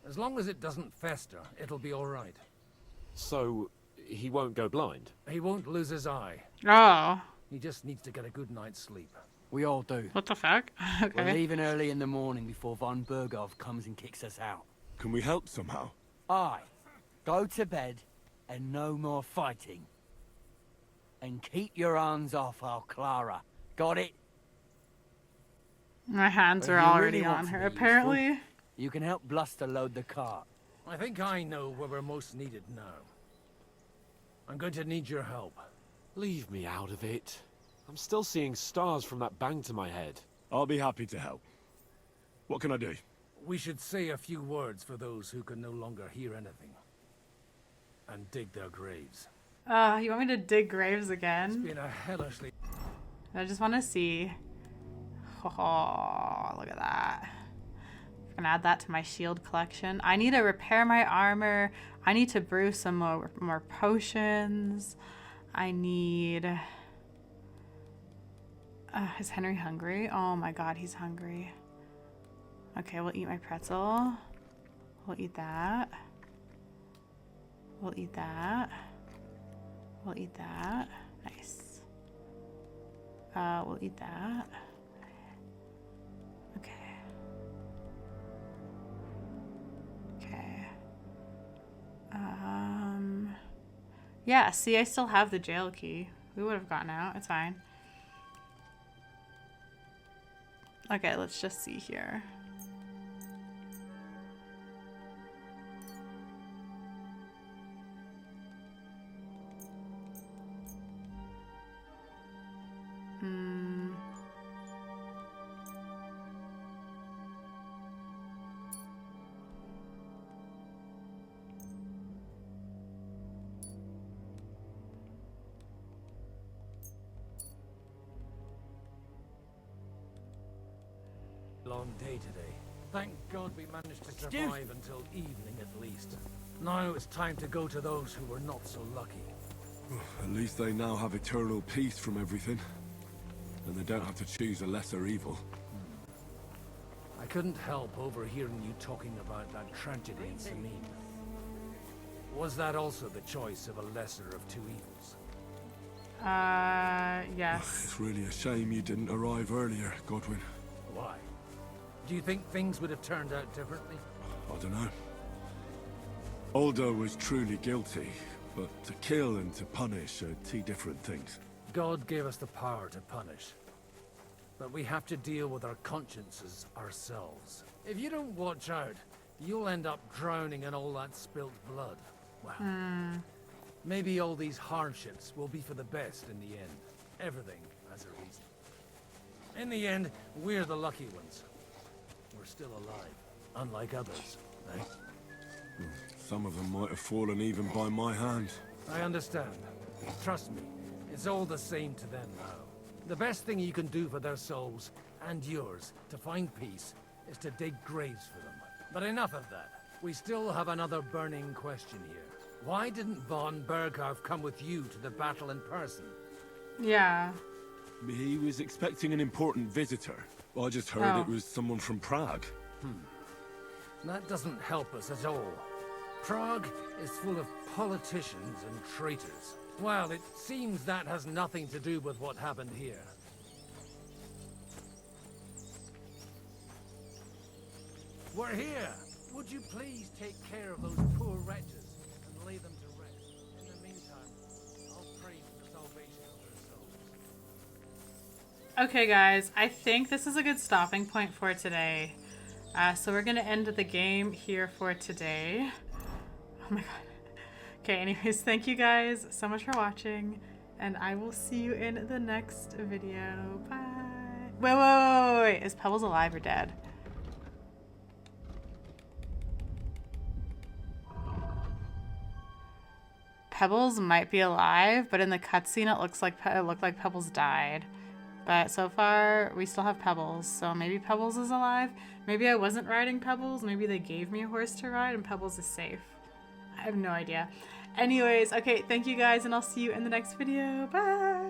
As long as it doesn't fester, it'll be all right. So, he won't go blind? He won't lose his eye. Oh. He just needs to get a good night's sleep. We all do. What the fuck? Okay. We're leaving early in the morning before von Burgov comes and kicks us out. Can we help somehow? Aye. Go to bed and no more fighting. And keep your hands off our Clara. Got it? My hands If are you already really on want to her, be useful, apparently. You can help Bluster load the cart. I think I know where we're most needed now. I'm going to need your help. Leave me out of it. I'm still seeing stars from that bang to my head. I'll be happy to help. What can I do? We should say a few words for those who can no longer hear anything. And dig their graves. You want me to dig graves again? It's been a hellishly... I just want to see. Oh, look at that. I'm gonna add that to my shield collection. I need to repair my armor. I need to brew some more potions. I need... is Henry hungry? Oh my god, he's hungry. Okay, we'll eat my pretzel. We'll eat that. We'll eat that. We'll eat that. Nice. We'll eat that. Okay. Okay. Yeah, see, I still have the jail key. We would have gotten out. It's fine. Okay, let's just see here. Long day today. Thank God we managed to survive until evening at least. Now it's time to go to those who were not so lucky. At least they now have eternal peace from everything. And they don't have to choose a lesser evil. I couldn't help overhearing you talking about that tragedy in Samin. Was that also the choice of a lesser of two evils? Yes. It's really a shame you didn't arrive earlier, Godwin. Why? Do you think things would have turned out differently? I don't know. Aldo was truly guilty, but to kill and to punish are two different things. God gave us the power to punish. But we have to deal with our consciences ourselves. If you don't watch out, you'll end up drowning in all that spilt blood. Well, maybe all these hardships will be for the best in the end. Everything has a reason. In the end, we're the lucky ones. We're still alive, unlike others, eh? Some of them might have fallen even by my hand. I understand. Trust me, it's all the same to them now. The best thing you can do for their souls, and yours, to find peace, is to dig graves for them. But enough of that. We still have another burning question here. Why didn't von Berghoff come with you to the battle in person? Yeah. He was expecting an important visitor. I just heard it was someone from Prague. That doesn't help us at all. Prague is full of politicians and traitors. Well, it seems that has nothing to do with what happened here. We're here! Would you please take care of those poor wretches and lay them to rest? In the meantime, I'll pray for the salvation of their souls. Okay, guys, I think this is a good stopping point for today. So we're going to end the game here for today. Oh my god. Okay, anyways, thank you guys so much for watching, and I will see you in the next video. Bye. Wait. Is Pebbles alive or dead? Pebbles might be alive, but in the cutscene it looked like Pebbles died. But so far we still have Pebbles, so maybe Pebbles is alive. Maybe I wasn't riding Pebbles. Maybe they gave me a horse to ride and Pebbles is safe. I have no idea. Anyways, okay, thank you guys, and I'll see you in the next video. Bye!